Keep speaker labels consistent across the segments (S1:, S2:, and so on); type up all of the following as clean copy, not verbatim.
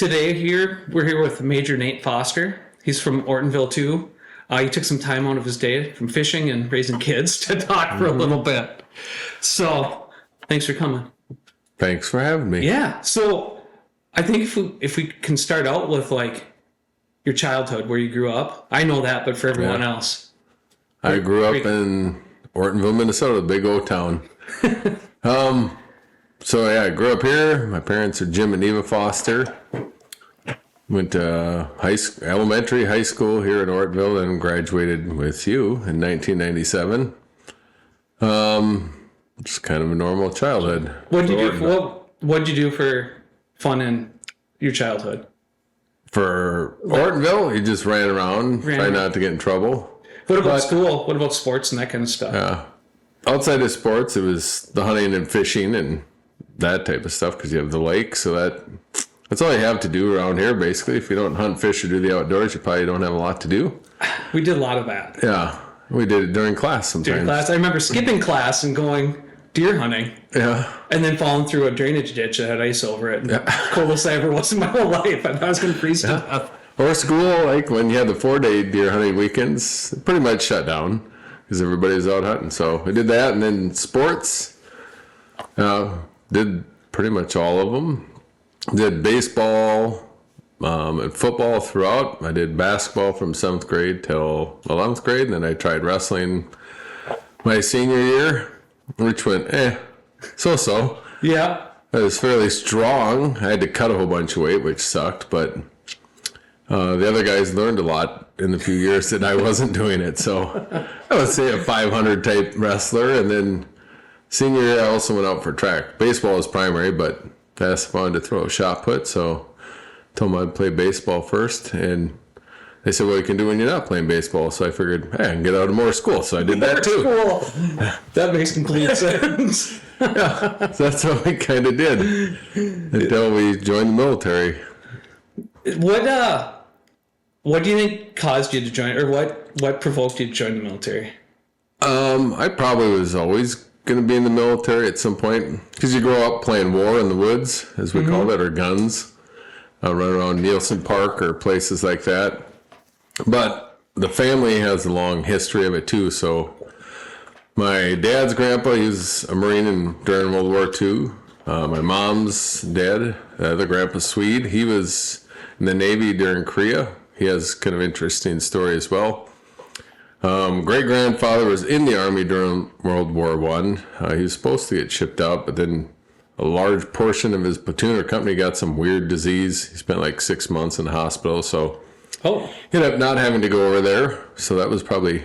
S1: Today we're here with Major Nate Foster. He's from Ortonville too. He took some time out of his day from fishing and raising kids to talk for a little bit. So, thanks for coming.
S2: Thanks for having me.
S1: Yeah. So, I think if we can start out with like your childhood, where you grew up. I know that, but for everyone else,
S2: I grew up in Ortonville, Minnesota, big old town. So yeah, I grew up here. My parents are Jim and Eva Foster. Went to elementary, high school here in Ortonville, and graduated with you in 1997. Just kind of a normal childhood.
S1: What'd you do for fun in your childhood?
S2: For Ortonville, you just ran around, try not to get in trouble.
S1: What about school? What about sports and that kind of stuff?
S2: Yeah. Outside of sports, it was the hunting and fishing and that type of stuff because you have the lake. So that's all you have to do around here, basically. If you don't hunt, fish, or do the outdoors, you probably don't have a lot to do.
S1: We did a lot of that.
S2: Yeah. We did it during class sometimes.
S1: During class. I remember skipping class and going deer hunting.
S2: Yeah.
S1: And then falling through a drainage ditch that had ice over it. And coldest I ever was in my whole life. I thought I was going to freeze to death.
S2: Or school, like when you had the 4-day deer hunting weekends, it pretty much shut down because everybody was out hunting. So I did that. And then sports, did pretty much all of them. Did baseball and football throughout. I did basketball from 7th grade till 11th grade. And then I tried wrestling my senior year, which went, so-so.
S1: Yeah.
S2: I was fairly strong. I had to cut a whole bunch of weight, which sucked. But the other guys learned a lot in the few years that I wasn't doing it. So I would say a 500 type wrestler. And then senior year, I also went out for track. Baseball was primary, but that's fun to throw a shot put. So I told them I'd play baseball first. And they said, well, you can do when you're not playing baseball. So I figured, hey, I can get out of more school. So I did that too.
S1: Cool. That makes complete sense.
S2: Yeah, so that's what we kind of did until we joined the military.
S1: What do you think caused you to join, or what provoked you to join the military?
S2: I probably was always going to be in the military at some point because you grow up playing war in the woods, as we call it, or guns, run around Nielsen Park or places like that. But the family has a long history of it too. So my dad's grandpa, he was a Marine during World War II. My mom's dad, the grandpa Swede, he was in the Navy during Korea. He has kind of interesting story as well. Great-grandfather was in the Army during World War I. He was supposed to get shipped out, but then a large portion of his platoon or company got some weird disease. He spent like 6 months in the hospital, so he ended up not having to go over there. So that was probably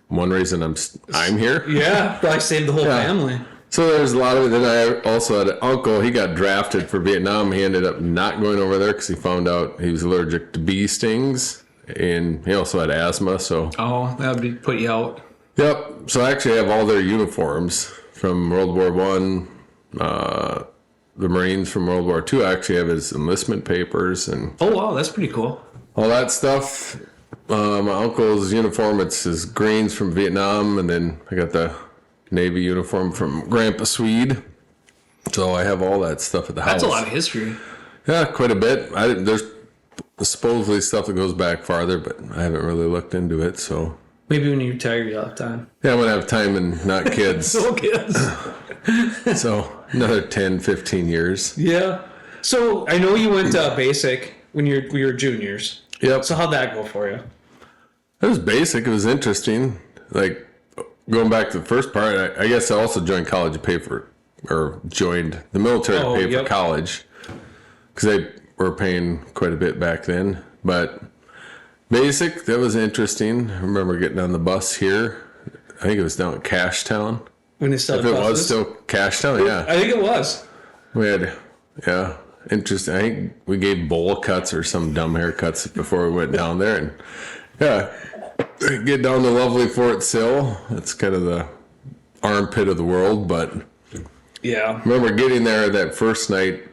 S2: one reason I'm here.
S1: Yeah, probably saved the whole family.
S2: So there's a lot of it. Then I also had an uncle. He got drafted for Vietnam. He ended up not going over there because he found out he was allergic to bee stings, and he also had asthma. So
S1: that would put you out.
S2: Yep. So I actually have all their uniforms from World War One. The Marines from World War II. I actually have his enlistment papers and
S1: That's pretty cool.
S2: All that stuff. My uncle's uniform. It's his greens from Vietnam, and then I got the Navy uniform from Grandpa Swede. So I have all that stuff at the house.
S1: That's a lot of history.
S2: Yeah, quite a bit. There's supposedly stuff that goes back farther, but I haven't really looked into it. So
S1: maybe when you retire, you'll have time.
S2: Yeah, I'm going to have time and not kids.
S1: No kids.
S2: So another 10, 15 years.
S1: Yeah. So I know you went basic when we were juniors.
S2: Yep.
S1: So how'd that go for you?
S2: It was basic. It was interesting. Like, going back to the first part, I guess I also joined college to pay for, or joined the military to pay for college because they were paying quite a bit back then. But basic, that was interesting. I remember getting on the bus here. I think it was down at Cashtown.
S1: When they still
S2: had buses? If it was still Cashtown, yeah.
S1: I think it was.
S2: We had, interesting. I think we gave bowl cuts or some dumb haircuts before we went down there. And get down to lovely Fort Sill. That's kind of the armpit of the world, but
S1: yeah.
S2: I remember getting there that first night,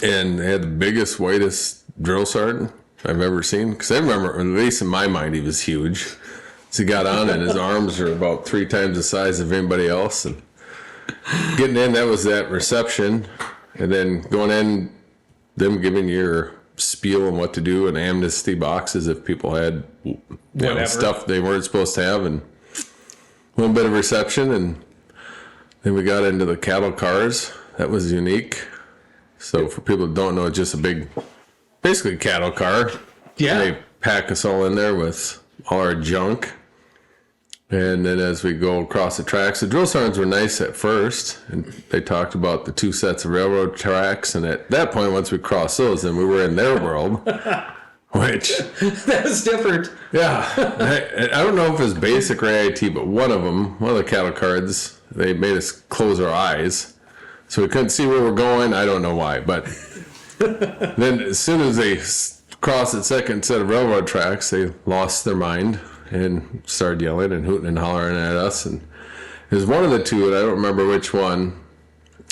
S2: and they had the biggest, whitest drill sergeant I've ever seen. Because I remember, at least in my mind, he was huge. So he got on, and his arms were about 3 times the size of anybody else. And getting in, that was that reception, and then going in them giving your spiel on what to do and amnesty boxes if people had stuff they weren't supposed to have, and a little bit of reception. And then we got into the cattle cars. That was unique. So for people that don't know, it's just a big, basically cattle car.
S1: Yeah.
S2: They pack us all in there with all our junk. And then as we go across the tracks, the drill sergeants were nice at first, and they talked about the 2 sets of railroad tracks. And at that point, once we crossed those, then we were in their world, which
S1: that was different.
S2: Yeah, I don't know if it's basic or AIT, but one of the cattle cards, they made us close our eyes, so we couldn't see where we're going. I don't know why, but then as soon as they crossed the second set of railroad tracks, they lost their mind and started yelling and hooting and hollering at us. And it was one of the two, and I don't remember which one.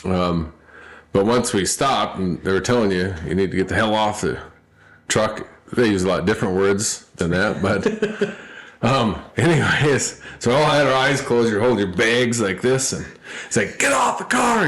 S2: But once we stopped, and they were telling you need to get the hell off the truck. They use a lot of different words than that, but anyways, so we all had our eyes closed. You hold your bags like this, and it's like, get off the car,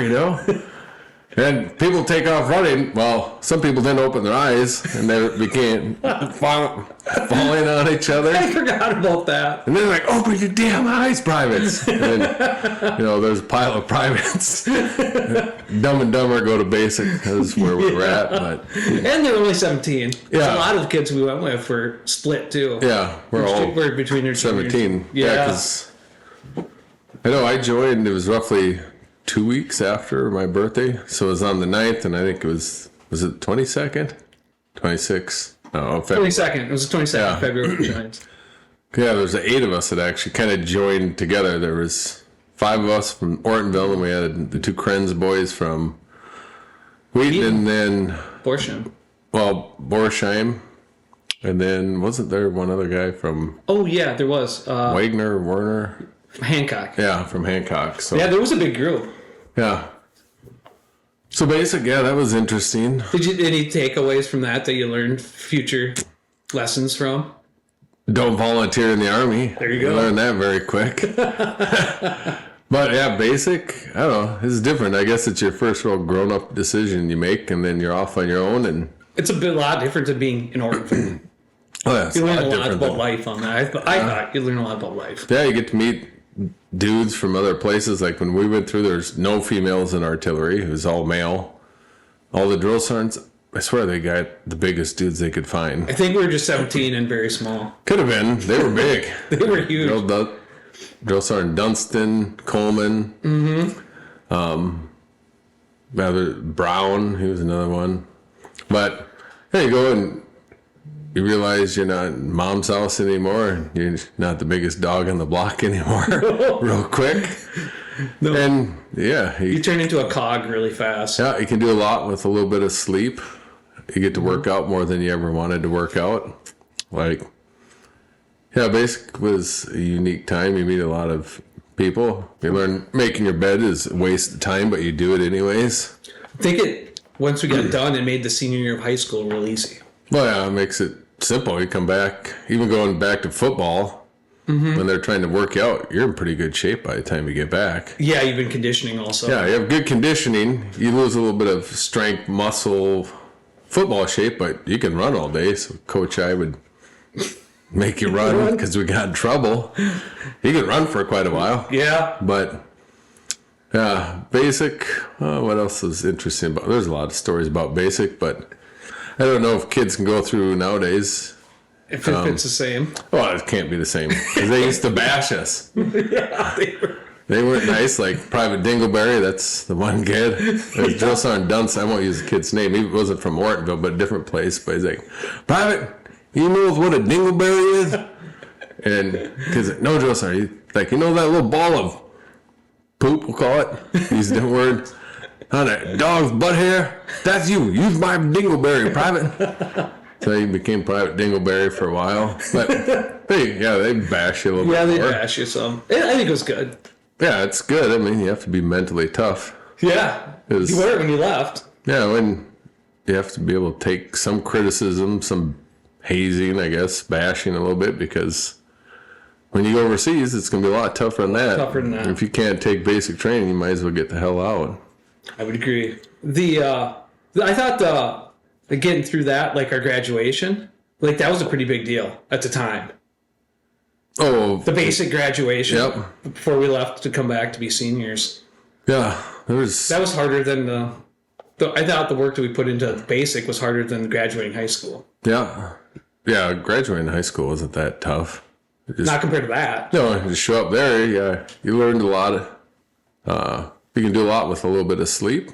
S2: And people take off running. Well, some people didn't open their eyes, and they began falling on each other.
S1: I forgot about that.
S2: And they're like, open your damn eyes, privates. And then, there's a pile of privates. Dumb and Dumber go to basic. That's where we were at. But
S1: and they're only 17.
S2: Yeah.
S1: A lot of the kids we went with were split, too.
S2: Yeah, we're
S1: between their
S2: 17.
S1: Yeah.
S2: Because I know I joined, it was roughly 2 weeks after my birthday. So it was on the 9th, and I think it was it 22nd? 26th? No, February.
S1: 22nd. It was the 22nd
S2: Yeah.
S1: of February.
S2: Yeah, there's 8 of us that actually kind of joined together. There was 5 of us from Ortonville, and we had the 2 Krenz boys from Wheaton, and then Borsheim, and then wasn't there one other guy from
S1: Oh, yeah, there was.
S2: Werner?
S1: Hancock.
S2: Yeah, from Hancock. So
S1: Yeah, there was a big group.
S2: yeah. So basic, yeah, that was interesting.
S1: Did you any takeaways from that you learned future lessons from?
S2: Don't volunteer in the Army.
S1: There you go.
S2: Learned that very quick. But yeah, basic, I don't know, it's different. I guess it's your first real grown-up decision you make, and then you're off on your own. And
S1: It's a lot different than being in Ortonville.
S2: oh, yeah, it's
S1: You
S2: a
S1: learn
S2: lot
S1: a lot
S2: different
S1: about
S2: than-
S1: life on that. I thought you learn a lot about life.
S2: Yeah, you get to meet dudes from other places. Like when we went through, there's no females in artillery. It was all male. All the drill sergeants, I swear they got the biggest dudes they could find.
S1: I think we were just 17 and very small.
S2: Could have been. They were big.
S1: They were huge.
S2: Drill Sergeant Dunstan, Coleman. Brown, he was another one. But there you go, and you realize you're not in mom's house anymore. You're not the biggest dog on the block anymore. Real quick.
S1: No.
S2: And yeah,
S1: You turn into a cog really fast.
S2: yeah, you can do a lot with a little bit of sleep. You get to work out more than you ever wanted to work out. Like, yeah, basic was a unique time. You meet a lot of people. You learn making your bed is a waste of time, but you do it anyways.
S1: I think once we got done, it made the senior year of high school real easy.
S2: Well, yeah, it makes it simple. You come back, even going back to football, when they're trying to work you out, you're in pretty good shape by the time you get back.
S1: Yeah, you've been conditioning also.
S2: Yeah, you have good conditioning. You lose a little bit of strength, muscle, football shape, but you can run all day. So Coach I would make you run because we got in trouble. You could run for quite a while.
S1: Yeah.
S2: But yeah, basic. What else is interesting about? There's a lot of stories about basic, but I don't know if kids can go through nowadays.
S1: If it's the same.
S2: Well, it can't be the same because they used to bash us.
S1: Yeah,
S2: They weren't nice. Like Private Dingleberry, that's the one kid. There's Drill Sergeant Dunst. I won't use the kid's name. He wasn't from Ortonville, but a different place. But he's like, Private, you know what a Dingleberry is? And because no, Drill Sergeant, he's like, you know that little ball of poop, we'll call it. These different words. On a dog's butt hair. That's you. Use my Dingleberry, Private. So he became Private Dingleberry for a while. But they bash you a little bit.
S1: Yeah, they
S2: more.
S1: bash you some. I think it was good.
S2: Yeah, it's good. I mean, you have to be mentally tough.
S1: Yeah. You were when you left.
S2: Yeah, when you have to be able to take some criticism, some hazing, I guess, bashing a little bit, because when you go overseas, it's going to be a lot tougher than that.
S1: Tougher than that.
S2: If you can't take basic training, you might as well get the hell out.
S1: I would agree. I thought like getting through that, like our graduation, like that was a pretty big deal at the time.
S2: Oh,
S1: The basic graduation.
S2: Yep.
S1: Before we left to come back to be seniors.
S2: yeah,
S1: That was harder than I thought the work that we put into basic was harder than graduating high school.
S2: yeah, graduating high school wasn't that tough.
S1: Not compared to that.
S2: No, you just show up there. Yeah, you learned a lot. You can do a lot with a little bit of sleep.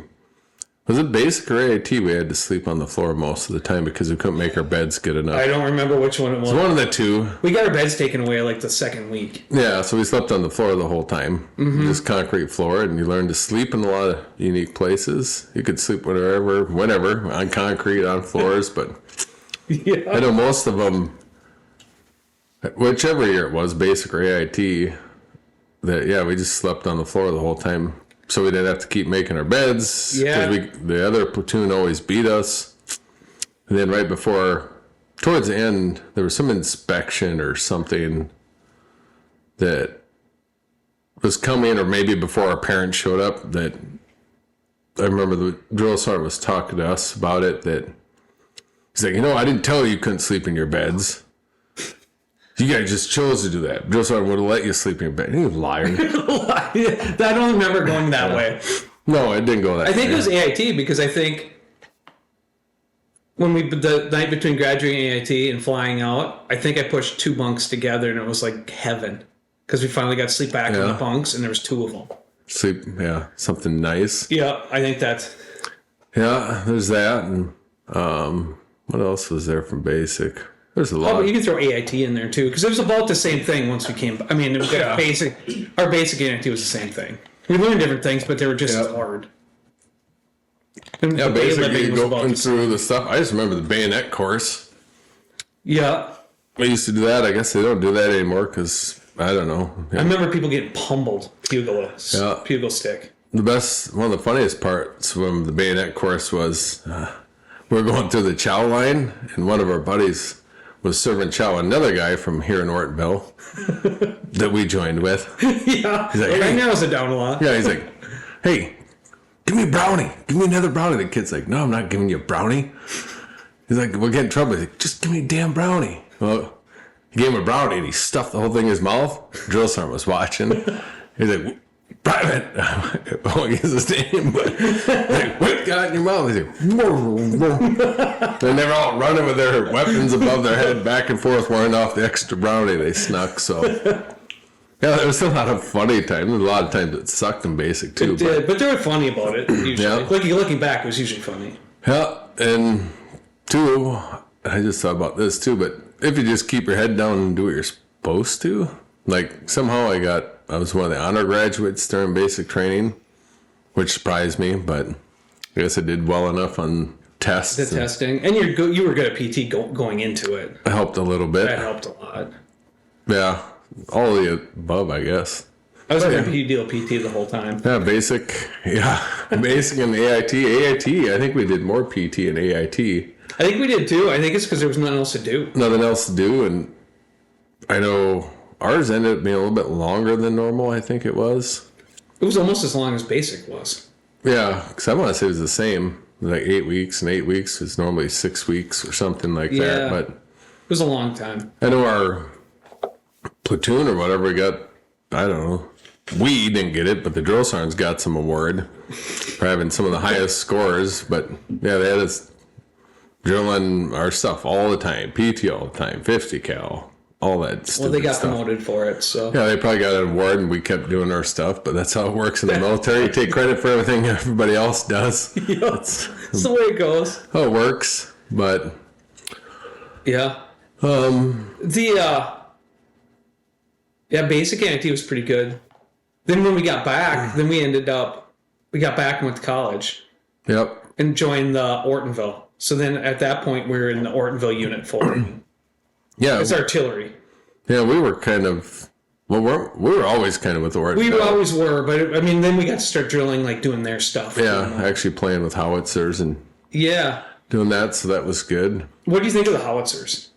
S2: Was it basic or AIT? We had to sleep on the floor most of the time because we couldn't make our beds good enough.
S1: I don't remember which one it was.
S2: It's one of the two.
S1: We got our beds taken away like the second week.
S2: Yeah, so we slept on the floor the whole time. Just concrete floor, and you learned to sleep in a lot of unique places. You could sleep whenever, on concrete, on floors, but
S1: Yeah.
S2: I know most of them, whichever year it was, basic or AIT, we just slept on the floor the whole time. So we didn't have to keep making our beds.
S1: Yeah.
S2: The other platoon always beat us. And then right before, towards the end, there was some inspection or something that was coming, or maybe before our parents showed up, that I remember the drill sergeant was talking to us about it, that he's like, I didn't tell you couldn't sleep in your beds. You guys just chose to do that. Drill sergeant would have let you sleep in your bed. You liar.
S1: I don't remember going that way.
S2: No, it didn't go that way.
S1: I think it was AIT because I think when the night between graduating AIT and flying out, I think I pushed 2 bunks together and it was like heaven because we finally got to sleep back in the bunks and there was 2 of them.
S2: Sleep, something nice.
S1: Yeah, I think that's...
S2: Yeah, there's that. And what else was there from basic? There's a lot.
S1: Oh, but you can throw AIT in there too because it was about the same thing once we came... I mean, our basic AIT was the same thing. We learned different things, but they were just as hard. And
S2: basically you go through the stuff. I just remember the bayonet course.
S1: Yeah.
S2: We used to do that. I guess they don't do that anymore because, I don't know.
S1: I remember people getting pummeled, pugil stick.
S2: One of the funniest parts from the bayonet course was we were going through the chow line, and one of our buddies was serving chow. Another guy from here in Ortonville that we joined with.
S1: Yeah.
S2: He's like,
S1: right now it's down a lot.
S2: Yeah, he's like, hey, give me a brownie. Give me another brownie. The kid's like, no, I'm not giving you a brownie. He's like, we'll get in trouble. He's like, just give me a damn brownie. Well, he gave him a brownie and he stuffed the whole thing in his mouth. Drill sergeant was watching. He's like, Private, I won't use his name, but like, what got in your mouth? He's like, and they're all running with their weapons above their head, back and forth, warning off the extra brownie they snuck. So, yeah, there was a lot of funny times. A lot of times it sucked in basic too.
S1: It did, but they were funny about it usually.
S2: Yeah.
S1: Looking back, it was usually funny.
S2: Yeah, and two, I just thought about this too, but if you just keep your head down and do what you're supposed to, like somehow I was one of the honor graduates during basic training, which surprised me, but I guess I did well enough on tests.
S1: The testing, and you were good at PT going into it.
S2: It helped a little bit.
S1: That helped a lot.
S2: Yeah, all of the above, I guess.
S1: I was going to deal PT the whole time.
S2: Yeah, basic. Yeah, basic and AIT. AIT, I think we did more PT and AIT.
S1: I think we did too. I think it's because there was nothing else to do.
S2: Nothing else to do, and I know ours ended up being a little bit longer than normal, I think it was.
S1: It was almost as long as basic was.
S2: Yeah, because I want to say it was the same. Like 8 weeks, and 8 weeks is normally 6 weeks or something like that. But
S1: it was a long time.
S2: I know our platoon or whatever we got, I don't know. We didn't get it, but the drill sergeants got some award for having some of the highest scores. But yeah, they had us drilling our stuff all the time, PT all the time, 50 cal. All that stuff.
S1: Well, they got promoted for it, so.
S2: Yeah, they probably got an award and we kept doing our stuff, but that's how it works in the military. You take credit for everything everybody else does.
S1: Yeah, that's the way it goes.
S2: How it works, but.
S1: Yeah. Basic AIT was pretty good. Then when we got back, we got back and went to college.
S2: Yep.
S1: And joined the Ortonville. So then at that point, we were in the Ortonville Unit 4.
S2: Yeah.
S1: It's artillery.
S2: Yeah, we were kind of, we were always kind of with Ortonville.
S1: We always were, but I mean, then we got to start drilling, like doing their stuff.
S2: Yeah, actually playing with howitzers and doing that, so that was good.
S1: What do you think of the howitzers?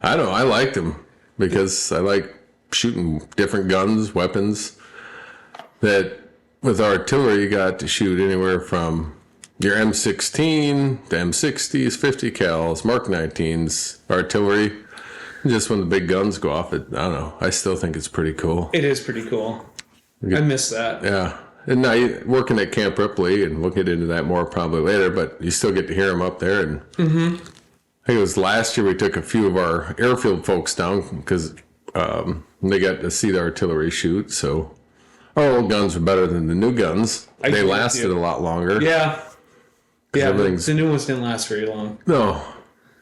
S2: I don't know, I liked them because I like shooting different guns, weapons. That with artillery, you got to shoot anywhere from your M16, the M60s, 50 cals, Mark 19s, artillery. Just when the big guns go off, I don't know. I still think it's pretty cool.
S1: It is pretty cool. I miss that.
S2: Yeah. And now working at Camp Ripley, and we'll get into that more probably later, but you still get to hear them up there. And I think it was last year we took a few of our airfield folks down because they got to see the artillery shoot. So our old guns were better than the new guns. They lasted a lot longer.
S1: Yeah. Yeah, the new ones didn't last very long.
S2: No.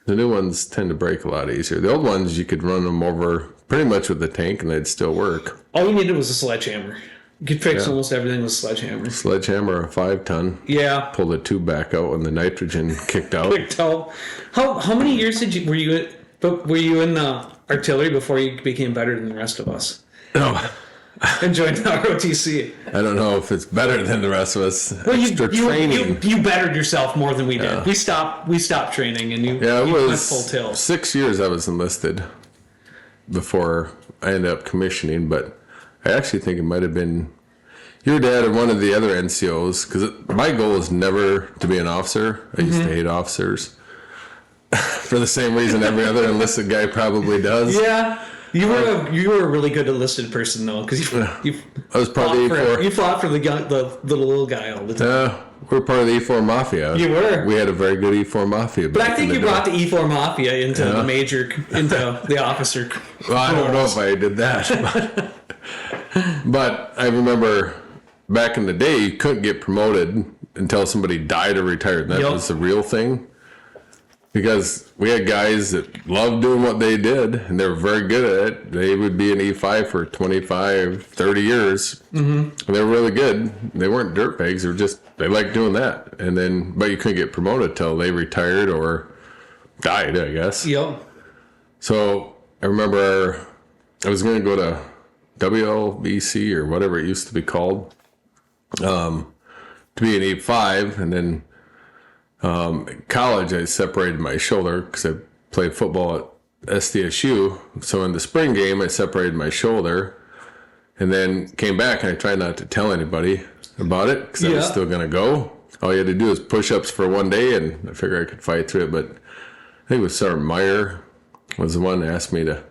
S2: The new ones tend to break a lot easier. The old ones, you could run them over pretty much with the tank and they'd still work.
S1: All you needed was a sledgehammer. You could fix almost everything with a sledgehammer.
S2: Sledgehammer, a 5-ton.
S1: Yeah.
S2: Pull the tube back out when the nitrogen kicked out.
S1: How many years were you in the artillery before you became better than the rest of us?
S2: No.
S1: And joined the ROTC.
S2: I don't know if it's better than the rest of us.
S1: Well,
S2: training.
S1: You bettered yourself more than we did.
S2: Yeah.
S1: We stopped training, and you
S2: it
S1: went
S2: was
S1: full tilt.
S2: 6 years I was enlisted before I ended up commissioning, but I actually think it might have been your dad or one of the other NCOs, because my goal is never to be an officer. I used to hate officers for the same reason every other enlisted guy probably does.
S1: Yeah. You were a really good enlisted person though, because you
S2: I was part of the E4.
S1: You fought for the little guy all the time.
S2: We were part of the E4 Mafia.
S1: You were.
S2: We had a very good E4 Mafia.
S1: But I think you brought the E4 Mafia into the into the officer.
S2: Well, I don't know if I did that. But I remember back in the day, you couldn't get promoted until somebody died or retired. That was the real thing. Because we had guys that loved doing what they did, and they were very good at it. They would be an E5 for 25, 30 years. And they were really good. They weren't dirtbags. They liked doing that. But you couldn't get promoted till they retired or died, I guess.
S1: Yep.
S2: So I remember I was going to go to WLBC or whatever it used to be called to be an E5, and then in college, I separated my shoulder because I played football at SDSU. So in the spring game, I separated my shoulder and then came back, and I tried not to tell anybody about it because I was still going to go. All you had to do is push-ups for one day, and I figured I could fight through it. But I think it was Sergeant Meyer was the one that asked me to,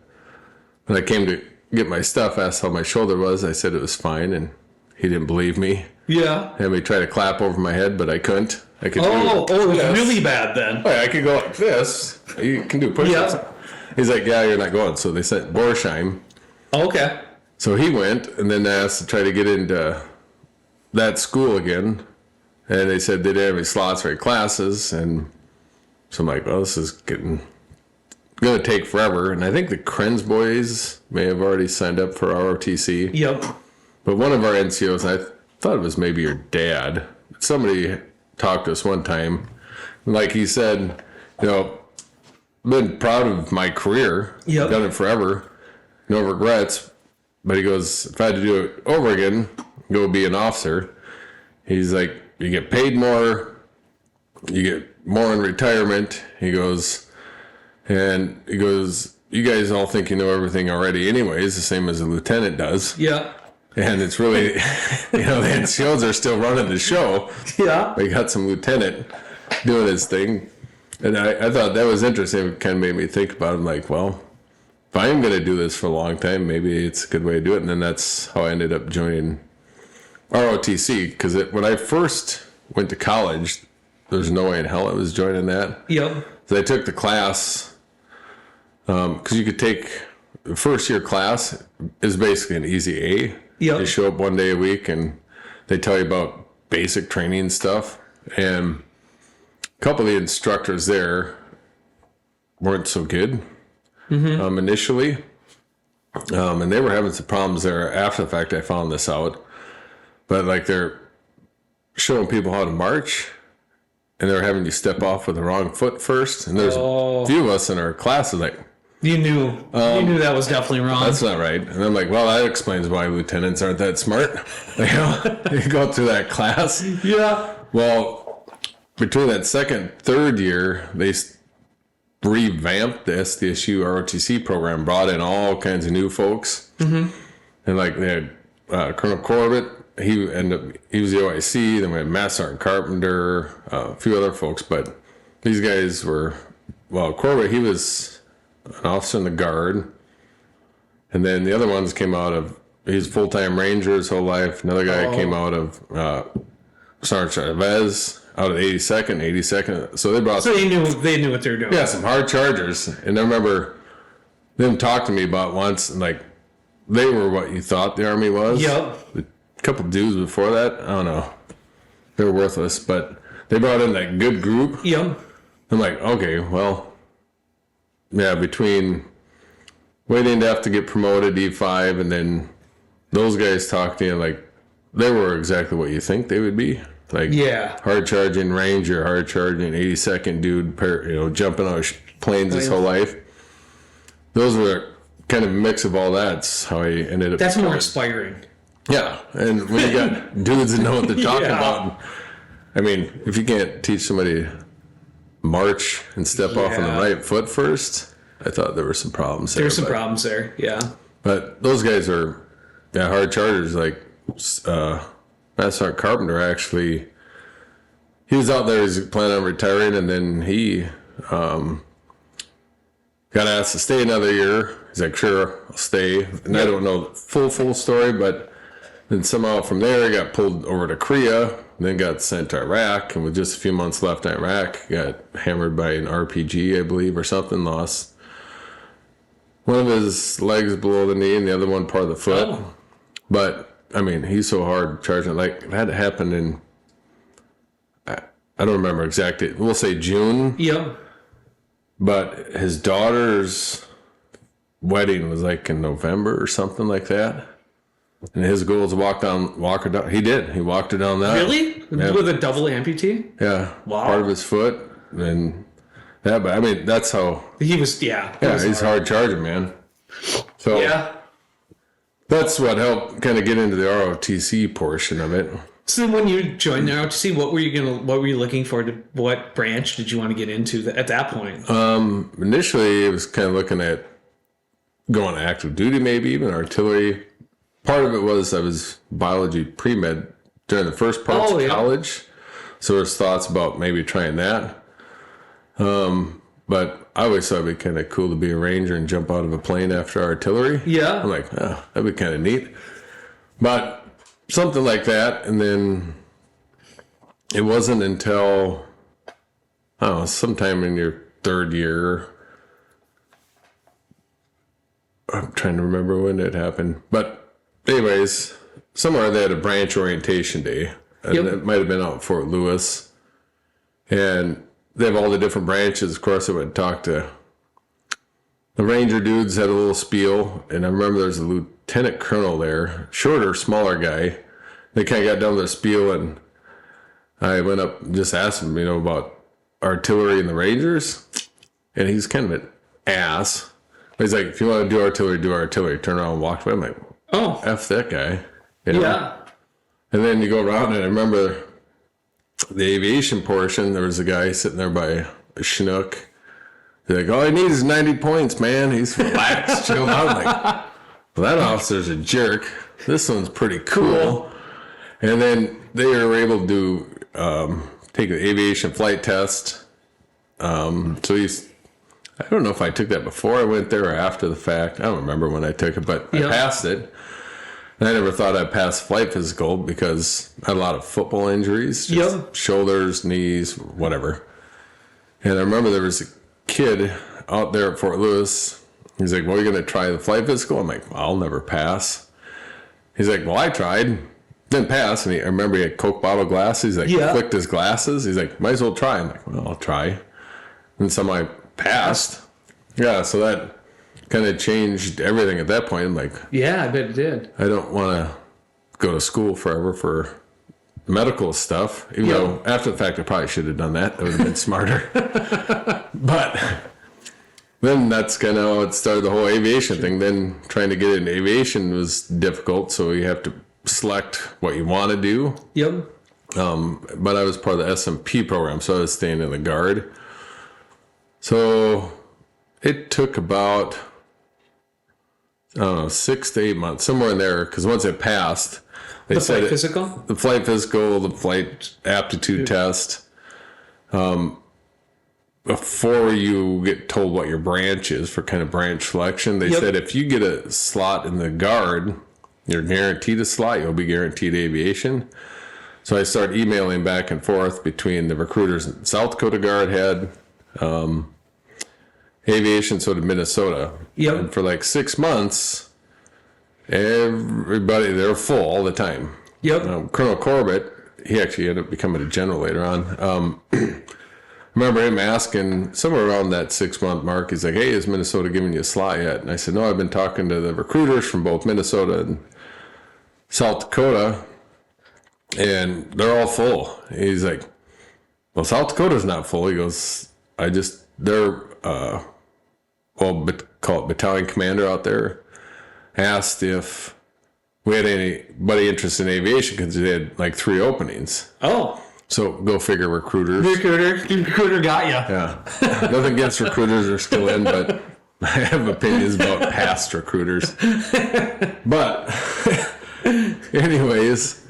S2: when I came to get my stuff, asked how my shoulder was. I said it was fine, and he didn't believe me.
S1: Yeah.
S2: Had me try to clap over my head, but I couldn't. I could
S1: it was really bad then.
S2: Oh, yeah, I could go like this. You can do push-ups.
S1: Yeah.
S2: He's like, yeah, you're not going. So they sent Borsheim.
S1: Okay.
S2: So he went, and then they asked to try to get into that school again. And they said they didn't have any slots for any classes. And so I'm like, well, this is going to take forever. And I think the Krenz boys may have already signed up for ROTC.
S1: Yep.
S2: But one of our NCOs, I thought it was maybe your dad. Somebody talked to us one time. Like he said, I've been proud of my career.
S1: Yep.
S2: Done it forever. No regrets. But he goes, if I had to do it over again, go be an officer. He's like, you get paid more. You get more in retirement. He goes, you guys all think you know everything already anyways, the same as a lieutenant does.
S1: Yeah.
S2: And it's really, the NCOs are still running the show.
S1: Yeah.
S2: We got some lieutenant doing his thing. And I thought that was interesting. It kind of made me think about it. I'm like, well, if I am going to do this for a long time, maybe it's a good way to do it. And then that's how I ended up joining ROTC. Because when I first went to college, there's no way in hell I was joining that.
S1: Yep.
S2: So I took the class because you could take the first year class is basically an easy A.
S1: Yep.
S2: You show up one day a week and they tell you about basic training stuff. And a couple of the instructors there weren't so good initially. And they were having some problems there. After the fact, I found this out. But like they're showing people how to march, and they're having you step off with the wrong foot first. And there's a few of us in our classes like,
S1: you knew that was definitely wrong.
S2: that's not right. And I'm like, well, that explains why lieutenants aren't that smart. You go through that class.
S1: Yeah.
S2: Well, between that second, third year, they revamped the SDSU ROTC program, brought in all kinds of new folks. And like they had Colonel Corbett he was the OIC. Then we had Master Sergeant Carpenter, a few other folks, but these guys were, well, Corbett, he was an officer in the Guard. And then the other ones came out of, he's full-time Ranger his whole life. Another guy came out of Sergeant Chavez, out of 82nd. So they brought.
S1: So they knew what they were doing.
S2: Yeah, some hard chargers. And I remember them talk to me about once, and like, they were what you thought the Army was.
S1: Yep.
S2: A couple dudes before that, I don't know. They were worthless, but they brought in that good group.
S1: Yep.
S2: I'm like, okay, well, yeah, between waiting to have to get promoted E5 and then those guys talk to you, like, they were exactly what you think they would be. Like,
S1: Yeah.
S2: hard charging Ranger, hard charging 82nd dude, jumping out of planes his whole life. Those were kind of a mix of all that. That's how I ended up.
S1: That's more inspiring.
S2: Yeah, and when you got dudes that know what they're talking
S1: Yeah.
S2: about, I mean, if you can't teach somebody to march and step off on the right foot first, I thought there were some problems there.
S1: There's some problems there, yeah.
S2: But those guys are hard chargers. Like Master Sergeant Carpenter, actually, he was out there. He's planning on retiring, and then he got asked to stay another year. He's like, sure, I'll stay. And I don't know the full story, but then somehow from there, he got pulled over to Korea, and then got sent to Iraq. And with just a few months left in Iraq, got hammered by an RPG, I believe, or something. Lost one of his legs below the knee and the other one part of the foot.
S1: Oh.
S2: But, I mean, he's so hard charging. Like, that happened in, I don't remember exactly. We'll say June.
S1: Yep.
S2: But his daughter's wedding was like in November or something like that. And his goal was to walk her down. He did. He walked her down that.
S1: Really?
S2: Yeah.
S1: With a double amputee?
S2: Yeah.
S1: Wow.
S2: Part of his foot. And yeah, but I mean, that's how.
S1: He was, yeah.
S2: He's hard charging, man. So
S1: Yeah.
S2: that's what helped kind of get into the ROTC portion of it.
S1: So when you joined the ROTC, what were you looking for? What branch did you want to get into at that point?
S2: Initially, it was kind of looking at going active duty, maybe even artillery. Part of it was I was biology pre-med during the first parts of college. So there's thoughts about maybe trying that. But I always thought it'd be kind of cool to be a Ranger and jump out of a plane after artillery.
S1: Yeah.
S2: I'm like, oh, that'd be kind of neat. But something like that. And then it wasn't until, I don't know, sometime in your third year. I'm trying to remember when it happened. But anyways, somewhere they had a branch orientation day. And it might have been out in Fort Lewis. And they have all the different branches. Of course, I went and talked to the Ranger dudes, had a little spiel. And I remember there's a lieutenant colonel there, shorter, smaller guy. They kind of got done with their spiel, and I went up and just asked him, about artillery and the Rangers. And he's kind of an ass. He's like, if you want to do artillery. Turn around and walk away. I'm like,
S1: Oh.
S2: F that guy.
S1: Yeah.
S2: And then you go around, and I remember the aviation portion, there was a guy sitting there by a Chinook. He's like, all he needs is 90 points, man. He's relaxed, chilled out. I'm like, well, that officer's a jerk. This one's pretty cool. And then they were able to take the aviation flight test. So I don't know if I took that before I went there or after the fact. I don't remember when I took it, but I passed it. And I never thought I'd pass flight physical because I had a lot of football injuries. Just shoulders, knees, whatever. And I remember there was a kid out there at Fort Lewis. He's like, well, you're going to try the flight physical? I'm like, well, I'll never pass. He's like, well, I tried. Didn't pass. And I remember he had Coke bottle glasses. He's like, flicked his glasses. He's like, might as well try. I'm like, well, I'll try. And so I passed. Yeah, so that kind of changed everything at that point. I'm like,
S1: yeah, I bet it did.
S2: I don't want to go to school forever for medical stuff, even though after the fact I probably should have done that. That would have been smarter. But then that's kind of how it started, the whole aviation thing. Then trying to get into aviation was difficult, so you have to select what you want to do.
S1: Yep.
S2: But I was part of the SMP program, so I was staying in the Guard. So it took about, I don't know, 6 to 8 months, somewhere in there, because once it passed, They
S1: The
S2: said
S1: flight physical?
S2: the flight physical, the flight aptitude test. Before you get told what your branch is for kind of branch selection, they said if you get a slot in the Guard, you're guaranteed a slot, you'll be guaranteed aviation. So I started emailing back and forth between the recruiters that South Dakota Guard had, aviation, so did Minnesota.
S1: Yep.
S2: And for like 6 months, everybody, they're full all the time.
S1: Yep.
S2: Colonel Corbett, he actually ended up becoming a general later on. I remember him asking somewhere around that 6 month mark, he's like, hey, is Minnesota giving you a slot yet? And I said, no, I've been talking to the recruiters from both Minnesota and South Dakota, and they're all full. He's like, well, South Dakota's not full. He goes, they're, call it battalion commander out there, asked if we had anybody interested in aviation because they had like 3 openings.
S1: Oh.
S2: So go figure, recruiters.
S1: Recruiter got you.
S2: Yeah. Nothing against recruiters, they're still in, but I have opinions about past recruiters. But anyways,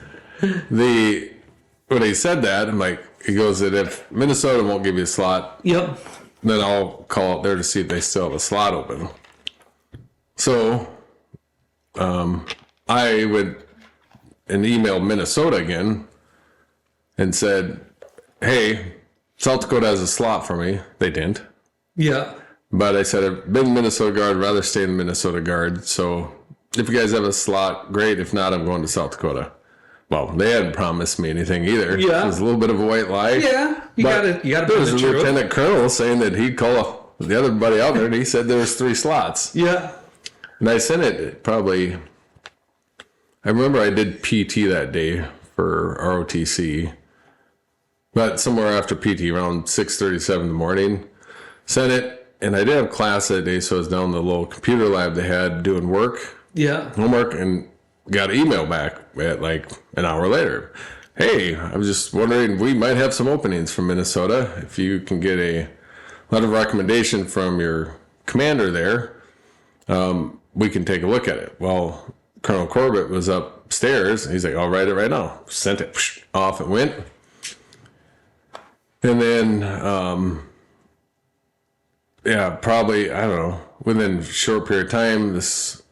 S2: when he said that, I'm like, he goes that if Minnesota won't give you a slot,
S1: Yep.
S2: then I'll call out there to see if they still have a slot open. So I went and emailed Minnesota again and said, hey, South Dakota has a slot for me. They didn't.
S1: Yeah.
S2: But I said, I've been Minnesota Guard, rather stay in Minnesota Guard. So if you guys have a slot, great. If not, I'm going to South Dakota. Well, they hadn't promised me anything either.
S1: Yeah.
S2: It was a little bit of a white lie.
S1: Yeah. You gotta
S2: There was a lieutenant colonel saying that he'd call the other buddy out there, and he said there was 3 slots.
S1: Yeah.
S2: And I sent it probably, I remember I did PT that day for ROTC. But somewhere after PT, around 6:37 in the morning, sent it, and I did have class that day, so I was down in the little computer lab they had doing homework, and got an email back at like an hour later. Hey, I was just wondering, we might have some openings from Minnesota. If you can get a letter of recommendation from your commander there, we can take a look at it. Well, Colonel Corbett was upstairs, and he's like, I'll write it right now. Sent it, off it went. And then, probably, I don't know, within a short period of time, this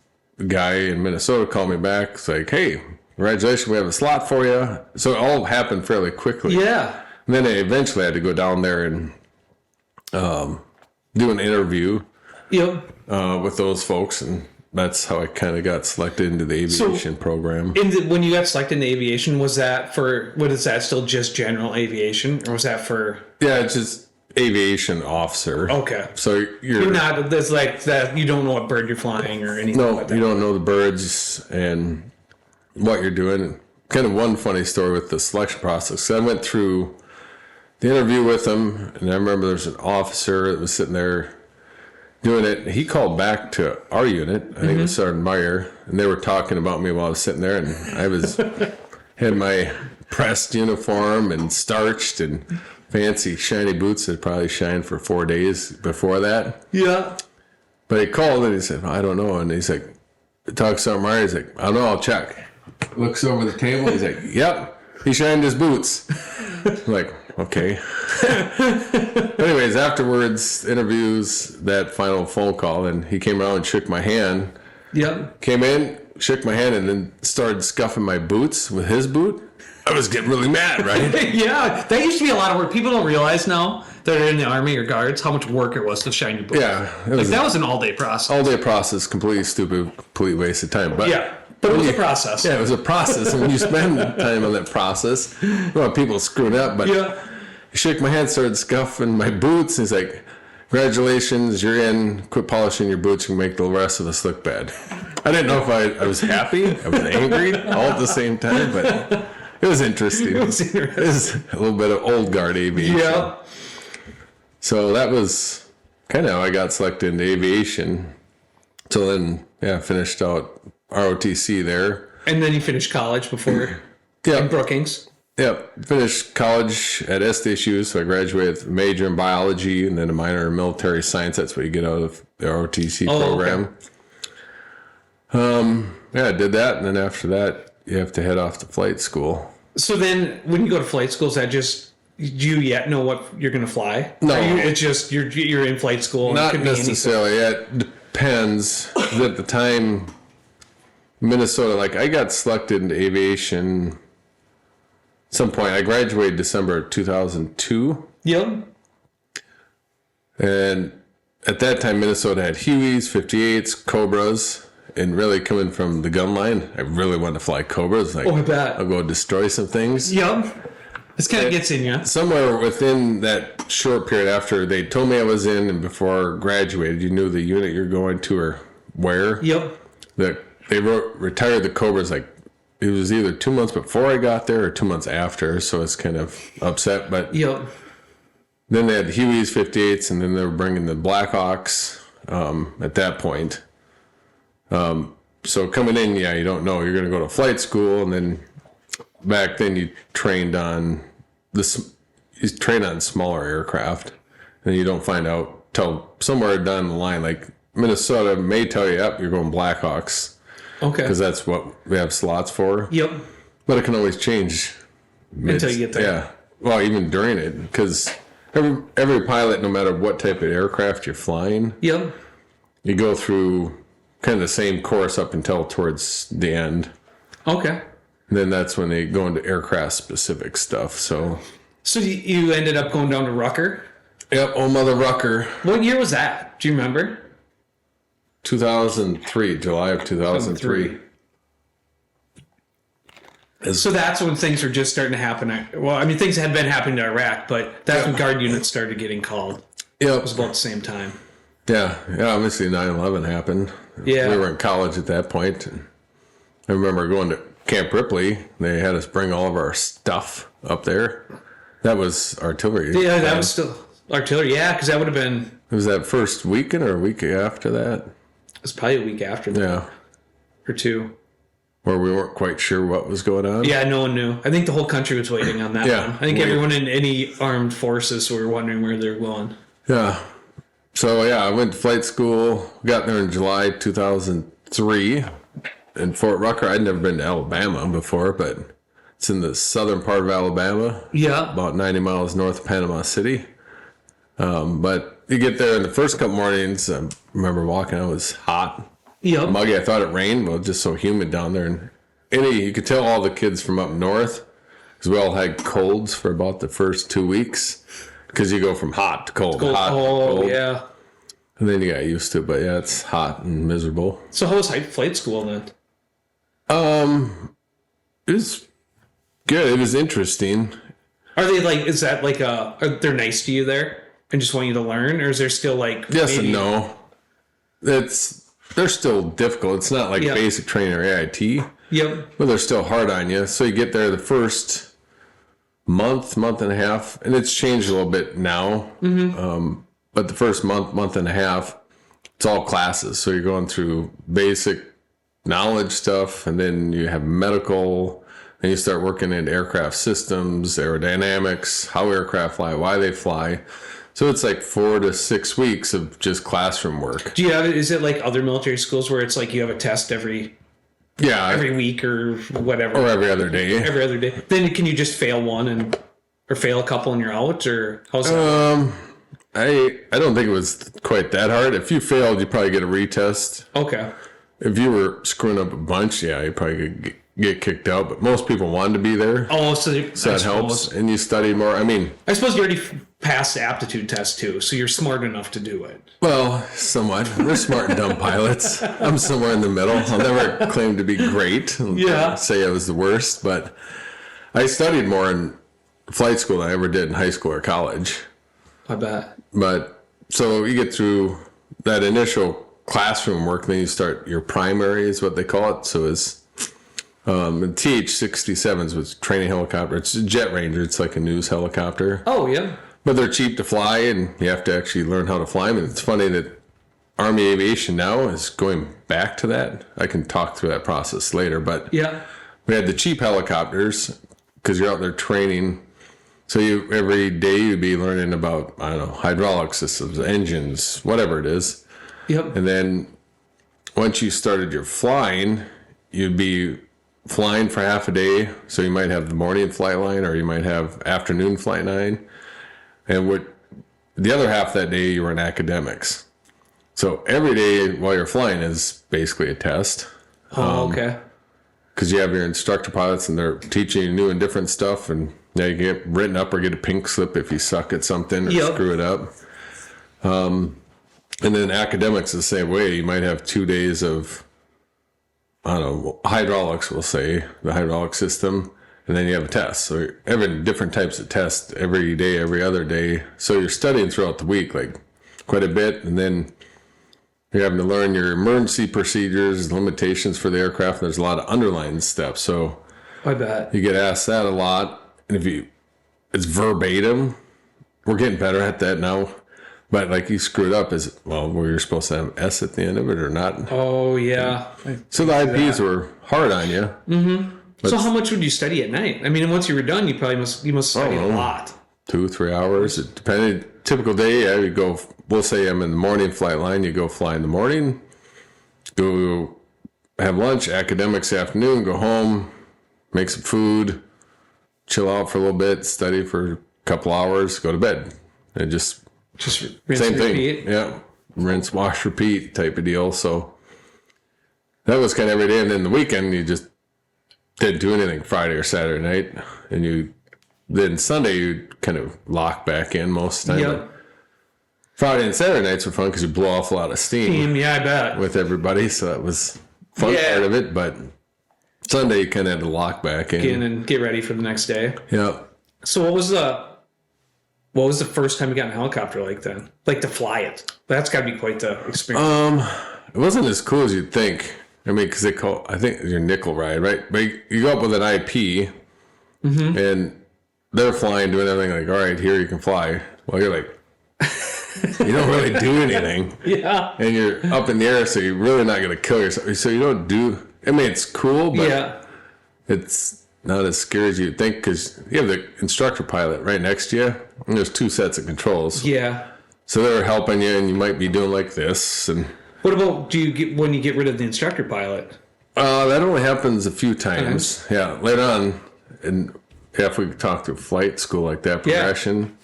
S2: guy in Minnesota called me back. It's like, hey, congratulations, we have a slot for you. So it all happened fairly quickly.
S1: Yeah.
S2: And then I eventually had to go down there and do an interview with those folks. And that's how I kind of got selected into the aviation program.
S1: When you got selected in aviation, was that still just general aviation, or was that for?
S2: Yeah, it's just aviation officer.
S1: Okay.
S2: So
S1: you're not. There's like that. You don't know what bird you're flying or anything.
S2: No,
S1: like that.
S2: you don't know the birds and what you're doing. Kind of one funny story with the selection process. So I went through the interview with them, and I remember there's an officer that was sitting there doing it. He called back to our unit. I think it was Sergeant Meyer, and they were talking about me while I was sitting there, and I had my pressed uniform and starched and fancy shiny boots that probably shined for 4 days before that.
S1: Yeah.
S2: But he called and he said, I don't know. And he's like, talks to Sergeant Meyer. He's like, I don't know, I'll check. Looks over the table. He's like, yep, he shined his boots. I'm like, okay. Anyways, afterwards, interviews, that final phone call, and he came around and shook my hand.
S1: Yep.
S2: Came in, shook my hand, and then started scuffing my boots with his boot. I was getting really mad, right?
S1: Yeah, that used to be a lot of work. People don't realize now that are in the Army or Guards how much work it was to shine your boots.
S2: Yeah.
S1: That was an all-day process.
S2: All-day process, completely stupid, complete waste of time. But
S1: yeah, but it was a process.
S2: Yeah, it was a process. And when you spend time on that process, people screwing up. But he shook my hand, started scuffing my boots. He's like, congratulations, you're in. Quit polishing your boots. You can make the rest of us look bad. I didn't know if I was happy. I was angry all at the same time, but it was interesting. It was a little bit of old guard aviation.
S1: Yeah.
S2: So that was kind of how I got selected into aviation. So then, finished out ROTC there.
S1: And then you finished college before in Brookings.
S2: Yep, finished college at SDSU, so I graduated with a major in biology and then a minor in military science. That's what you get out of the ROTC program. Okay. I did that, and then after that, you have to head off to flight school.
S1: So then, when you go to flight school, is that just do you yet know what you're going to fly?
S2: No,
S1: it's just you're in flight school. And
S2: not
S1: it could be
S2: necessarily. It depends. At the time, Minnesota, like I got selected into aviation. At some point, I graduated December 2002.
S1: Yep.
S2: And at that time, Minnesota had Hueys, 58s, Cobras, and really coming from the gun line, I really wanted to fly Cobras. Like,
S1: I bet.
S2: I'll go destroy some things.
S1: Yep. This kind of gets in you.
S2: Somewhere within that short period after they told me I was in and before I graduated, you knew the unit you're going to or where.
S1: Yep.
S2: That they retired the Cobras like it was either 2 months before I got there or 2 months after, so it's kind of upset. But
S1: Yep.
S2: then they had Hueys, 58s, and then they were bringing the Blackhawks at that point. So coming in, you don't know. You're going to go to flight school, and then back then you trained on smaller aircraft, and you don't find out till somewhere down the line. Like Minnesota may tell you, "Yep, you're going Blackhawks,"
S1: Okay.
S2: because that's what we have slots for.
S1: Yep.
S2: But it can always change
S1: Until you get there.
S2: Yeah. Well, even during it, because every pilot, no matter what type of aircraft you're flying,
S1: Yep.
S2: you go through kind of the same course up until towards the end.
S1: Okay.
S2: And then that's when they go into aircraft specific stuff. So,
S1: You ended up going down to Rucker.
S2: yep, old Mother Rucker,
S1: What year was that? Do you remember?
S2: 2003, July of 2003.
S1: So that's when things were just starting to happen. Well, I mean, things had been happening to Iraq, but that's when guard units started getting called. It
S2: Yep.
S1: was about the same time.
S2: Yeah. Obviously 9/11 happened.
S1: Yeah.
S2: We were in college at that point. And I remember going to Camp Ripley. They had us bring all of our stuff up there. That was artillery.
S1: Yeah, that was still artillery. Yeah, because that would have been.
S2: It was that first weekend or a week after that?
S1: It was probably a week after that.
S2: Yeah.
S1: Or two.
S2: Where we weren't quite sure what was going on.
S1: Yeah, no one knew. I think the whole country was waiting on that
S2: Yeah,
S1: one. I think
S2: weird.
S1: everyone in any armed forces were wondering where they're going.
S2: Yeah. So, I went to flight school. Got there in July 2003 in Fort Rucker. I'd never been to Alabama before, but it's in the southern part of Alabama,
S1: Yeah.
S2: about 90 miles north of Panama City. But you get there in the first couple mornings, I remember walking, it was hot,
S1: Yep.
S2: muggy. I thought it rained, but it was just so humid down there. And you could tell all the kids from up north, because we all had colds for about the first 2 weeks, because you go from hot to cold, hot to cold.
S1: Yeah.
S2: And then you got used to it, but yeah, it's hot and miserable.
S1: So how was flight school then?
S2: It was good. It was interesting.
S1: Are they like, is that like are they're nice to you there and just want you to learn? Or is there still like.
S2: Yes
S1: maybe,
S2: and no. They're still difficult. It's not like
S1: Yeah.
S2: basic training or AIT,
S1: Yep.
S2: but they're still hard on you. So you get there the first month and a half, and it's changed a little bit now. But the first month and a half, it's all classes. So you're going through basic knowledge stuff, and then you have medical, and you start working in aircraft systems, aerodynamics, how aircraft fly, why they fly. So it's like 4 to 6 weeks of just classroom work.
S1: Do you have, is it like other military schools where it's like you have a test every week or whatever?
S2: Or every other day.
S1: Every other day. Then can you just fail one or fail a couple and you're out? Or how's that?
S2: I don't think it was quite that hard. If you failed, you probably get a retest.
S1: Okay.
S2: If you were screwing up a bunch, you probably could get kicked out. But most people wanted to be there,
S1: Oh,
S2: so that helps. And you study more. I mean,
S1: I suppose you already passed the aptitude test too, so you're smart enough to do it.
S2: well, somewhat. We're smart and dumb pilots. I'm somewhere in the middle. I'll never claim to be great.
S1: Yeah.
S2: Say I was the worst, but I studied more in flight school than I ever did in high school or college.
S1: I bet.
S2: But so you get through that initial classroom work, then you start your primary is what they call it. So it's the TH-67s was training helicopter. It's a Jet Ranger. It's like a news helicopter,
S1: Oh, yeah.
S2: but they're cheap to fly, and you have to actually learn how to fly them. And it's funny that Army aviation now is going back to that. I can talk through that process later, but
S1: Yeah.
S2: we had the cheap helicopters because you're out there training. So every day you'd be learning about, I don't know, hydraulic systems, engines, whatever it is.
S1: Yep.
S2: And then once you started your flying, you'd be flying for half a day. So you might have the morning flight line, or you might have afternoon flight line. And the other half of that day, you were in academics. So every day while you're flying is basically a test.
S1: Oh, okay.
S2: Because you have your instructor pilots and they're teaching you new and different stuff, and now you get written up or get a pink slip if you suck at something or screw it up. And then academics the same way. You might have 2 days of, I don't know, hydraulics, we'll say, the hydraulic system, and then you have a test. So you're having different types of tests every day, every other day. So you're studying throughout the week, like quite a bit, and then you're having to learn your emergency procedures, limitations for the aircraft. There's a lot of underlying steps. So
S1: I bet.
S2: you get asked that a lot. And it's verbatim. We're getting better at that now. But like you screwed up were you supposed to have an S at the end of it or not?
S1: Oh, yeah.
S2: So the IPs were hard on you.
S1: Mm-hmm. So how much would you study at night? I mean, once you were done, you must study a lot.
S2: 2-3 hours. It depended. Typical day, yeah, you go, we'll say I'm in the morning flight line, you go fly in the morning, go have lunch, academics afternoon, go home, make some food, chill out for a little bit, study for a couple hours, go to bed. And just
S1: rinse
S2: same
S1: and repeat.
S2: thing. Yeah. Rinse, wash, repeat type of deal. So that was kind of every day. And then the weekend, you just didn't do anything Friday or Saturday night. And then Sunday, you kind of lock back in most of the time.
S1: Yep.
S2: Friday and Saturday nights were fun because you blow off a lot of steam
S1: Yeah, I bet.
S2: with everybody. So that was fun part of it. But Sunday, you kind of had to lock back in.
S1: And get ready for the next day.
S2: Yeah.
S1: So what was the first time you got in a helicopter like then? Like to fly it? That's got to be quite the experience.
S2: It wasn't as cool as you'd think. I mean, because I think your nickel ride, right? But you go up with an IP, and they're flying, doing everything like, all right, here you can fly. Well, you're like, you don't really do anything.
S1: Yeah.
S2: And you're up in the air, so you're really not going to kill yourself. So you don't do, I mean, it's cool, but it's not as scary as you'd think because you have the instructor pilot right next to you, and there's 2 sets of controls.
S1: Yeah.
S2: So they're helping you, and you might be doing like this. And
S1: what about when you get rid of the instructor pilot?
S2: that only happens a few times. Yeah, later on, and if we talk through flight school like that progression,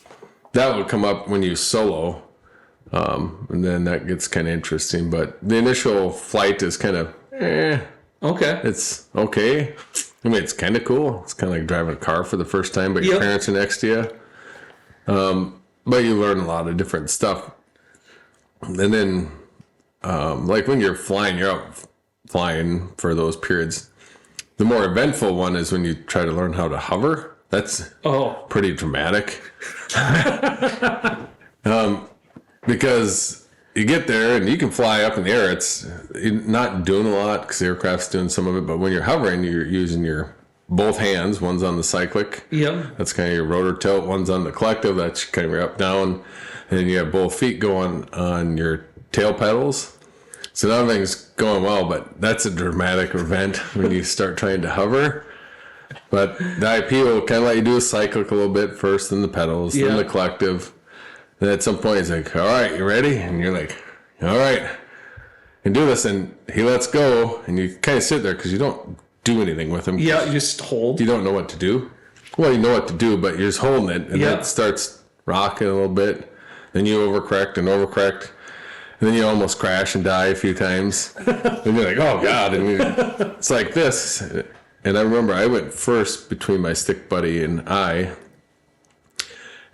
S2: that would come up when you solo, and then that gets kind of interesting. But the initial flight is kind of
S1: Okay.
S2: It's okay. I mean, it's kind of cool. It's kind of like driving a car for the first time, but your parents are next to you. But you learn a lot of different stuff. And then, like when you're flying, you're out flying for those periods. The more eventful one is when you try to learn how to hover. That's pretty dramatic. Because you get there and you can fly up in the air. You're not doing a lot because the aircraft's doing some of it. But when you're hovering, you're using your both hands. One's on the cyclic.
S1: Yep.
S2: That's kind of your rotor tilt. One's on the collective. That's kind of your up down. And then you have both feet going on your tail pedals. So now everything's going well, but that's a dramatic event when you start trying to hover. But the IP will kind of let you do a cyclic a little bit first, then the pedals, then the collective. And at some point, he's like, all right, you ready? And you're like, all right, and do this. And he lets go, and you kind of sit there because you don't do anything with him.
S1: Yeah, you just hold.
S2: You don't know what to do. Well, you know what to do, but you're just holding it, and then it starts rocking a little bit. Then you overcorrect and overcorrect. And then you almost crash and die a few times. And you're like, oh, God. And it's like this. And I remember I went first between my stick buddy and I.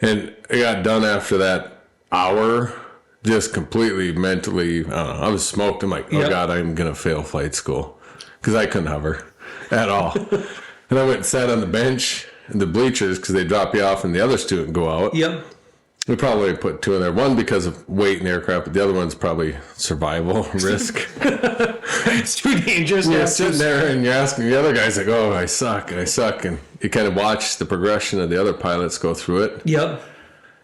S2: And I got done after that hour, just completely mentally, I don't know, I was smoked. I'm like, oh, God, I'm going to fail flight school. Because I couldn't hover at all. And I went and sat on the bench in the bleachers because they drop you off and the other student go out.
S1: Yep.
S2: We probably put 2 in there. One because of weight in the aircraft, but the other one's probably survival risk.
S1: It's too dangerous.
S2: You're sitting there and you're asking the other guys, like, oh, I suck. And you kind of watch the progression of the other pilots go through it.
S1: Yep.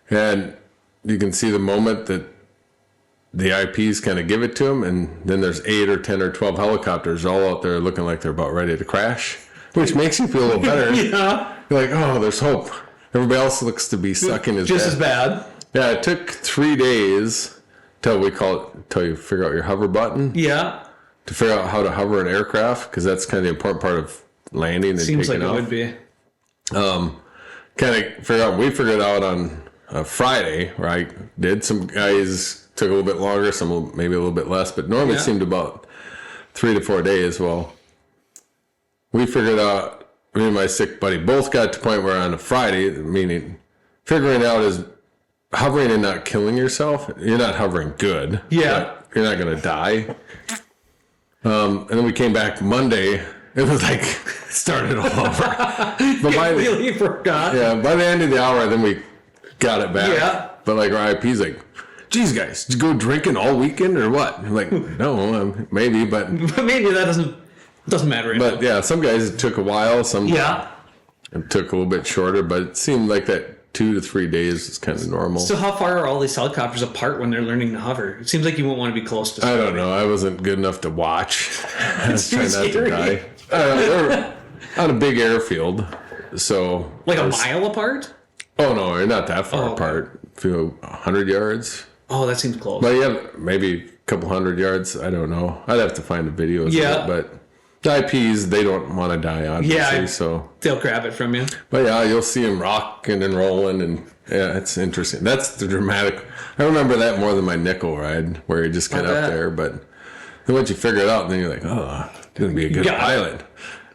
S2: And you can see the moment that the IPs kind of give it to them, and then there's 8 or 10 or 12 helicopters all out there looking like they're about ready to crash, which makes you feel a little better.
S1: Yeah.
S2: You're like, oh, there's hope. Everybody else looks to be sucking
S1: as bad.
S2: Yeah, it took 3 days till you figure out your hover button.
S1: Yeah.
S2: To figure out how to hover an aircraft, because that's kind of the important part of landing and
S1: Seems like
S2: taking
S1: it
S2: off.
S1: would be.
S2: Kind of we figured out on a Friday, right? Some guys took a little bit longer, some maybe a little bit less, but normally it seemed about 3 to 4 days. Well, we figured out, me and my sick buddy both got to the point where on a Friday, meaning figuring out is hovering and not killing yourself. You're not hovering good.
S1: Yeah.
S2: You're not going to die. And then we came back Monday. It was like started all over. But
S1: Really forgot.
S2: by the end of the hour, then we got it back.
S1: Yeah.
S2: But like our IP's like, geez, guys, did you go drinking all weekend or what? I'm like, no, maybe, but
S1: Maybe that doesn't matter anymore.
S2: but yeah, some guys it took a while. Some
S1: Yeah.
S2: it took a little bit shorter, but it seemed like that 2 to 3 days is kind of normal.
S1: So how far are all these helicopters apart when they're learning to hover? It seems like you won't want to be close to
S2: I
S1: somebody.
S2: don't know. I wasn't good enough to watch. I was
S1: too
S2: trying not to
S1: scary.
S2: die. They're on a big airfield, so
S1: Like a mile apart?
S2: Oh no, you're not that far
S1: Oh, okay.
S2: apart. A few 100 yards.
S1: Oh, that seems close.
S2: But yeah, maybe a couple 100 yards. I don't know. I'd have to find the videos.
S1: Yeah.
S2: Of it, but the IPs, they don't want to die, obviously.
S1: Yeah.
S2: So,
S1: They'll grab it from you.
S2: but yeah, you'll see them rocking and rolling, and yeah, it's interesting. That's the dramatic. I remember that more than my nickel ride, where you just get
S1: I
S2: up
S1: bet.
S2: there. But then once you figure it out, then you're like, oh, I'm gonna be a good
S1: Yeah.
S2: pilot.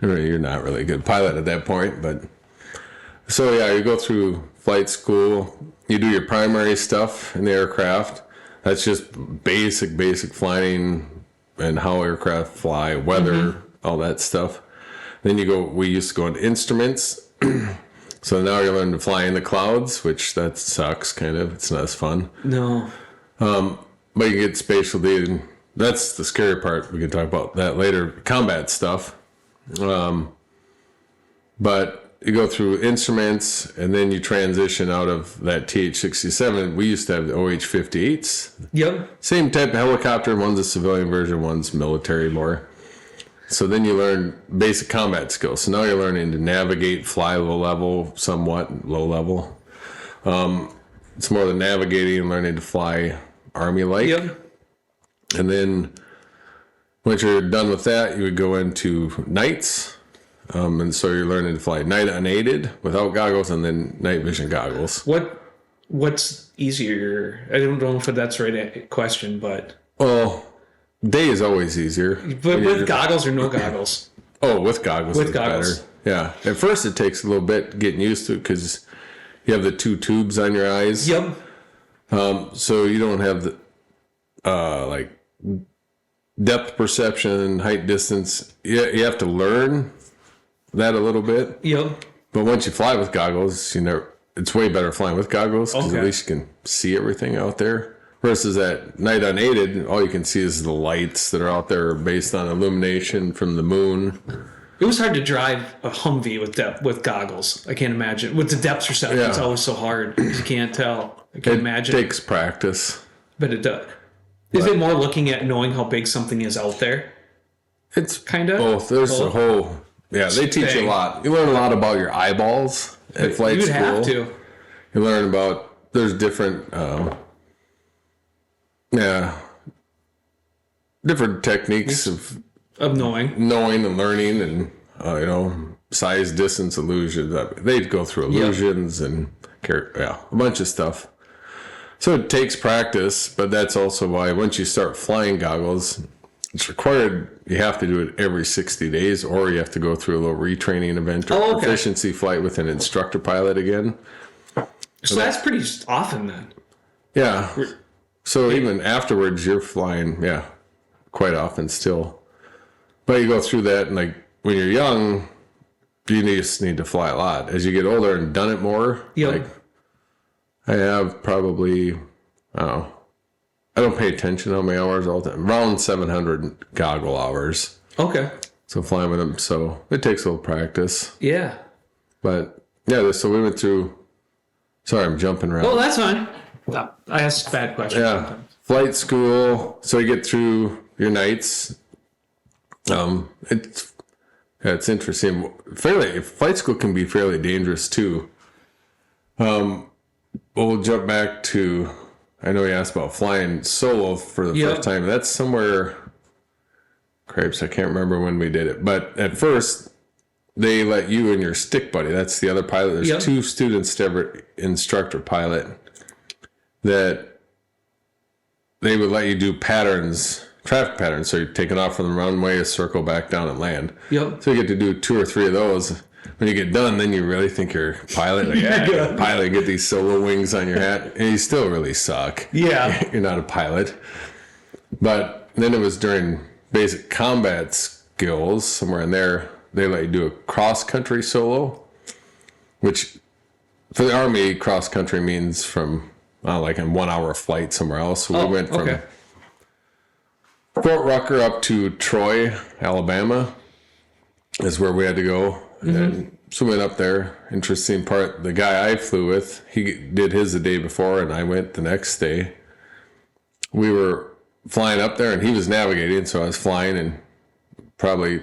S2: You're not really a good pilot at that point, but so yeah, you go through flight school. You do your primary stuff in the aircraft. That's just basic flying and how aircraft fly, weather, all that stuff. Then we used to go into instruments. So now you're learning to fly in the clouds, which that sucks kind of. It's not as fun.
S1: No.
S2: But you get spatial data. And that's the scary part. We can talk about that later. Combat stuff. But you go through instruments, and then you transition out of that TH-67. We used to have the OH-58s.
S1: Yep.
S2: Same type of helicopter. One's a civilian version, one's military more. So then you learn basic combat skills. So now you're learning to navigate, fly low level, somewhat low level. It's more than navigating and learning to fly Army-like.
S1: Yep.
S2: And then once you're done with that, you would go into nights. And so you're learning to fly night unaided without goggles, and then night vision goggles.
S1: What's easier? I don't know if that's the right question, but
S2: Well, day is always easier.
S1: but with goggles or no goggles?
S2: Oh, with goggles.
S1: With
S2: is
S1: goggles.
S2: Better. Yeah. At first, it takes a little bit getting used to it because you have the two tubes on your eyes.
S1: Yep.
S2: So you don't have the like depth perception, height, distance. You have to learn that a little bit.
S1: Yep.
S2: But once you fly with goggles, it's way better flying with goggles because
S1: Okay.
S2: at least you can see everything out there. Versus at night unaided, all you can see is the lights that are out there based on illumination from the moon.
S1: It was hard to drive a Humvee with goggles. I can't imagine. With the depth perception, it's
S2: Yeah.
S1: always so hard because you can't tell. I can't imagine.
S2: It takes practice.
S1: But it does. Is it more looking at knowing how big something is out there?
S2: It's
S1: Kinda?
S2: both. There's a
S1: Both?
S2: whole. Yeah, they teach you a
S1: Thing.
S2: lot. You learn a lot about your eyeballs at flight
S1: You would
S2: school.
S1: have to.
S2: You learn about there's different, different techniques of
S1: Of knowing.
S2: knowing and learning, and size, distance, illusions. They'd go through illusions and a bunch of stuff. So it takes practice, but that's also why once you start flying goggles, it's required. You have to do it every 60 days, or you have to go through a little retraining event or
S1: Oh, okay.
S2: proficiency flight with an instructor pilot again.
S1: So that's pretty often then.
S2: Yeah. So even afterwards, you're flying, quite often still. But you go through that, and like when you're young, you just need to fly a lot. As you get older and done it more,
S1: Yep.
S2: like I have probably, I don't pay attention to how many hours all the time. Around 700 goggle hours.
S1: Okay.
S2: So flying with them. So it takes a little practice.
S1: Yeah.
S2: But yeah, so we went through, sorry, I'm jumping around.
S1: Oh, that's fine. I ask bad questions.
S2: Yeah,
S1: sometimes.
S2: flight school. So you get through your nights. It's interesting. Flight school can be fairly dangerous too. We'll jump back to. I know you asked about flying solo for the
S1: Yep.
S2: first time. That's somewhere. Crapes, I can't remember when we did it, but at first, they let you and your stick buddy, that's the other pilot. There's
S1: Yep.
S2: 2 students to every instructor pilot that they would let you do patterns, traffic patterns. So you're taking off from the runway, a circle back down and land.
S1: Yep.
S2: So you get to do 2 or 3 of those. When you get done, then you really think you're a pilot. Like, yeah, you're a pilot, get these solo wings on your hat, and you still really suck.
S1: Yeah.
S2: You're not a pilot. But then it was during basic combat skills, somewhere in there, they let you do a cross-country solo, which for the Army, cross-country means from like a 1 hour flight somewhere else. So we went from Fort Rucker up to Troy, Alabama is where we had to go. And so we went up there. Interesting part, the guy I flew with, he did his the day before and I went the next day. We were flying up there and he was navigating, so I was flying and probably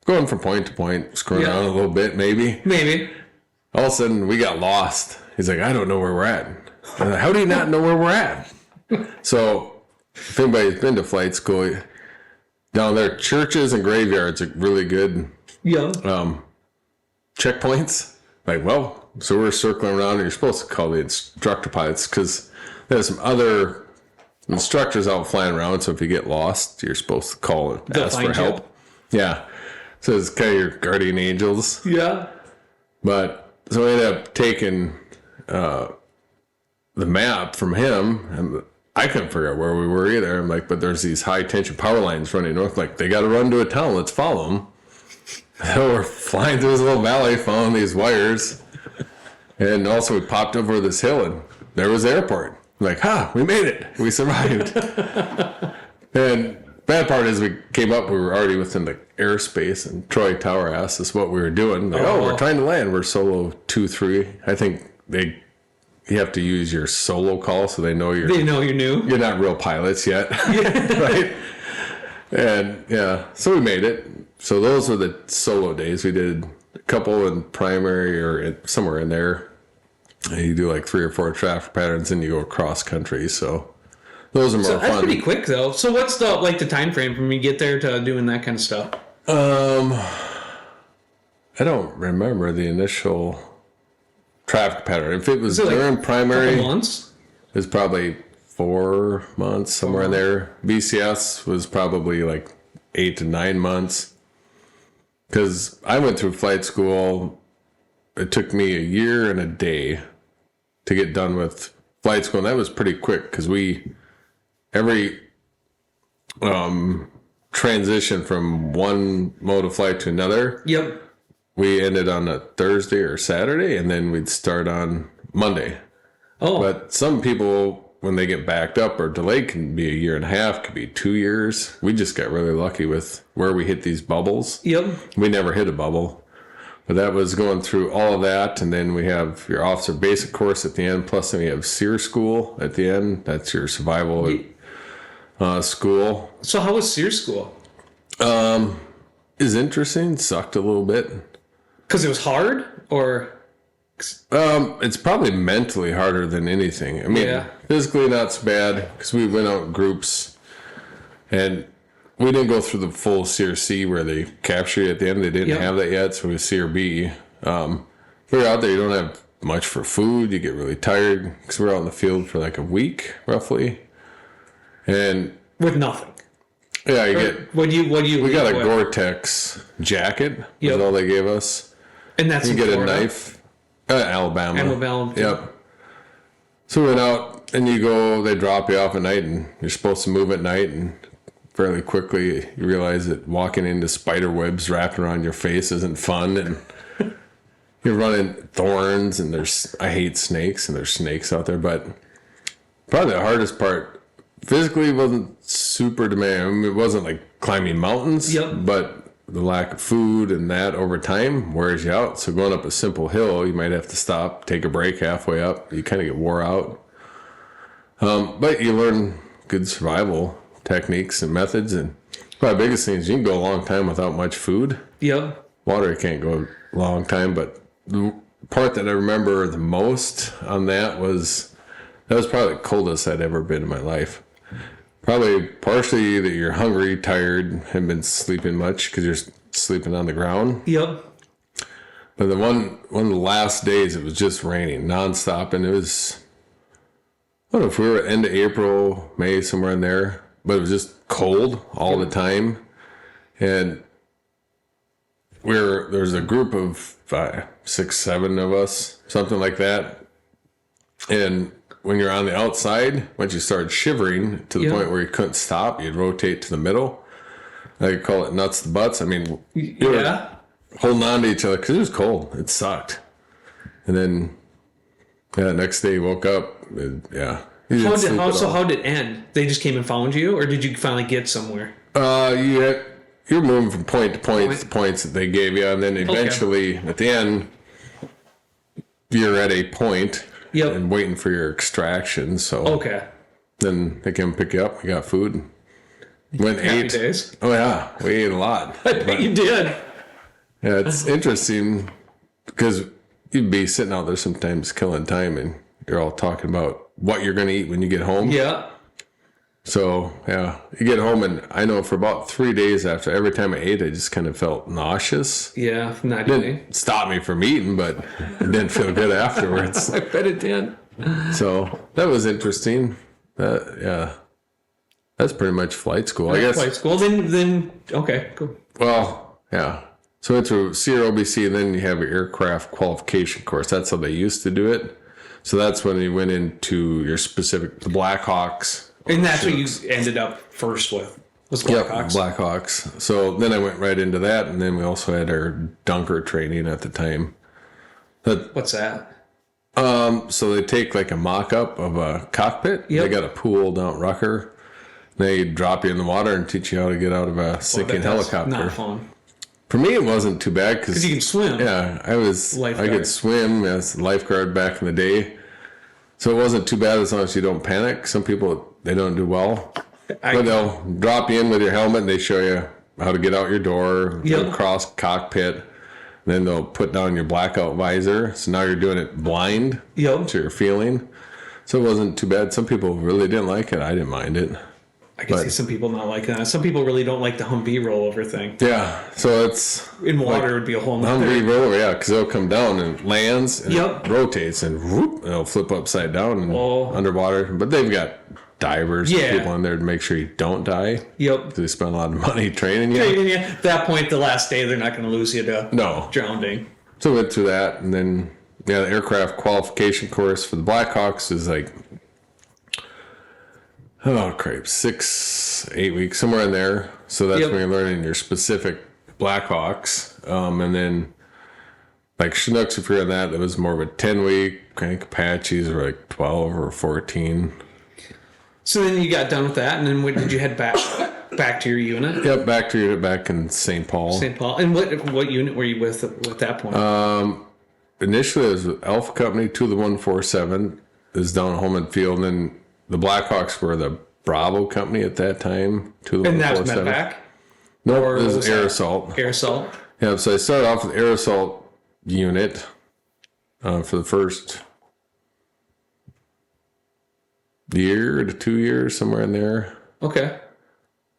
S2: going from point to point, screwing around a little bit, maybe. All of a sudden, we got lost. He's like, I don't know where we're at. I'm like, how do you not know where we're at? So, if anybody's been to flight school, down there, churches and graveyards are really good checkpoints. Like, well, so we're circling around, and you're supposed to call the instructor pilots because there's some other instructors out flying around. So if you get lost, you're supposed to call and ask for help. Yeah. So it's kind of your guardian angels.
S1: Yeah.
S2: But so I ended up taking the map from him, and I couldn't figure out where we were either. I'm like, but there's these high tension power lines running north. Like, they got to run to a town. Let's follow them. So we're flying through this little valley, following these wires. And also we popped over this hill, and there was the airport. I'm like, we made it. We survived. And bad part is we came up, we were already within the airspace, and Troy Tower asked us what we were doing. Like, we're trying to land. We're solo 2-3. I think you have to use your solo call so they know you're
S1: new.
S2: You're not real pilots yet. Right? And so we made it. So those were the solo days. We did a couple in primary or somewhere in there. And you do like 3 or 4 traffic patterns and you go across country. So those are more fun.
S1: That's pretty quick though. So what's the time frame from you get there to doing that kind of stuff?
S2: I don't remember the initial traffic pattern. If it was during primary,
S1: months?
S2: It was probably 4 months, somewhere in there. BCS was probably like 8 to 9 months. Because I went through flight school, it took me a year and a day to get done with flight school, and that was pretty quick because every transition from one mode of flight to another, we ended on a Thursday or Saturday, and then we'd start on Monday. But some people, when they get backed up or delayed, can be a year and a half, could be 2 years. We just got really lucky with where we hit these bubbles. We never hit a bubble. But that was going through all of that, and then we have your officer basic course at the end, plus then we have SEER school at the end. That's your survival school.
S1: So how was SEER school?
S2: Is interesting. Sucked a little bit.
S1: Because it was hard, or?
S2: It's probably mentally harder than anything. I mean, physically not so bad because we went out in groups, and we didn't go through the full CRC where they capture you at the end. They didn't have that yet, so it was CRB. We're out there, you don't have much for food. You get really tired because we're out in the field for like a week, roughly. And
S1: with nothing.
S2: Yeah, you get...
S1: We
S2: got a Gore-Tex jacket. That's all they gave us.
S1: And that's
S2: you get a knife. Alabama. Yep. So we went out, and they drop you off at night, and you're supposed to move at night, and fairly quickly you realize that walking into spider webs wrapped around your face isn't fun, and you're running thorns, and I hate snakes, and there's snakes out there, but probably the hardest part physically wasn't super demanding. I mean, it wasn't like climbing mountains, but the lack of food and that over time wears you out. So going up a simple hill, you might have to stop, take a break halfway up. You kind of get wore out. But you learn good survival techniques and methods. And probably the biggest thing is you can go a long time without much food. Water, you can't go a long time. But the part that I remember the most on that was probably the coldest I'd ever been in my life. Probably partially that you're hungry, tired, haven't been sleeping much because you're sleeping on the ground. But the one of the last days, it was just raining nonstop, and it was, I don't know if we were at end of April, May, somewhere in there, but it was just cold all the time. And there's a group of 5, 6, 7 of us, something like that. And when you're on the outside, once you started shivering to the point where you couldn't stop, you'd rotate to the middle. I could call it nuts to butts. I mean, you were holding on to each other because it was cold. It sucked. And then, next day you woke up.
S1: How did it end? They just came and found you, or did you finally get somewhere?
S2: You're moving from point to point to points that they gave you, and then eventually at the end, you're at a point and waiting for your extraction. So then they come pick you up. We got food. Went
S1: Happy days.
S2: Oh yeah, we ate a lot.
S1: I bet you did.
S2: Yeah, it's interesting because you'd be sitting out there sometimes killing time, and you're all talking about what you're going to eat when you get home.
S1: Yeah.
S2: So, you get home, and I know for about 3 days after, every time I ate, I just kind of felt nauseous.
S1: Yeah, not
S2: didn't stop me from eating, but it didn't feel good afterwards.
S1: I bet it did.
S2: So, that was interesting. That's pretty much flight school, I guess.
S1: Flight school, then okay, cool.
S2: Well, yeah. So, it's through CROBC, and then you have your aircraft qualification course. That's how they used to do it. So, that's when you went into your specific, the Blackhawks.
S1: And that's what you ended up first with, was Blackhawks.
S2: Yep, Blackhawks. So then I went right into that, and then we also had our dunker training at the time.
S1: What's that?
S2: So they take like a mock-up of a cockpit. Yep. They got a pool down at Rucker. They drop you in the water and teach you how to get out of a sinking helicopter.
S1: Not fun.
S2: For me, it wasn't too bad because
S1: you can swim.
S2: Yeah, I could swim as a lifeguard back in the day. So it wasn't too bad as long as you don't panic. Some people, they don't do well. But they'll drop you in with your helmet, and they show you how to get out your door, get across cockpit. Then they'll put down your blackout visor. So now you're doing it blind to your feeling. So it wasn't too bad. Some people really didn't like it. I didn't mind it.
S1: I can see some people not like that. Some people really don't like the Humvee rollover thing.
S2: Yeah, so it's...
S1: In water, it would be a whole nother...
S2: Humvee rollover, because it'll come down and lands and it rotates and whoop, it'll flip upside down and underwater. But they've got divers and people in there to make sure you don't die. Yep. They spend a lot of money training you.
S1: At that point, the last day, they're not going to lose you to drowning.
S2: So we went through that, and then the aircraft qualification course for the Blackhawks is like... Oh, crap, 6, 8 weeks, somewhere in there. So that's when you're learning your specific Blackhawks. And then, like Chinooks, if you're in that, it was more of a 10-week. I think Apaches were like 12 or 14.
S1: So then you got done with that, and then did you head back to your unit?
S2: Yep, back to your unit back in St. Paul.
S1: St. Paul. And what unit were you with at that point?
S2: Initially, it was with Alpha Company, 2 of the 147. It was down at Holman Field, and then the Blackhawks were the Bravo Company at that time. 2 of the 147. And that was
S1: medevac?
S2: No, it was air assault.
S1: Air assault?
S2: Yeah, so I started off with air assault unit for the first year to 2 years, somewhere in there.
S1: Okay.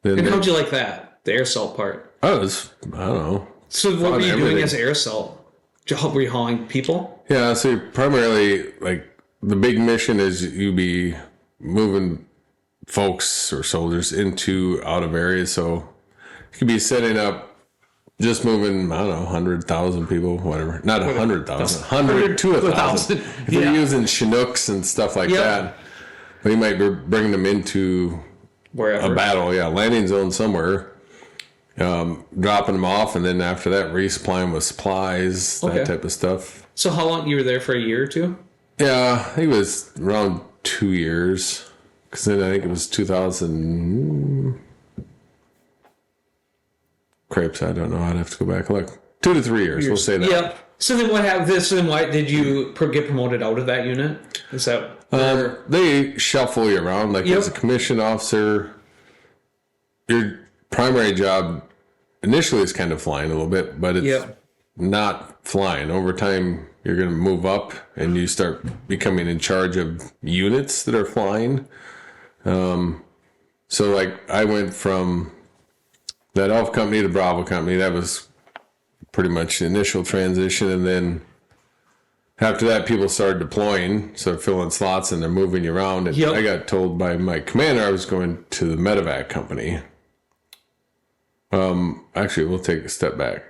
S1: And how'd you like that, the air assault part?
S2: I don't know.
S1: So what were you doing as air assault? Were you hauling people?
S2: Yeah, so primarily, like, the big mission is you be moving folks or soldiers out of areas. So you could be setting up, just moving, I don't know, 100,000 people, whatever. Not 100,000, 100 to 1,000. If you're using Chinooks and stuff like that, but you might be bringing them into a battle, landing zone somewhere, dropping them off, and then after that, resupplying with supplies, that type of stuff.
S1: So how long, you were there for a year or two?
S2: Yeah, I think it was around 2 years. Because then I think it was 2000. Crepes, I don't know. I'd have to go back and look. 2 to 3 years, we'll say that.
S1: Yeah. So then what happened? So then why did you get promoted out of that unit? Is that...
S2: They shuffle you around. Like as a commissioned officer, your primary job initially is kind of flying a little bit, but it's not flying. Over time, you're going to move up and you start becoming in charge of units that are flying. So like I went from that Alpha Company to Bravo Company. That was pretty much the initial transition. And then after that, people started deploying. So they're filling slots and they're moving you around. And I got told by my commander I was going to the medevac company. Actually, we'll take a step back.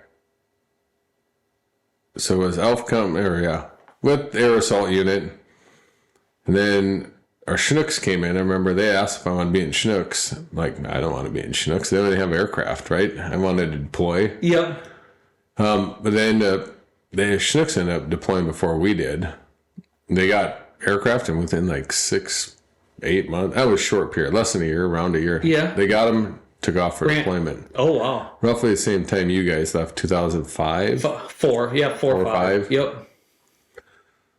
S2: So it was ALFCOM area with the air assault unit. And then our Chinooks came in. I remember they asked if I wanted to be in Chinooks. I'm like, I don't want to be in Chinooks. They only have aircraft, right? I wanted to deploy.
S1: Yep.
S2: But then the Chinooks ended up deploying before we did. They got aircraft, and within like 6-8 months, that was a short period, less than a year, around a year.
S1: Yeah.
S2: They got them, took off for deployment.
S1: Oh, wow.
S2: Roughly the same time you guys left, 2005.
S1: 4 or 5. Yep.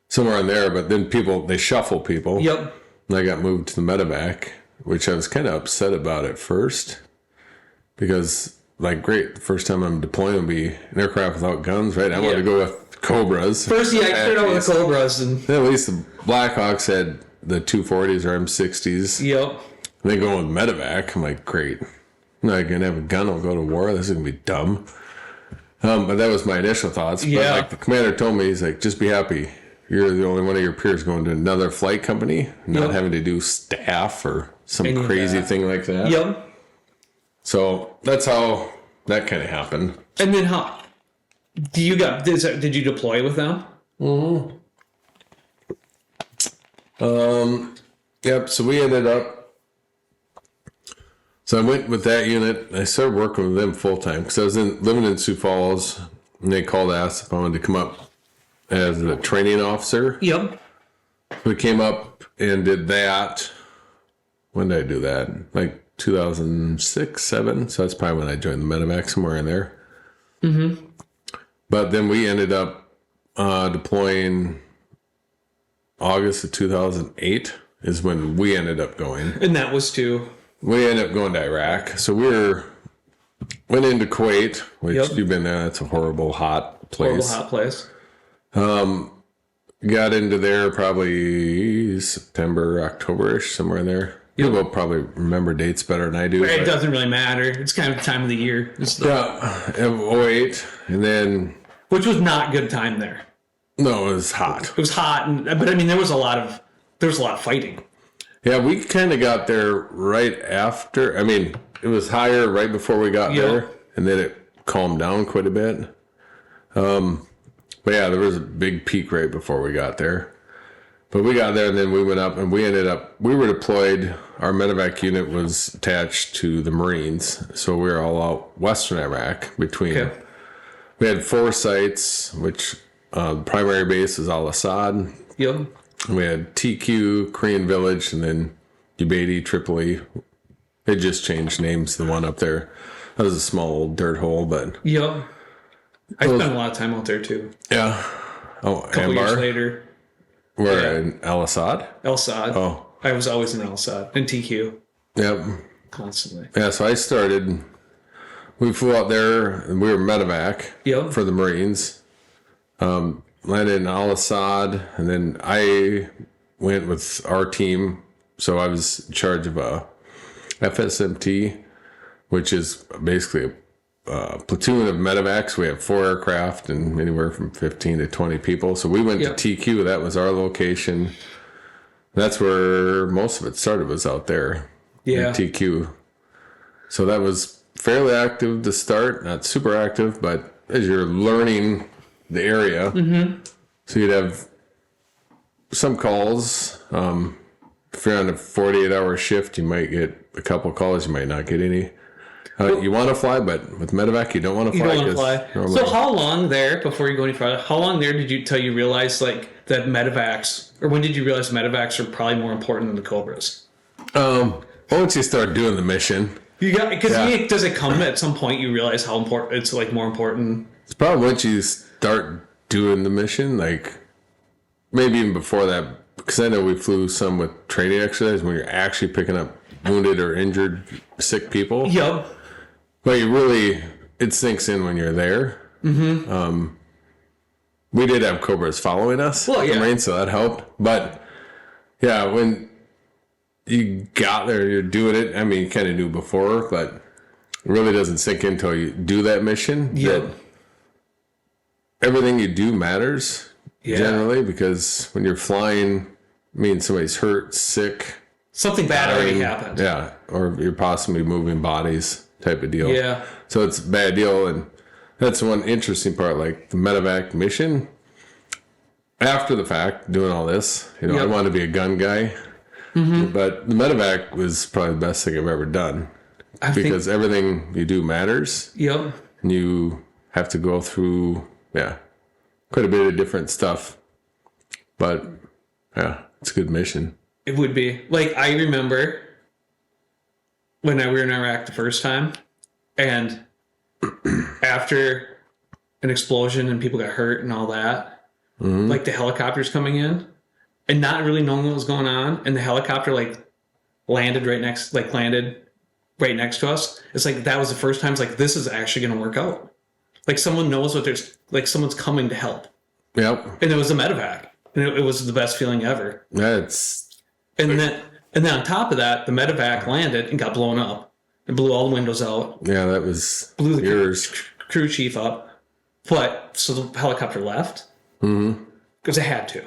S2: Somewhere in there, but then they shuffle people.
S1: Yep.
S2: And I got moved to the medevac, which I was kind of upset about at first because, like, great, the first time I'm deploying will be an aircraft without guns, right? I wanted to go with Cobras.
S1: First, I started out with Cobras. And
S2: at least the Blackhawks had the 240s or M60s.
S1: Yep.
S2: And they go with medevac. I'm like, great. I'm not going to have a gun. I'll go to war. This is going to be dumb. But that was my initial thoughts.
S1: Yeah.
S2: But like the commander told me, he's like, just be happy. You're the only one of your peers going to another flight company, not having to do staff or some crazy thing like that.
S1: Yep.
S2: So that's how that kind of happened.
S1: And then how did you deploy with them?
S2: Mm-hmm. Yep. So we ended up. So I went with that unit. I started working with them full time because I was living in Sioux Falls, and they called to ask if I wanted to come up as a training officer.
S1: Yep.
S2: We came up and did that. When did I do that? Like 2006, 7. So that's probably when I joined the medevac, somewhere in there. Mm-hmm. But then we ended up deploying August of 2008 is when we ended up going.
S1: And that was to?
S2: We ended up going to Iraq. So went into Kuwait, which you've been there. That's a horrible, hot place. Got into there probably September, October-ish, somewhere in there. You will probably remember dates better than I do.
S1: It doesn't really matter. It's kind of the time of the year.
S2: Yeah, 08, and then...
S1: Which was not good time there.
S2: No, it was hot.
S1: It was hot, but I mean, there was a lot of fighting.
S2: Yeah, we kind of got there right after. I mean, it was higher right before we got there, and then it calmed down quite a bit. But yeah, there was a big peak right before we got there. But we got there, and then we went up, and we were deployed. Our medevac unit was attached to the Marines, so we were all out western Iraq between. Okay. We had 4 sites, which primary base is Al-Assad.
S1: Yep.
S2: We had TQ, Korean Village, and then Ubaidi, Tripoli. They just changed names, the one up there. That was a small old dirt hole, but...
S1: Yep. I spent a lot of time out there, too.
S2: Yeah. Oh,
S1: a couple years later.
S2: We're in Al-Assad?
S1: Al-Assad.
S2: Oh.
S1: I was always in Al-Assad. And TQ.
S2: Yep.
S1: Constantly.
S2: Yeah, so I started... We flew out there, and we were medevac for the Marines. Landed in Al-Assad, and then I went with our team. So I was in charge of a FSMT, which is basically a platoon of medevacs. We have 4 aircraft and anywhere from 15 to 20 people. So we went to TQ. That was our location. That's where most of it started, was out there in TQ. So that was fairly active to start, not super active, but as you're learning the area, so you'd have some calls. If you're on a 48-hour shift, you might get a couple calls, you might not get any. You want to fly, but with medevac, you don't want to fly.
S1: You don't want to fly. So how long there, before you go any further, how long there did you till you realize like that medevacs, or when did you realize medevacs are probably more important than the Cobras?
S2: Once you start doing the mission.
S1: Does it come at some point you realize how important it's like more important?
S2: It's probably once you start doing the mission, like maybe even before that, because I know we flew some with training exercise when you're actually picking up wounded or injured, sick people.
S1: Yep.
S2: But it sinks in when you're there. Mm-hmm. We did have Cobras following us, so that helped. But yeah, when you got there, you're doing it. I mean, you kind of knew before, but it really doesn't sink in until you do that mission.
S1: Yep.
S2: everything you do matters generally, because when you're flying, I mean, somebody's hurt, sick,
S1: Something bad already happened.
S2: yeah, or you're possibly moving bodies type of deal.
S1: Yeah.
S2: So it's a bad deal, and that's one interesting part. Like the medevac mission, after the fact, doing all this, you know, I wanted to be a gun guy, but the medevac was probably the best thing I've ever done, because everything you do matters.
S1: Yep.
S2: And you have to go through, quite a bit of different stuff. But yeah, it's a good mission.
S1: It would be. Like, I remember when we were in Iraq the first time, and after an explosion and people got hurt and all that, like the helicopters coming in and not really knowing what was going on, and the helicopter landed right next to us. It's like that was the first time it's like, this is actually going to work out. Like someone knows someone's coming to help.
S2: Yep.
S1: And it was a medevac. And it was the best feeling ever. And then on top of that, the medevac landed and got blown up. It blew all the windows out.
S2: Yeah, that was
S1: Blew the crew chief up. But so the helicopter left because it had to.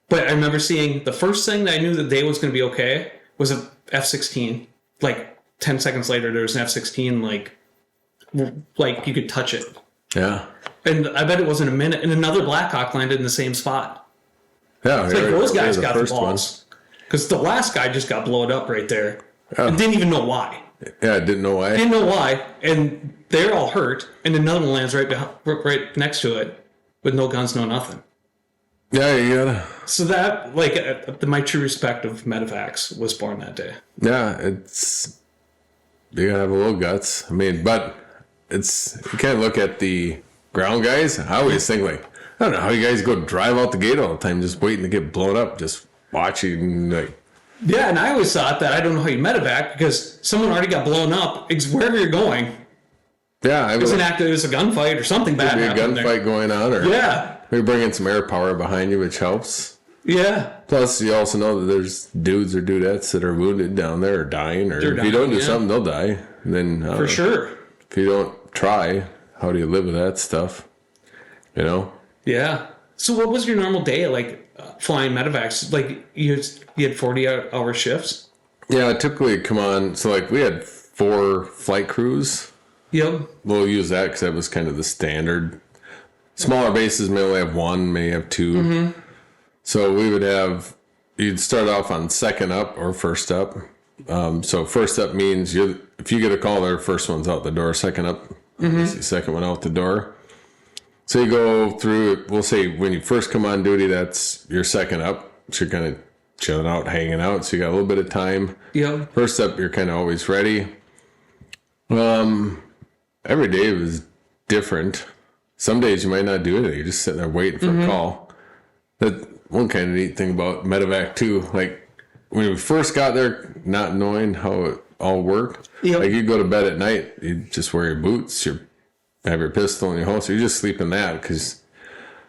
S1: But I remember seeing the first thing that I knew that day was going to be okay was a F-16. Like 10 seconds later, there was an F-16. Like you could touch it.
S2: Yeah.
S1: And I bet it wasn't a minute. And another Black Hawk landed in the same spot.
S2: Yeah.
S1: It's like those guys got the balls. Because the last guy just got blown up right there. And didn't even know why.
S2: Yeah, didn't know why.
S1: Didn't know why. And they're all hurt. And another one lands right next to it with no guns, no nothing.
S2: Yeah, you gotta.
S1: So that, my true respect of medevacs was born that day.
S2: Yeah, you gotta have a little guts. I mean, but you can't look at the ground guys. I always think I don't know how you guys go drive out the gate all the time just waiting to get blown up, just watching
S1: Yeah, and I always thought that I don't know how you medevac because someone already got blown up. It's wherever you're going.
S2: Yeah,
S1: it was a gunfight or something bad happened there.
S2: A gunfight going on, or maybe bringing some air power behind you, which helps.
S1: Yeah.
S2: Plus, you also know that there's dudes or dudettes that are wounded down there or dying, or if you don't do something, they'll die. And then
S1: for sure,
S2: if you don't try, how do you live with that stuff? You know?
S1: Yeah. So, what was your normal day flying medevacs? Like you had 40-hour shifts.
S2: Yeah, I typically come on. So, we had 4 flight crews.
S1: Yep.
S2: We'll use that because that was kind of the standard. Smaller bases may only have 1, may have 2. So we would you'd start off on second up or first up. So first up means if you get a call there, first one's out the door. Second up, the second one out the door. So you go through, we'll say when you first come on duty, that's your second up. So you're kind of chilling out, hanging out. So you got a little bit of time.
S1: Yep.
S2: First up, you're kind of always ready. Every day was different. Some days you might not do anything. You're just sitting there waiting for a call. That one kind of neat thing about medevac too. Like when we first got there, not knowing how it all worked.
S1: Yep.
S2: You go to bed at night, you just wear your boots, you have your pistol in your holster. You just sleep in that because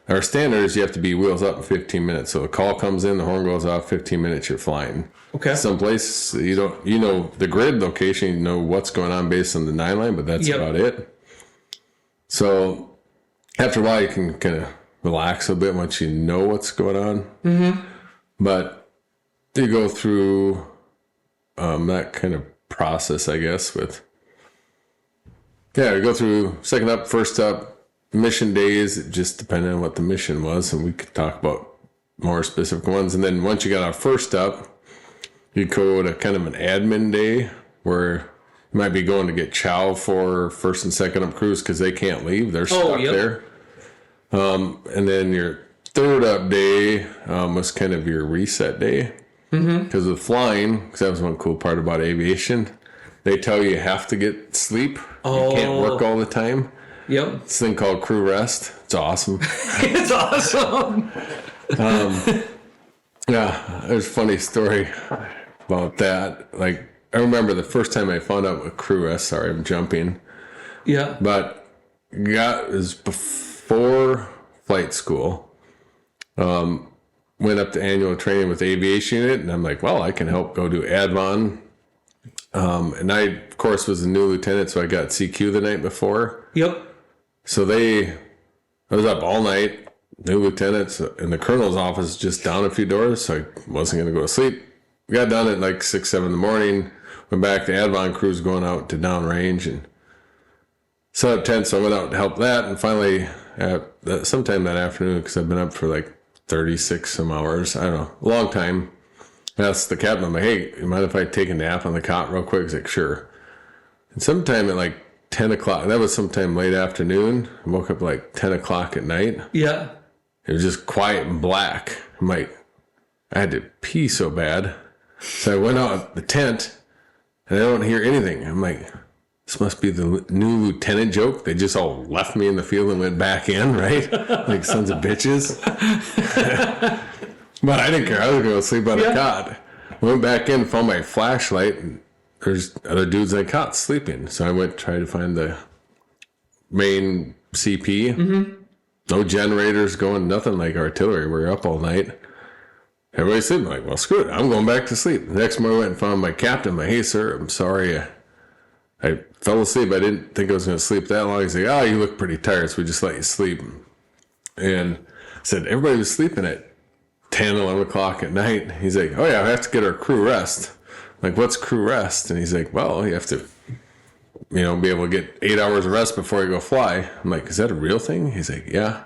S2: our standard is you have to be wheels up in 15 minutes. So a call comes in, the horn goes off, 15 minutes, you're flying.
S1: Okay.
S2: Some places you know the grid location, you know what's going on based on the 9 line, but that's about it. So after a while, you can kind of relax a bit once you know what's going on. But you go through that kind of process, I guess, you go through second up, first up, mission days. It just depended on what the mission was, and we could talk about more specific ones. And then once you got out first up, you go to kind of an admin day where you might be going to get chow for first and second up crews because they can't leave. They're stuck there. And then your third up day was kind of your reset day. Because of flying, because that was one cool part about aviation. They tell you have to get sleep. You can't work all the time.
S1: Yep.
S2: This thing called crew rest. It's awesome.
S1: It's awesome.
S2: Yeah, there's a funny story about that. I remember the first time I found out what crew rest. Sorry, I'm jumping.
S1: Yeah.
S2: But it was before flight school. Went up to annual training with the aviation unit, and I'm like, well, I can help go do advon. And I, of course, was a new lieutenant, so I got CQ the night before.
S1: Yep.
S2: So they I was up all night, new lieutenants, and the colonel's office just down a few doors, so I wasn't going to go to sleep. We got done at like 6, 7 in the morning, went back to Advon crews going out to downrange and set up tents, so I went out to help that, and finally, sometime that afternoon, because I've been up for like 36 some hours, I don't know, a long time, I asked the captain, I'm like, hey, you mind if I take a nap on the cot real quick? He's like, sure. And sometime at like 10 o'clock, that was sometime late afternoon, I woke up like 10 o'clock at night.
S1: Yeah.
S2: It was just quiet and black. I'm like, I had to pee so bad. So I went out the tent, and I don't hear anything. I'm like, this must be the new lieutenant joke. They just all left me in the field and went back in, right? Like sons of bitches. But I didn't care. I was going to sleep on a cot. Went back in, found my flashlight, and there's other dudes on the cot sleeping. So I went to try to find the main CP. Mm-hmm. No generators going, nothing like artillery. We're up all night. Everybody's sleeping. I'm like, well, screw it. I'm going back to sleep. The next morning I went and found my captain. I'm like, hey, sir, I'm sorry. I fell asleep. I didn't think I was going to sleep that long. He's like, oh, you look pretty tired, so we just let you sleep. And I said, everybody was sleeping at 10, 11 o'clock at night. He's like, oh, yeah, I have to get our crew rest. I'm like, what's crew rest? And he's like, well, you have to, be able to get 8 hours of rest before you go fly. I'm like, is that a real thing? He's like, yeah.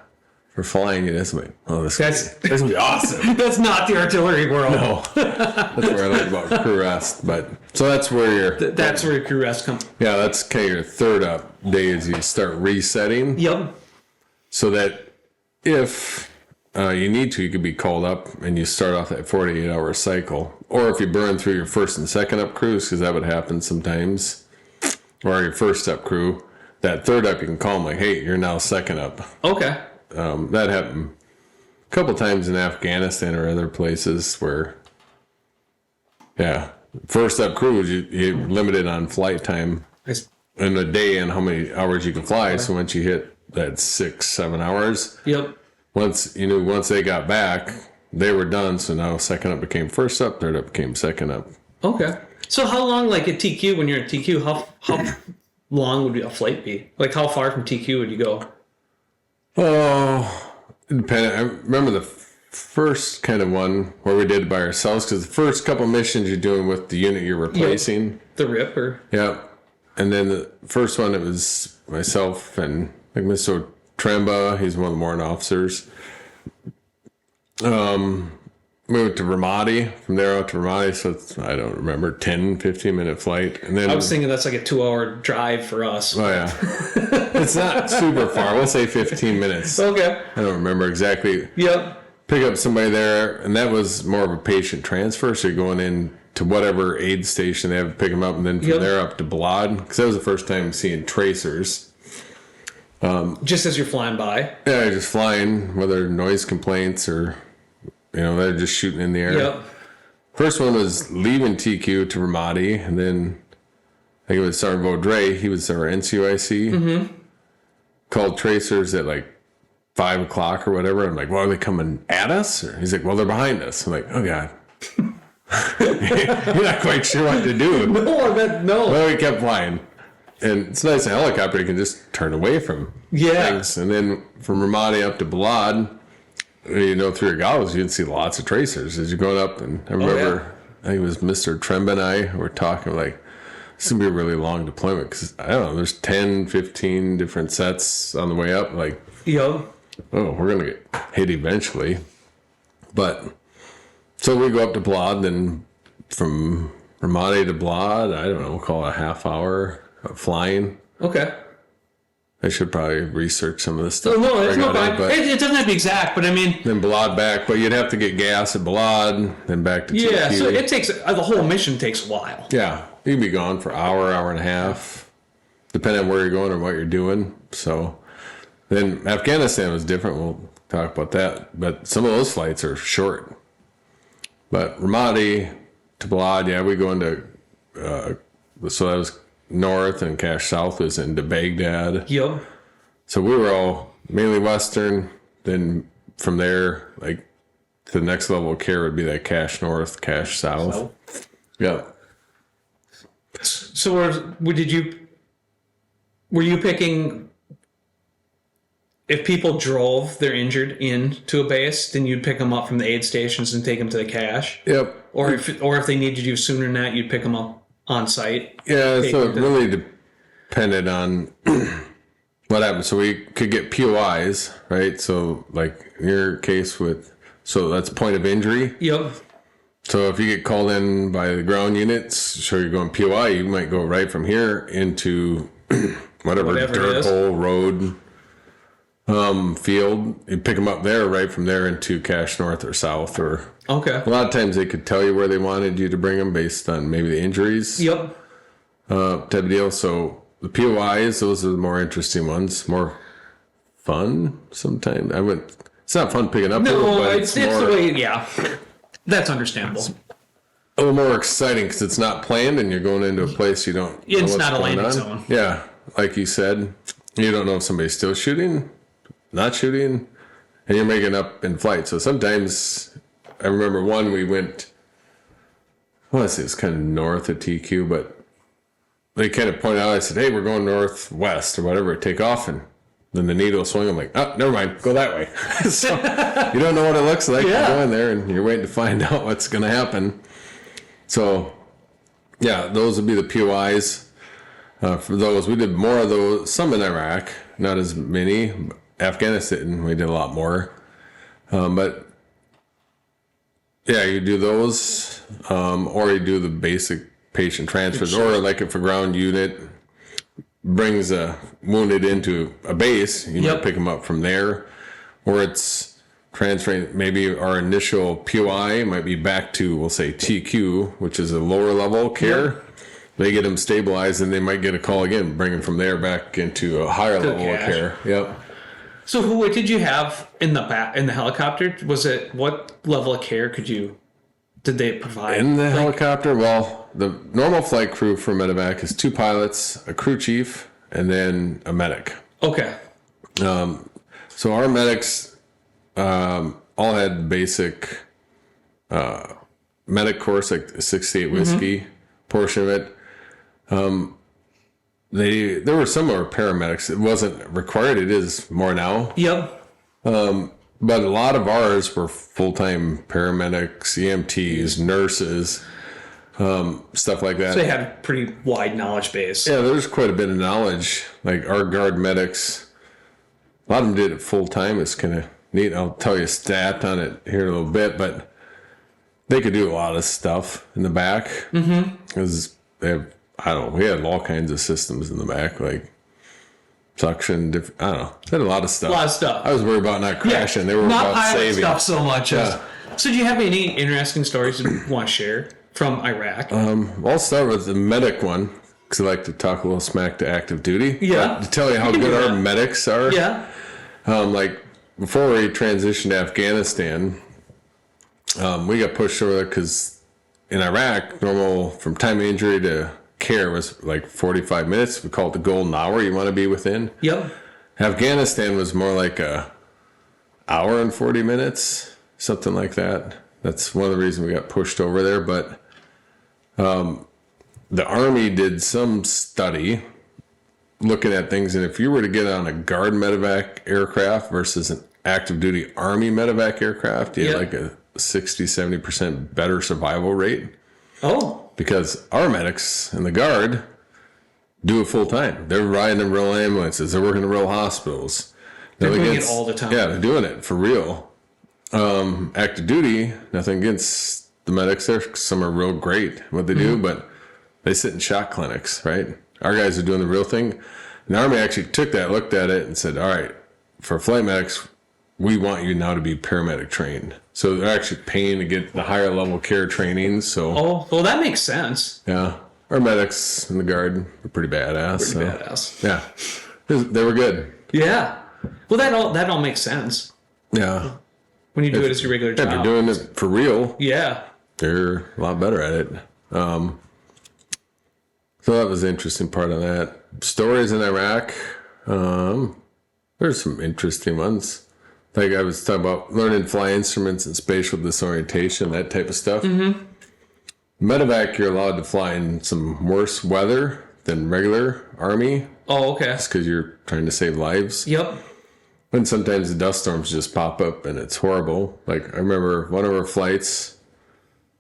S2: For flying it is. I'm like, oh, this is going to be awesome.
S1: That's not the artillery world.
S2: No. That's where I like about crew rest. But so that's where
S1: that's where your crew rest comes.
S2: Yeah, that's kind of your third up day is you start resetting.
S1: Yep.
S2: So that if you need to, you could be called up and you start off that 48-hour cycle. Or if you burn through your first and second up crews, because that would happen sometimes, or your first up crew, that third up you can call them like, hey, you're now second up.
S1: Okay.
S2: That happened a couple times in Afghanistan or other places where, first up crew, you're limited on flight time in a day and how many hours you can fly. Okay. So once you hit that 6, 7 hours, once they got back, they were done. So now second up became first up, third up became second up.
S1: Okay. So how long, like at TQ, when you're at TQ, how long would a flight be? Like how far from TQ would you go?
S2: Oh, independent. I remember the first kind of one where we did it by ourselves, because the first couple missions you're doing with the unit you're replacing.
S1: Yep. The Ripper.
S2: Yeah. And then the first one, it was myself and like Mr. Tremba. He's one of the morning officers. We went to Ramadi, from there out to Ramadi, so it's, I don't remember, 10, 15-minute flight. And then
S1: I was thinking that's like a 2-hour drive for us.
S2: Oh, yeah. It's not super far. We'll say 15 minutes.
S1: Okay.
S2: I don't remember exactly.
S1: Yep.
S2: Pick up somebody there, and that was more of a patient transfer, so you're going in to whatever aid station they have to pick them up, and then from there up to Balad, because that was the first time seeing tracers.
S1: Just as you're flying by?
S2: Yeah, just flying, whether noise complaints or... they're just shooting in the air.
S1: Yep.
S2: First one was leaving TQ to Ramadi, and then I think it was Sergeant Vaudrey. He was our NCOIC. Mm-hmm. Called tracers at like 5 o'clock or whatever. I'm like, well, are they coming at us? Or he's like, well, they're behind us. I'm like, oh, God. You're not quite sure what to do.
S1: No.
S2: Well, we kept flying. And it's nice, a helicopter, you can just turn away from things. And then from Ramadi up to Balad, through your goggles, you can see lots of tracers as you're going up. And I remember, I think it was Mr. Tremba and I were talking like, this is going to be a really long deployment because, I don't know, there's 10, 15 different sets on the way up. Like, oh, we're going to get hit eventually. But, so we go up to Balad, then from Ramadi to Balad, I don't know, we'll call it a half hour of flying.
S1: Okay.
S2: I should probably research some of this stuff.
S1: No, it's no fine. It doesn't have to be exact, but I mean...
S2: Then Balad back, but you'd have to get gas at Balad, then back to TQ.
S1: Yeah, so it takes... the whole mission takes a while.
S2: Yeah, you can be gone for an hour and a half, depending on where you're going or what you're doing. So, then Afghanistan was different. We'll talk about that. But some of those flights are short. But Ramadi to Balad, we go into... so that was... north and Cash South was into Baghdad.
S1: Yep.
S2: So we were all mainly Western. Then from there, like the next level of care would be that Cash North, Cash South. Yep.
S1: So were you picking if people drove their injured into a base, then you'd pick them up from the aid stations and take them to the cache.
S2: Yep.
S1: Or if they needed you sooner than that, you'd pick them up on site.
S2: Yeah, so it really depended on what happened. So we could get POIs, right? So like in your case so that's point of injury.
S1: Yep.
S2: So if you get called in by the ground units, so you're going POI, you might go right from here into whatever dirt hole, road, field. You pick them up there, right from there into cache north or south. Or
S1: Okay.
S2: a lot of times they could tell you where they wanted you to bring them based on maybe the injuries.
S1: Yep.
S2: Type of deal. So the POIs, those are the more interesting ones, more fun sometimes. It's not fun picking up people, but
S1: it's the way, yeah. That's understandable.
S2: A little more exciting because it's not planned and you're going into a place you don't know
S1: It's
S2: what's
S1: not a
S2: going
S1: landing
S2: on.
S1: zone.
S2: Yeah, like you said, you don't know if somebody's still shooting, not shooting, and you're making up in flight. So sometimes, I remember one we went, I want to say it's kind of north of TQ, but they kind of pointed out, I said, hey, we're going northwest or whatever, take off, and then the needle swung. I'm like, oh, never mind, go that way. So you don't know what it looks like.
S1: Yeah.
S2: You're going there and you're waiting to find out what's going to happen. So, yeah, those would be the POIs. For those, we did more of those, some in Iraq, not as many. Afghanistan, we did a lot more. But, yeah, you do those, or you do the basic patient transfers, or like if a ground unit brings a wounded into a base, you might pick them up from there, or it's transferring. Maybe our initial POI might be back to, we'll say TQ, which is a lower level care.
S1: Yep.
S2: They get them stabilized, and they might get a call again, bring them from there back into a higher level of care. Yep.
S1: So what did you have in the helicopter? Was it, what level of care did they provide?
S2: In the helicopter, well, the normal flight crew for medevac is 2 pilots, a crew chief, and then a medic.
S1: Okay.
S2: So our medics all had basic medic course, like the 68 whiskey portion of it. There were some of our paramedics. It wasn't required. It is more now.
S1: Yep.
S2: But a lot of ours were full-time paramedics, EMTs, nurses, stuff like that.
S1: So they had a pretty wide knowledge base.
S2: Yeah, there's quite a bit of knowledge. Like our guard medics, a lot of them did it full-time. It's kind of neat. I'll tell you a stat on it here in a little bit, but they could do a lot of stuff in the back. Because they have, I don't know, we had all kinds of systems in the back, like suction, I don't know. They had a lot of stuff.
S1: A lot of stuff.
S2: I was worried about not crashing. They were
S1: not
S2: about saving.
S1: stuff so much.
S2: Yeah.
S1: So do you have any interesting stories you want to share from Iraq?
S2: I'll start with the medic one, because I like to talk a little smack to active duty.
S1: Yeah.
S2: But to tell you how good our medics are.
S1: Yeah.
S2: Like, before we transitioned to Afghanistan, we got pushed over there because in Iraq, normal from time of injury to care was like 45 minutes. We call it the golden hour you want to be within.
S1: Yep.
S2: Afghanistan was more like a hour and 40 minutes, something like that. That's one of the reasons we got pushed over there. But the Army did some study looking at things, and if you were to get on a guard medevac aircraft versus an active duty Army medevac aircraft, you had like a 60-70% better survival rate.
S1: Oh.
S2: Because our medics in the guard do it full time. They're riding in real ambulances. They're working in real hospitals.
S1: They're doing it all the time.
S2: Yeah, they're doing it for real. Active duty, nothing against the medics there. Some are real great at what they do, but they sit in shock clinics, right? Our guys are doing the real thing. And the Army actually took that, looked at it, and said, all right, for flight medics, we want you now to be paramedic trained. So they're actually paying to get the higher level care training. So,
S1: well, that makes sense.
S2: yeah, our medics in the guard were pretty badass.
S1: Badass.
S2: Yeah, they were good.
S1: Yeah. Well, that all makes sense
S2: Yeah,
S1: when you do it as your regular
S2: if
S1: job.
S2: you're doing it for real,
S1: Yeah.
S2: they're a lot better at it. So that was the interesting part of that. Stories in Iraq. There's some interesting ones. Like I was talking about learning fly instruments and spatial disorientation, that type of stuff. Medevac, you're allowed to fly in some worse weather than regular Army.
S1: Oh, okay.
S2: That's because you're trying to save lives.
S1: Yep.
S2: And sometimes the dust storms just pop up and it's horrible. Like I remember one of our flights,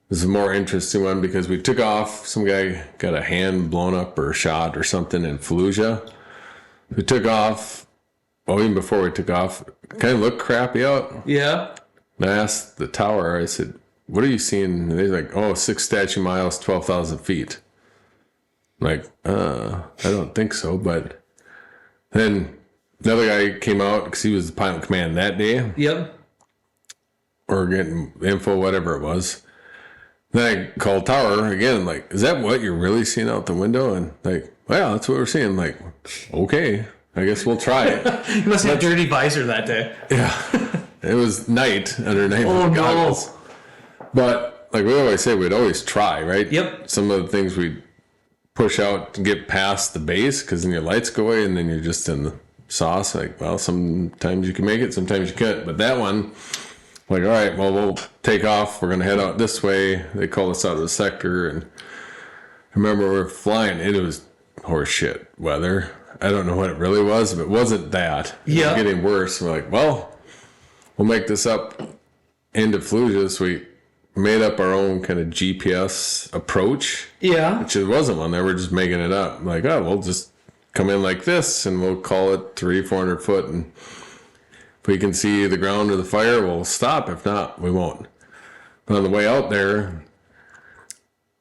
S2: this is a more interesting one because we took off. Some guy got a hand blown up or shot or something in Fallujah. We took off. Well, even before we took off, it kind of looked crappy out.
S1: Yeah.
S2: And I asked the tower, I said, what are you seeing? And they're like, oh, 6 statute miles, 12,000 feet. I'm like, I don't think so. But then another guy came out because he was the pilot in command that day.
S1: Yep.
S2: Or getting info, whatever it was. Then I called tower again, like, is that what you're really seeing out the window? And like, well, that's what we're seeing. Like, okay, I guess we'll try it.
S1: You must have a dirty visor that day.
S2: Yeah. It was night under night goggles.
S1: No.
S2: But like we always say, we'd always try, right?
S1: Yep.
S2: Some of the things we push out to get past the base because then your lights go away and then you're just in the sauce. Like, well, sometimes you can make it, sometimes you can't. But that one, like, all right, well, we'll take off. We're going to head out this way. They called us out of the sector. And I remember we were flying. It was horseshit weather. I don't know what it really was, but it wasn't that. It was getting worse. We're like, well, we'll make this up into Fallujah. So we made up our own kind of GPS approach.
S1: Yeah.
S2: Which it wasn't one. They were just making it up. Like, oh, we'll just come in like this and we'll call it 300-400 foot. And if we can see the ground or the fire, we'll stop. If not, we won't. But on the way out there,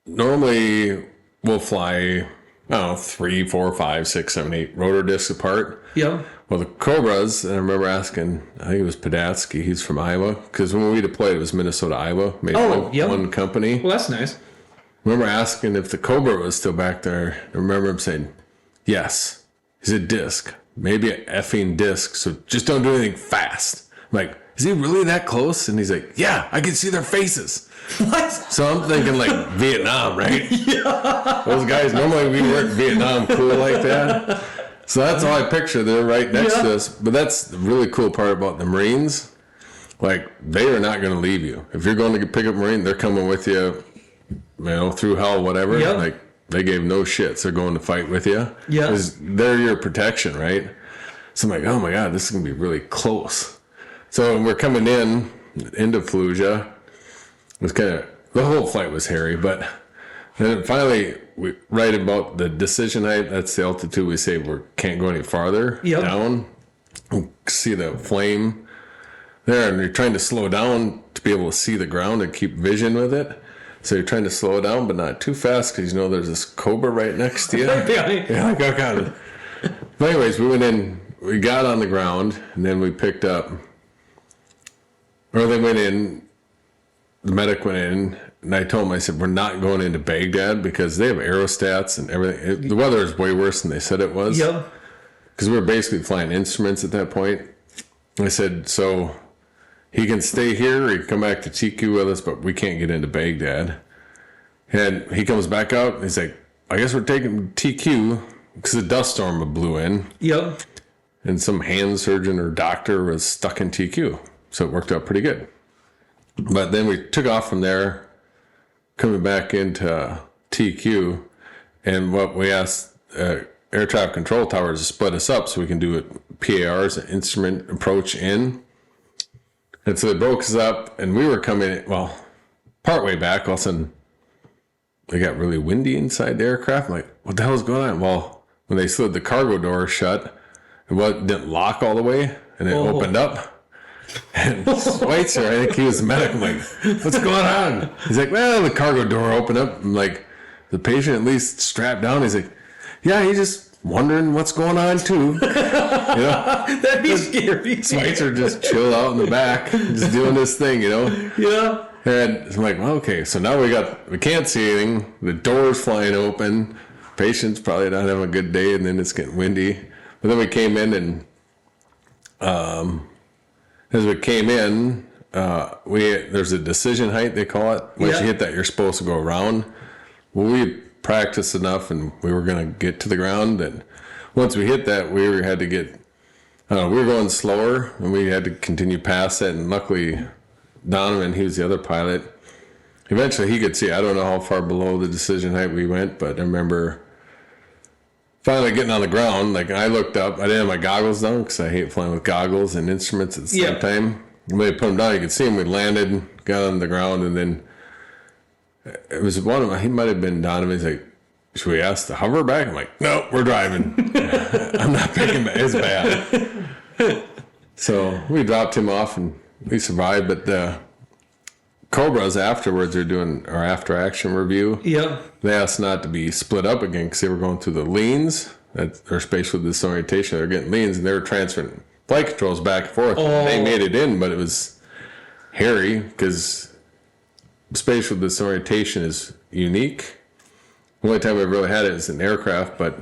S2: normally we'll fly, I don't know, 3, 4, 5, 6, 7, 8 rotor discs apart.
S1: Yeah.
S2: Well, the Cobras, and I remember asking, I think it was Podatsky, he's from Iowa, because when we deployed, it was Minnesota, Iowa, made one company.
S1: Well, that's nice.
S2: I remember asking if the Cobra was still back there. I remember him saying, yes, he's a disc, maybe an effing disc, so just don't do anything fast. I'm like, is he really that close? And he's like, yeah, I can see their faces.
S1: What?
S2: So I'm thinking like Vietnam, right? Yeah. Those guys, normally we weren't Vietnam cool like that. So that's all I picture. They're right next to us. But that's the really cool part about the Marines. Like, they are not going to leave you. If you're going to pick up a Marine, they're coming with you, through hell, whatever.
S1: Yep.
S2: Like, they gave no shits. They're going to fight with you.
S1: Yeah.
S2: Because they're your protection, right? So I'm like, oh my God, this is going to be really close. So we're coming into Fallujah. It was kind of, the whole flight was hairy, but then finally, we right about the decision height, that's the altitude we say we can't go any farther down. We see the flame there, and you're trying to slow down to be able to see the ground and keep vision with it. So you're trying to slow down, but not too fast because you know there's this Cobra right next to you. Yeah, like, oh God. But anyways, we went in, we got on the ground, and then we picked up, or they went in, the medic went in, and I told him, I said, we're not going into Baghdad because they have aerostats and everything. The weather is way worse than they said it was.
S1: Yep.
S2: Because we were basically flying instruments at that point. I said, so he can stay here or he can come back to TQ with us, but we can't get into Baghdad. And he comes back out and he's like, I guess we're taking TQ because the dust storm blew in.
S1: Yep.
S2: And some hand surgeon or doctor was stuck in TQ. So it worked out pretty good. But then we took off from there, coming back into TQ, and what we asked air traffic control towers to split us up so we can do it PARs, instrument approach in. And so they broke us up, and we were coming, well, partway back, all of a sudden, it got really windy inside the aircraft. I'm like, what the hell is going on? Well, when they slid the cargo door shut, it didn't lock all the way, and it opened up. And Schweitzer, I think he was the medic. I'm like, what's going on? He's like, well, the cargo door opened up. I'm like, the patient at least strapped down. He's like, yeah, he's just wondering what's going on too. You know,
S1: that'd be scary.
S2: Schweitzer just chilled out in the back, just doing this thing, you know.
S1: Yeah.
S2: And I'm like, well, okay, so now we can't see anything. The door's flying open. Patient's probably not having a good day, and then it's getting windy. But then we came in and as we came in, there's a decision height, they call it. Once you hit that, you're supposed to go around. Well, we practiced enough, and we were going to get to the ground. And once we hit that, we had to get, we were going slower, and we had to continue past that. And luckily, Donovan, he was the other pilot. Eventually, he could see. I don't know how far below the decision height we went, but I remember finally getting on the ground, like I looked up. I didn't have my goggles down because I hate flying with goggles and instruments at the same time. When they put them down, you could see them. We landed, got on the ground, and then it was one of them. He might have been Donovan. He's like, should we ask to hover back? I'm like, no, we're driving. I'm not picking back. It's bad. So we dropped him off and we survived. But the Cobras afterwards are doing our after action review.
S1: Yep.
S2: They asked not to be split up again because they were going through the leans, or spatial disorientation. They're getting leans and they were transferring flight controls back and forth.
S1: Oh.
S2: They made it in, but it was hairy because spatial disorientation is unique. The only time I've really had it is in aircraft, but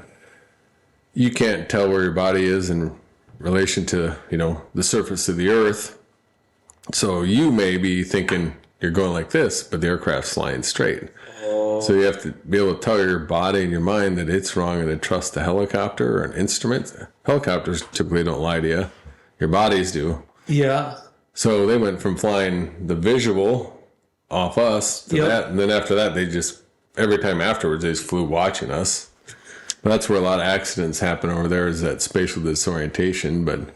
S2: you can't tell where your body is in relation to, the surface of the earth. So you may be thinking you're going like this, but the aircraft's flying straight. Oh. So you have to be able to tell your body and your mind that it's wrong and to trust the helicopter or an instrument. Helicopters typically don't lie to you. Your bodies do.
S1: Yeah.
S2: So they went from flying the visual off us to that, and then after that, they just, every time afterwards, they just flew watching us. But that's where a lot of accidents happen over there, is that spatial disorientation. But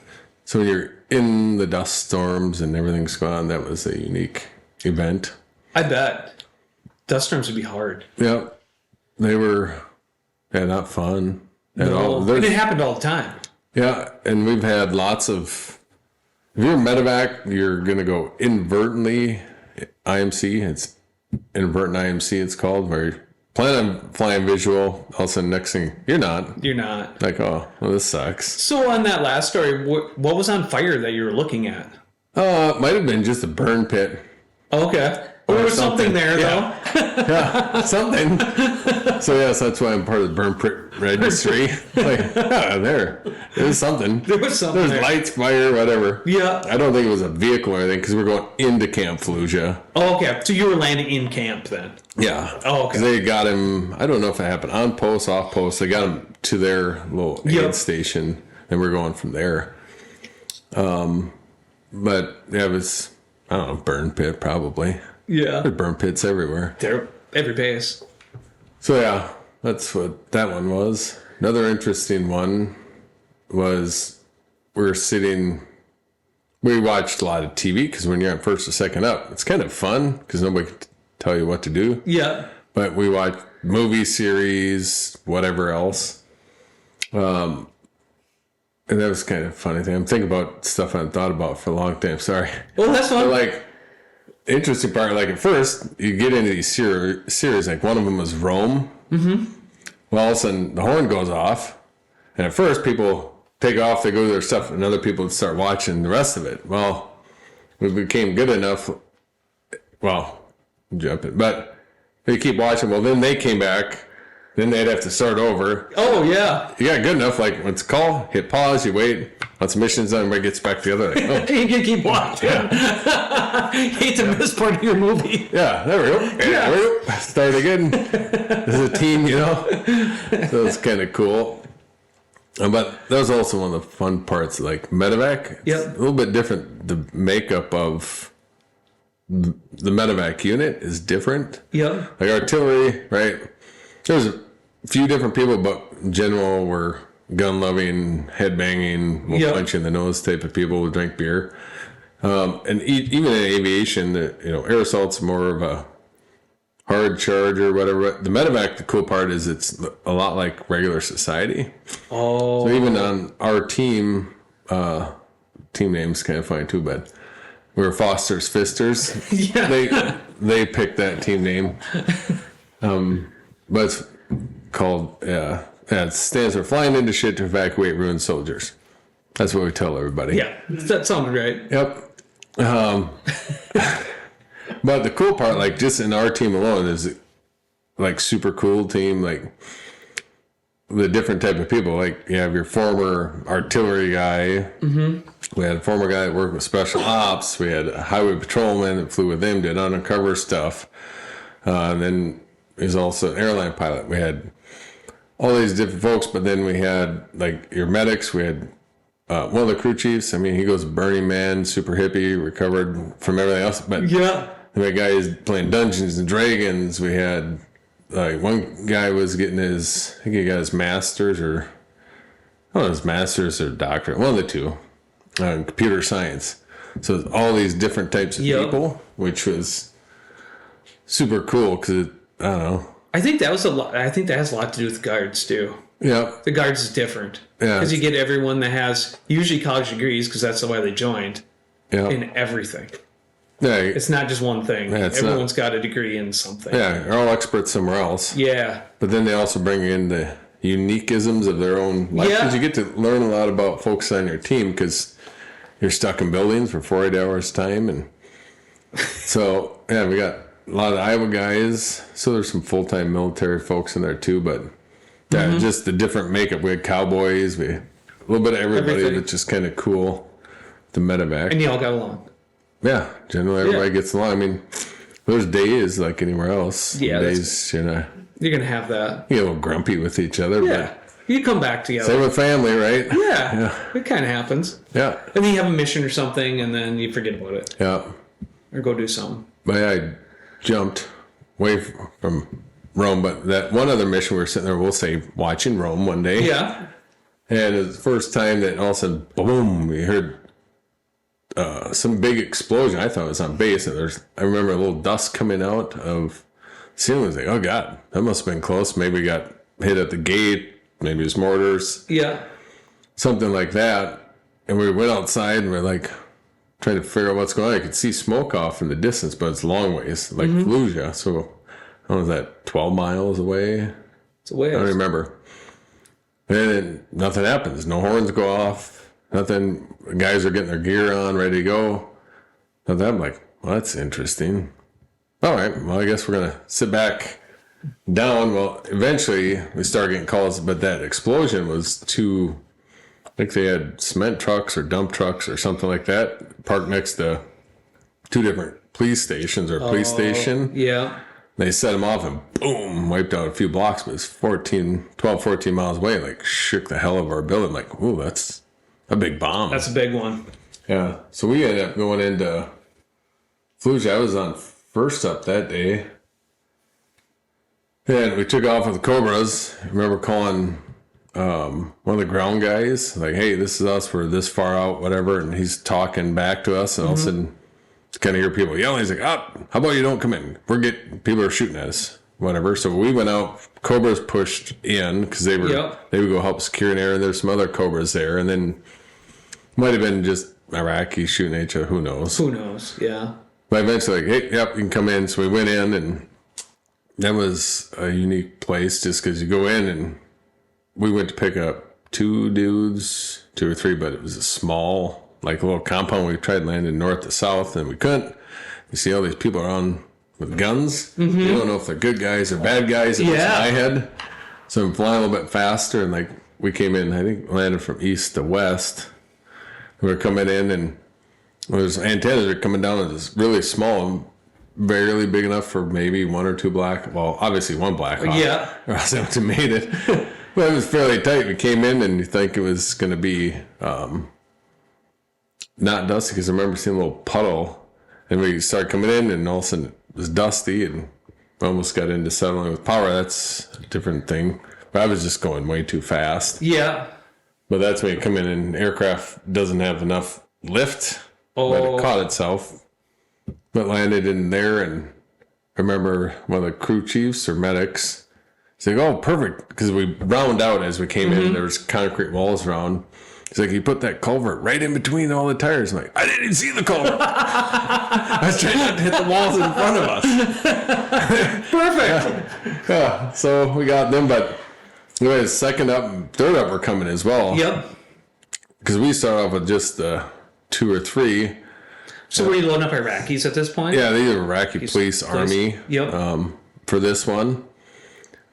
S2: so when you're in the dust storms and everything's gone, that was a unique event.
S1: I bet. Dust storms would be hard.
S2: Yep. They were not fun at all.
S1: And it happened all the time.
S2: Yeah, and we've had lots of... If you're a medevac, you're going to go inadvertently IMC. It's inadvertent IMC, it's called, where you plan on flying visual, all of a sudden next thing, you're not.
S1: You're not.
S2: Like, oh, well, this sucks.
S1: So on that last story, what was on fire that you were looking at?
S2: It might have been just a burn pit.
S1: Okay. There was something there, though.
S2: Yeah, something. So, yes, that's why I'm part of the burn pit registry. Like, there was something.
S1: There was something.
S2: There was lights, fire, whatever.
S1: Yeah.
S2: I don't think it was a vehicle or anything because we're going into Camp Fallujah.
S1: Oh, okay. So you were landing in camp then?
S2: Yeah.
S1: Oh, okay.
S2: They got him, I don't know if it happened on post, off post. They got him to their little aid station, and we're going from there. But yeah, it was, I don't know, burn pit probably.
S1: Yeah.
S2: There's burn pits everywhere.
S1: They're every base.
S2: So yeah, that's what that one was. Another interesting one was we watched a lot of TV because when you're on first or second up, it's kind of fun because nobody can tell you what to do.
S1: Yeah.
S2: But we watched movie series, whatever else. And that was kind of a funny thing. I'm thinking about stuff I hadn't thought about for a long time. Sorry.
S1: Well, that's fun.
S2: But like, interesting part, like at first, you get into these series, like one of them was Rome. Mm-hmm. Well, all of a sudden, the horn goes off. And at first, people take off, they go to their stuff, and other people would start watching the rest of it. Well, we became good enough. Well, jumping, but they keep watching. Well, then they came back. Then they'd have to start over.
S1: Oh, yeah.
S2: You got good enough, like, when it's a call, hit pause, you wait. Once the mission's done, everybody gets back together. Like, oh.
S1: You can keep watching.
S2: Yeah.
S1: Hate to miss part of your movie.
S2: Yeah, there we go. Yeah. There we go. Start again. As a team, So it's kind of cool. But that was also one of the fun parts, like medevac.
S1: Yep.
S2: It's a little bit different. The makeup of the medevac unit is different.
S1: Yep.
S2: Like artillery, right? There's a few different people, but in general, we're gun-loving, head-banging, we'll punch you in the nose type of people who drink beer. And even in aviation, air assault's more of a hard charge or whatever. The medevac, the cool part is it's a lot like regular society.
S1: Oh.
S2: So even on our team, team name's kind of funny too, but we're Foster's Fisters.
S1: Yeah.
S2: They picked that team name. But it's called, it stands for Flying Into Shit to Evacuate Ruined Soldiers. That's what we tell everybody.
S1: Yeah, that sounds right.
S2: Yep. But the cool part, like just in our team alone, is like super cool team, like the different type of people. Like you have your former artillery guy. Mm-hmm. We had a former guy that worked with special ops. We had a highway patrolman that flew with them, did undercover stuff. And then he's also an airline pilot. We had all these different folks, but then we had like your medics. We had one of the crew chiefs. I mean, he goes Burning Man, super hippie, recovered from everything else. But
S1: yeah,
S2: we had guys playing Dungeons and Dragons. We had like one guy was getting his, I think he got his master's or, I don't know, his master's or doctorate, one of the two, in computer science. So all these different types of people, which was super cool because, I don't know.
S1: I think that was a lot. I think that has a lot to do with guards too.
S2: Yeah.
S1: The guards is different.
S2: Yeah.
S1: Because you get everyone that has usually college degrees because that's the way they joined in everything.
S2: Yeah.
S1: It's not just one thing.
S2: Yeah,
S1: Everyone's got a degree in something.
S2: Yeah, they're all experts somewhere else.
S1: Yeah.
S2: But then they also bring in the uniqueisms of their own life. Because you get to learn a lot about folks on your team because you're stuck in buildings for 48 hours time. And so, yeah, we got a lot of Iowa guys. So there's some full-time military folks in there too. But yeah, just the different makeup. We had cowboys. We had a little bit of everybody, but just kind of cool. The medevac.
S1: And you all got along.
S2: Yeah, generally everybody gets along. I mean, there's days like anywhere else.
S1: Yeah,
S2: days,
S1: you're going to have that.
S2: You get a little grumpy with each other.
S1: Yeah. You come back together.
S2: Same with family, right?
S1: Yeah. It kind of happens.
S2: Yeah.
S1: And then you have a mission or something, and then you forget about it.
S2: Yeah.
S1: Or go do something.
S2: But yeah, I jumped away from Rome. But that one other mission, we were sitting there, we'll say, watching Rome one day.
S1: Yeah.
S2: And it was the first time that all of a sudden, boom, we heard some big explosion. I thought it was on base. And I remember a little dust coming out of the ceiling. I was like, oh, God, that must have been close. Maybe we got hit at the gate. Maybe it was mortars.
S1: Yeah.
S2: Something like that. And we went outside and we're like trying to figure out what's going on. I could see smoke off in the distance, but it's a long ways, like Fallujah. So, how was that, 12 miles away?
S1: It's a ways.
S2: I don't remember. And then nothing happens. No horns go off. Nothing. Guys are getting their gear on, ready to go. And I'm like, well, that's interesting. All right. Well, I guess we're going to sit back down. Well, eventually we started getting calls, but that explosion was too, I think they had cement trucks or dump trucks or something like that parked next to two different police stations or a police station.
S1: Yeah.
S2: They set them off and boom, wiped out a few blocks, but it's 12, 14 miles away. Like shook the hell of our building. Like, ooh, that's a big bomb.
S1: That's a big one.
S2: Yeah. So we ended up going into Fallujah. I was on first up that day. And we took off with the Cobras. I remember calling one of the ground guys, like, hey, this is us. We're this far out, whatever. And he's talking back to us. And all of a sudden, kind of hear people yelling. He's like, how about you don't come in? People are shooting at us, whatever. So we went out. Cobras pushed in because they would go help secure an area. And there's some other Cobras there. And then might have been just Iraqis shooting at each other. Who knows? Yeah. But eventually, like, hey, yep, you can come in. So we went in, and that was a unique place just because you go in, and we went to pick up two or three, but it was a small, like a little compound. We tried landing north to south, and we couldn't. You see all these people around with guns. You don't know if they're good guys or bad guys. It was in my head. So I'm flying a little bit faster, and like we came in, I think landed from east to west. We were coming in, and there's antennas are coming down, and it's really small, barely big enough for maybe one or two obviously one Black Hawk. Yeah. Or else it would have made it. But it was fairly tight. We came in, and you think it was going to be not dusty, because I remember seeing a little puddle, and we started coming in, and all of a sudden it was dusty, and we almost got into settling with power. That's a different thing. But I was just going way too fast. Yeah. But that's when you come in, and aircraft doesn't have enough lift. But it caught itself. But landed in there, and I remember one of the crew chiefs or medics. He's like, oh, perfect. Because we round out as we came in. There was concrete walls around. He's like, you put that culvert right in between all the tires. I'm like, I didn't even see the culvert. I was trying not to hit the walls in front of us. Perfect. Yeah. So we got them, but anyways, second up and third up were coming as well. Yep. Because we started off with just two or three.
S1: So were you loading up Iraqis at this point?
S2: Yeah, these are Iraqi police, army. Yep. For this one.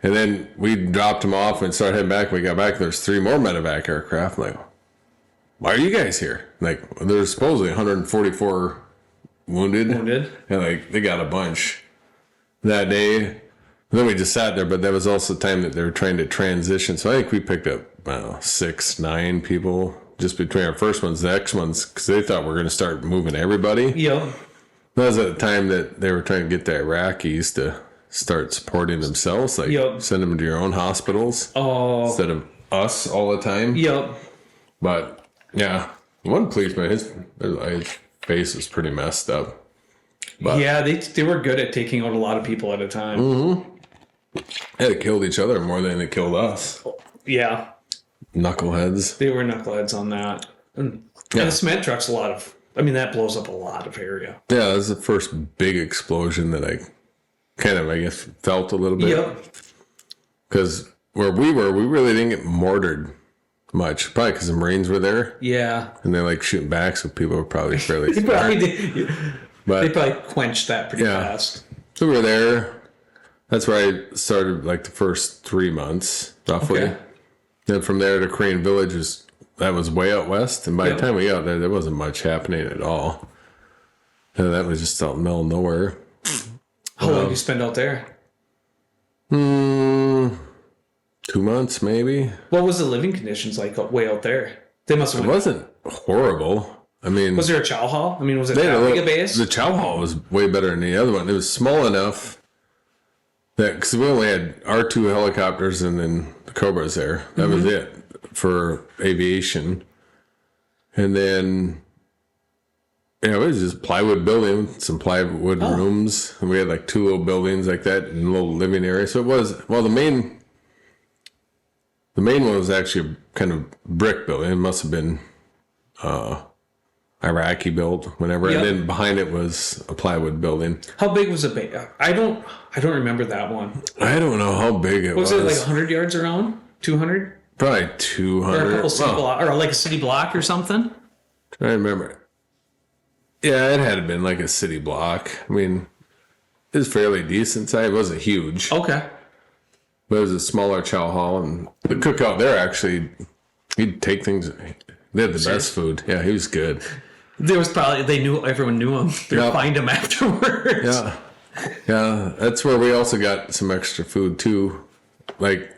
S2: And then we dropped them off and started heading back. We got back. There's three more medevac aircraft. I'm like, why are you guys here? Like, there's supposedly 144 wounded. And like, they got a bunch that day. And then we just sat there, but that was also the time that they were trying to transition. So I think we picked up, 6, 9 people just between our first ones, the next ones, because they thought we were going to start moving everybody. Yep. That was at the time that they were trying to get the Iraqis to start supporting themselves. Like,
S1: Yep.
S2: send them to your own hospitals instead of us all the time.
S1: Yep.
S2: But, yeah, one policeman, his face was pretty messed up. But,
S1: yeah, they were good at taking out a lot of people at a time.
S2: Mm-hmm. They killed each other more than they killed us.
S1: Yeah.
S2: Knuckleheads.
S1: They were knuckleheads on that. And the cement truck's that blows up a lot of area.
S2: Yeah, that was the first big explosion that I kind of, I guess, felt a little bit.
S1: Yep.
S2: Because where we were, we really didn't get mortared much. Probably because the Marines were there.
S1: Yeah.
S2: And they like shooting back, so people were probably fairly
S1: They
S2: smart.
S1: probably did.
S2: But,
S1: They probably quenched that pretty fast.
S2: So we were there. That's where I started like the first 3 months, roughly.
S1: Okay.
S2: Then from there to Crane Village, that was way out west. And by the time we got there wasn't much happening at all. And that was just out in the middle of nowhere.
S1: How long did you spend out there?
S2: 2 months, maybe.
S1: What was the living conditions like way out there? They must have.
S2: It wasn't horrible. I mean,
S1: Was there a chow hall? I mean, was it that big a base?
S2: the chow hall was way better than the other one. It was small enough that, because we only had our 2 helicopters and then the Cobras there. That was it for aviation. And then, it was just plywood building, some plywood rooms. And we had like 2 little buildings like that and a little living area. So it was, well, the main one was actually a kind of brick building. It must have been Iraqi built, whenever.
S1: Yep.
S2: And then behind it was a plywood building.
S1: How big was the base? I don't remember that one.
S2: I don't know how big it was.
S1: Was it like 100 yards around? 200?
S2: Probably 200.
S1: Or a couple city block, or like a city block or something?
S2: I remember. Yeah, it had been like a city block. I mean, it was fairly decent size. It wasn't huge.
S1: Okay.
S2: But it was a smaller chow hall. And the cook out there, actually, he'd take things. They had the best food. Yeah, he was good.
S1: There was probably, everyone knew him. They'd find him afterwards.
S2: Yeah. Yeah, that's where we also got some extra food, too. Like,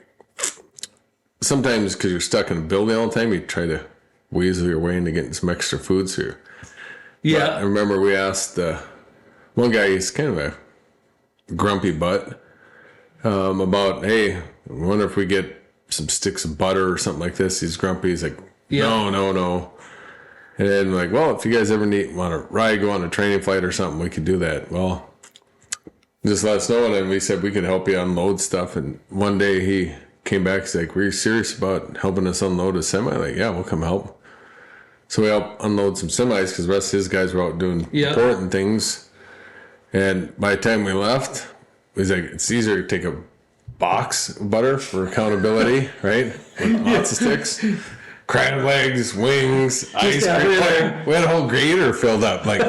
S2: sometimes because you're stuck in a building all the time, you try to weasel your way into getting some extra food. So
S1: Yeah.
S2: I remember we asked one guy, he's kind of a grumpy butt, about, hey, I wonder if we get some sticks of butter or something like this. He's grumpy. He's like, no. And then like, well, if you guys ever want to ride, go on a training flight or something, we could do that. Well, just let us know. And then we said we could help you unload stuff. And one day he came back. He's like, were you serious about helping us unload a semi? Like, yeah, we'll come help. So we helped unload some semis because the rest of his guys were out doing important things. And by the time we left, he's like, it's easier to take a box of butter for accountability, right? With lots of sticks. Crab legs, wings, ice cream. We had a whole grater filled up. Like,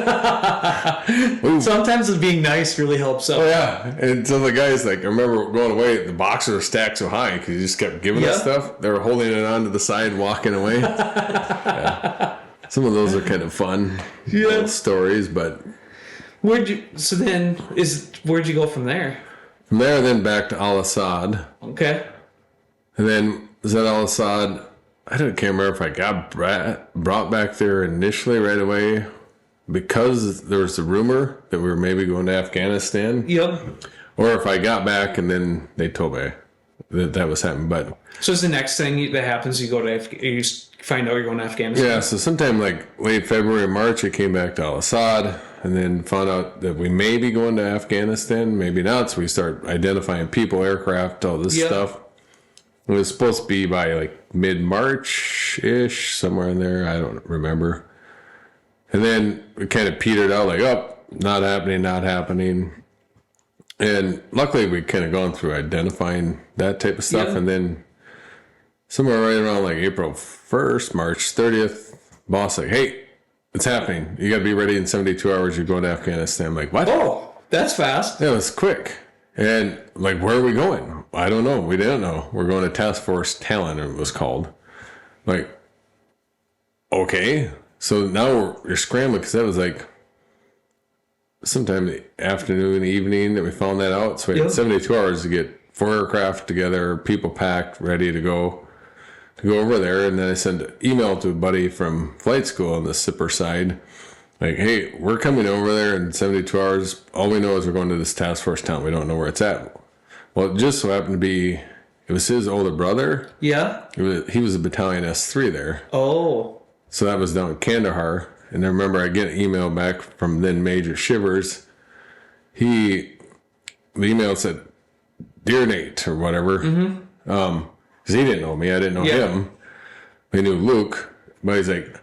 S1: Sometimes being nice really helps out.
S2: oh yeah. And so the guys, like, I remember going away, the boxes were stacked so high because he just kept giving us stuff. They were holding it onto the side, walking away. Yeah. Some of those are kind of fun little stories, but
S1: Where'd you go from there?
S2: from there, then back to Al Assad.
S1: Okay.
S2: And then was that Al Assad? Can't remember if I got brought back there initially right away because there was the rumor that we were maybe going to Afghanistan.
S1: Yep.
S2: Or if I got back and then they told me that was happening. But
S1: So it's the next thing that happens, you find out you're going to Afghanistan?
S2: yeah, so sometime like late February, March, I came back to Al Assad and then found out that we may be going to Afghanistan, maybe not. So we start identifying people, aircraft, all this stuff. It was supposed to be by like mid-March-ish, somewhere in there. I don't remember. And then we kind of petered out like, oh, not happening. And luckily we kind of gone through identifying that type of stuff.
S1: Yeah.
S2: And then somewhere right around like April 1st, March 30th, boss like, hey, it's happening. You got to be ready in 72 hours. You're going to Afghanistan. I'm like, what?
S1: Oh, that's fast.
S2: It was quick. And like, where are we going? I don't know. We didn't know. We're going to Task Force Talon, it was called. Like, okay. So now you're scrambling because that was like sometime in the afternoon, evening that we found that out. So we had 72 hours to get 4 aircraft together, people packed, ready to go over there. And then I sent an email to a buddy from flight school on the SIPR side. Like, hey, we're coming over there in 72 hours. All we know is we're going to this task force town. We don't know where it's at. Well, it just so happened to be, it was his older brother.
S1: Yeah.
S2: He was a battalion S3 there.
S1: Oh.
S2: So that was down in Kandahar. And I remember I get an email back from then Major Shivers. The email said, Dear Nate, or whatever. Because he didn't know me. I didn't know him. He knew Luke. But he's like,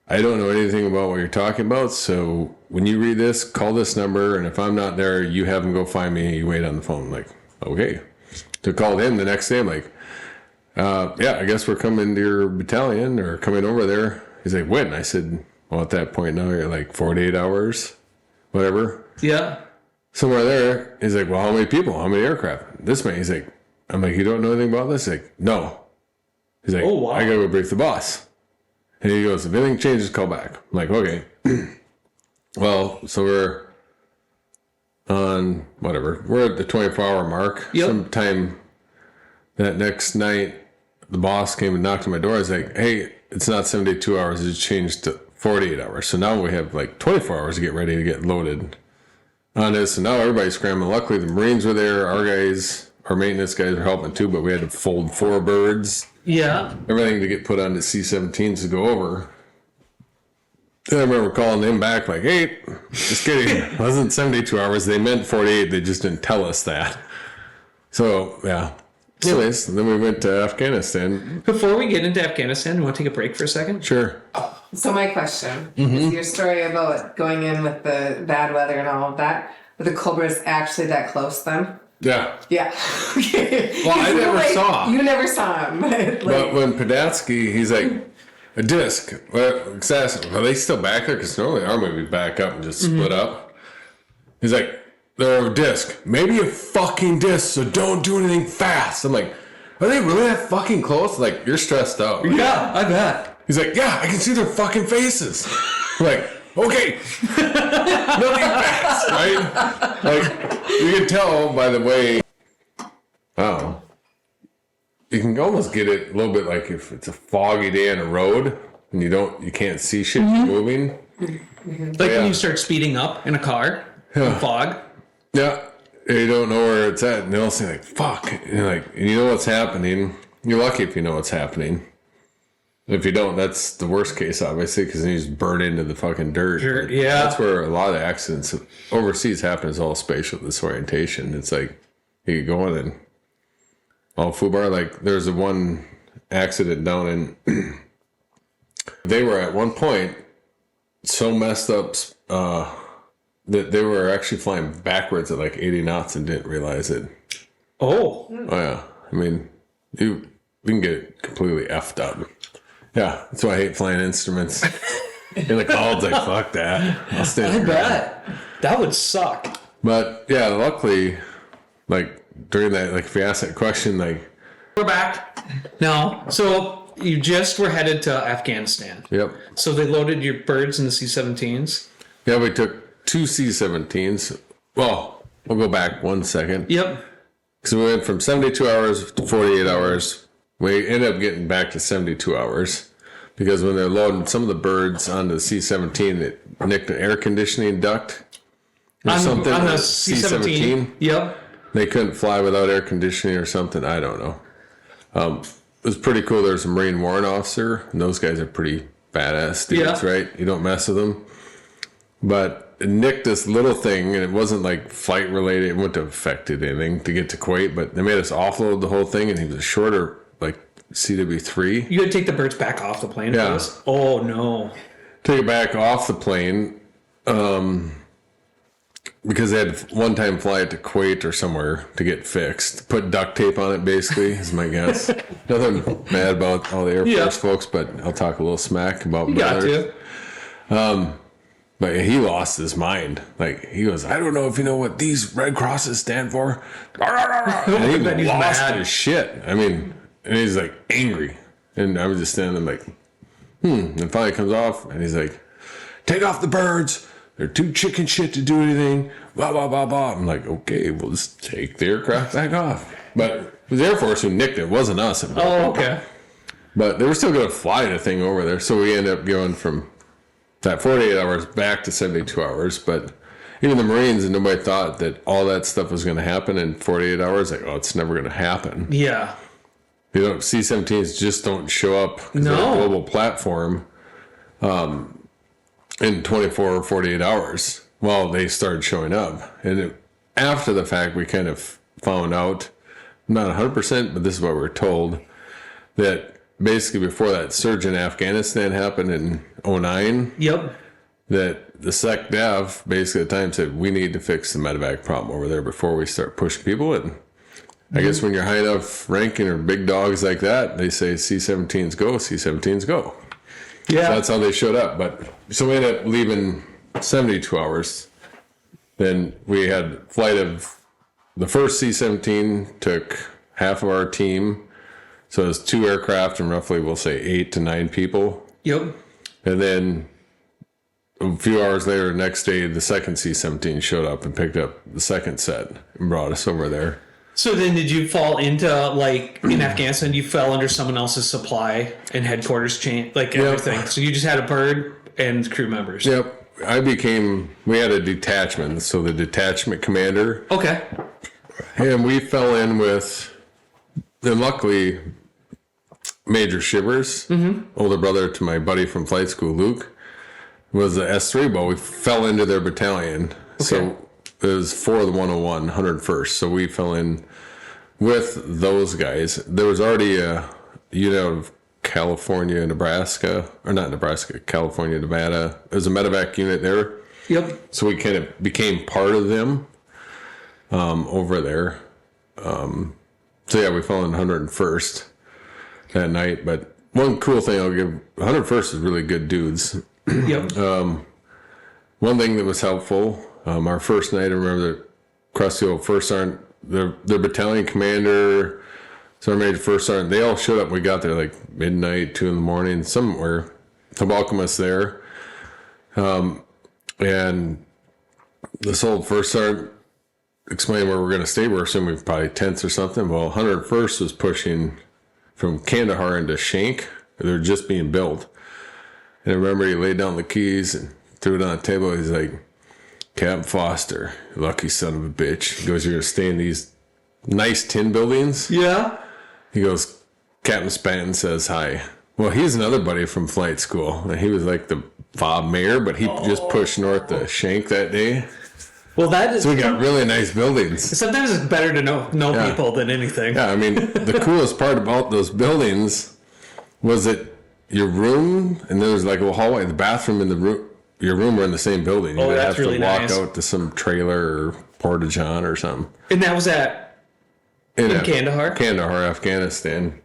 S2: I don't know anything about what you're talking about, so when you read this, call this number, and if I'm not there, you have him go find me, and you wait on the phone. I'm like, okay. So called him the next day. I'm like, yeah, I guess we're coming to your battalion, or coming over there. He's like, when? I said, well, at that point now, you're like 48 hours, whatever.
S1: Yeah.
S2: Somewhere there. He's like, well, how many people? How many aircraft? This man. He's like, I'm like, you don't know anything about this? He's like, no. He's like,
S1: oh, wow.
S2: I gotta go brief the boss. And he goes, if anything changes, call back. I'm like, okay. Well, so we're on, whatever. We're at the 24-hour mark.
S1: Yep.
S2: Sometime that next night, the boss came and knocked on my door. I was like, hey, it's not 72 hours. It's changed to 48 hours. So now we have like 24 hours to get ready to get loaded on this. And now everybody's scrambling. Luckily, the Marines were there. Our guys, our maintenance guys were helping too, but we had to fold 4 birds.
S1: Yeah.
S2: Everything to get put on the C-17s to go over. Then I remember calling him back like, hey, just kidding. It wasn't 72 hours. They meant 48. They just didn't tell us that. So, yeah. Anyways, then we went to Afghanistan.
S1: Before we get into Afghanistan, you want to take a break for a second?
S2: Sure.
S3: So my question is your story about going in with the bad weather and all of that. Were the Cobras actually that close then?
S2: Yeah.
S3: Yeah.
S2: Well, I never saw.
S3: You never saw him.
S2: But when Padatsky, he's like, a disc. Well, are they still back there? Because normally our movie back up and just split up. He's like, they're a disc. Maybe a fucking disc, so don't do anything fast. I'm like, are they really that fucking close? Like, you're stressed out.
S1: Yeah, I bet.
S2: He's like, yeah, I can see their fucking faces. I'm like, okay. Nothing fast, right? Like, you can tell by the way, oh, you can almost get it a little bit like if it's a foggy day on a road and you can't see shit moving.
S1: Like when you start speeding up in a car in fog.
S2: Yeah. You don't know where it's at. And they'll say like, fuck. And you're like, and you know what's happening. You're lucky if you know what's happening. If you don't, that's the worst case, obviously, because then you just burn into the fucking dirt.
S1: Yeah.
S2: That's where a lot of accidents overseas happen, is all spatial disorientation. It's like, you get going and all FUBAR, like there's a one accident down in, they were at one point so messed up that they were actually flying backwards at like 80 knots and didn't realize it.
S1: Oh.
S2: Oh yeah. I mean, you can get completely effed up. Yeah, that's why I hate flying instruments. In the clouds, like, fuck that. I'll stay
S1: I bet. That would suck.
S2: But yeah, luckily, like during that, like if you ask that question, like,
S1: we're back. No. So you just were headed to Afghanistan.
S2: yep.
S1: So they loaded your birds in the C-17s.
S2: Yeah, we took 2 C-17s. Well, we'll go back 1 second.
S1: Yep.
S2: So we went from 72 hours to 48 hours. We ended up getting back to 72 hours because when they're loading some of the birds onto the C-17, it nicked an air conditioning duct or something.
S1: On the C-17. Yep.
S2: They couldn't fly without air conditioning or something. I don't know. It was pretty cool. There's a Marine warrant officer, and those guys are pretty badass dudes, right? You don't mess with them. But it nicked this little thing, and it wasn't like flight related. It wouldn't have affected anything to get to Kuwait, but they made us offload the whole thing, and he was a shorter, like CW3.
S1: You had to take the birds back off the plane for this? Oh, no.
S2: Take it back off the plane because they had to one time fly it to Kuwait or somewhere to get fixed. Put duct tape on it, basically, is my guess. Nothing bad about all the Air Force folks, but I'll talk a little smack about
S1: You got to.
S2: But he lost his mind. Like, he goes, I don't know if you know what these red crosses stand for. And he lost his shit. I mean, and he's like angry. And I was just standing there like, And finally comes off, and he's like, take off the birds. They're too chicken shit to do anything. Blah, blah, blah, blah. I'm like, okay, we'll just take the aircraft back off. But it was the Air Force who nicked it. It wasn't us.
S1: Oh, okay.
S2: But they were still going to fly the thing over there. So we ended up going from that 48 hours back to 72 hours. But even the Marines, and nobody thought that all that stuff was going to happen in 48 hours. Like, oh, it's never going to happen.
S1: Yeah.
S2: You know, C-17s just don't show up because they're a global platform in 24 or 48 hours. Well, they started showing up. And after the fact, we kind of found out, not 100%, but this is what we were told, that basically before that surge in Afghanistan happened in 2009,
S1: Yep.
S2: that the SecDef basically at the time said, we need to fix the medevac problem over there before we start pushing people in. I guess when you're high enough ranking or big dogs like that, they say C-17s go, C-17s go.
S1: Yeah.
S2: So that's how they showed up. But so we ended up leaving 72 hours. Then we had flight of the first C-17 took half of our team. So it was 2 aircraft and roughly, we'll say 8 to 9 people.
S1: Yep.
S2: And then a few hours later, next day, the second C-17 showed up and picked up the second set and brought us over there.
S1: So then did you fall into, like, in Afghanistan, you fell under someone else's supply and headquarters chain, like everything. So you just had a bird and crew members.
S2: Yep. We had a detachment, so the detachment commander.
S1: Okay.
S2: And we fell in with, and luckily, Major Shivers, older brother to my buddy from flight school, Luke, was the S3 boat. We fell into their battalion.
S1: Okay.
S2: So it was for the 101, 101st. So we fell in with those guys. There was already a unit of California, Nebraska, or not Nebraska, California, Nevada. There's a medevac unit there.
S1: Yep.
S2: So we kind of became part of them over there. So yeah, we fell in 101st that night. But one cool thing I'll give, 101st is really good dudes.
S1: Yep.
S2: One thing that was helpful, our first night, I remember that across the old First Sergeant, their battalion commander, Sergeant Major First Sergeant, they all showed up. We got there like midnight, 2 a.m, somewhere to welcome us there. And this old First Sergeant explained where we're going to stay. We're assuming probably tents or something. Well, 101st was pushing from Kandahar into Shank. They're just being built. And I remember he laid down the keys and threw it on the table. He's like, Captain Foster, lucky son of a bitch. He goes, you're going to stay in these nice tin buildings?
S1: Yeah.
S2: He goes, Captain Spanton says hi. Well, he's another buddy from flight school. He was like the FOB mayor, but he just pushed north to Shank that day.
S1: Well, that is.
S2: So we got really nice buildings.
S1: Sometimes it's better to know people than anything.
S2: Yeah, I mean, the coolest part about those buildings was that your room, and there was like a hallway, the bathroom and your room were in the same building. You
S1: that's
S2: have
S1: really
S2: to walk
S1: nice.
S2: out to some trailer or porta-john or something.
S1: And that was in Kandahar?
S2: Kandahar, Afghanistan.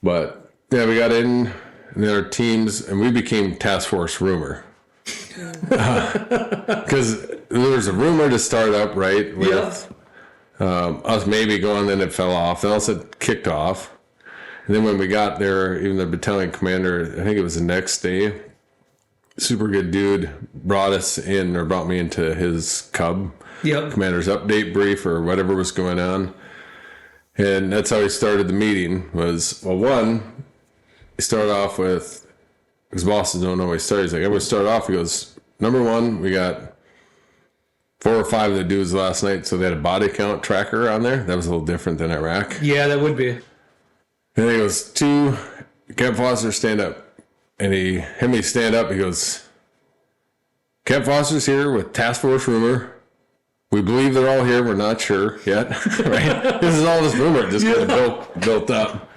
S2: But yeah, we got in, and then our teams, and we became Task Force Rumor. Because there was a rumor to start up, right? With us maybe going, then it fell off. Then also it kicked off. And then when we got there, even the battalion commander, I think it was the next day, super good dude, brought me into his Cub commander's update brief or whatever was going on. And that's how he started the meeting was, well, one, he started off with, his bosses don't know what he started. He's like, I'm going to start off. He goes, number one, we got 4 or 5 of the dudes last night, so they had a body count tracker on there. That was a little different than Iraq.
S1: Yeah, that would be.
S2: And then he goes, 2, Captain Foster, stand up. And he stand up. He goes, Captain Foster's here with Task Force Rumor. We believe they're all here. We're not sure yet. Right? This is all this rumor just kind of built up.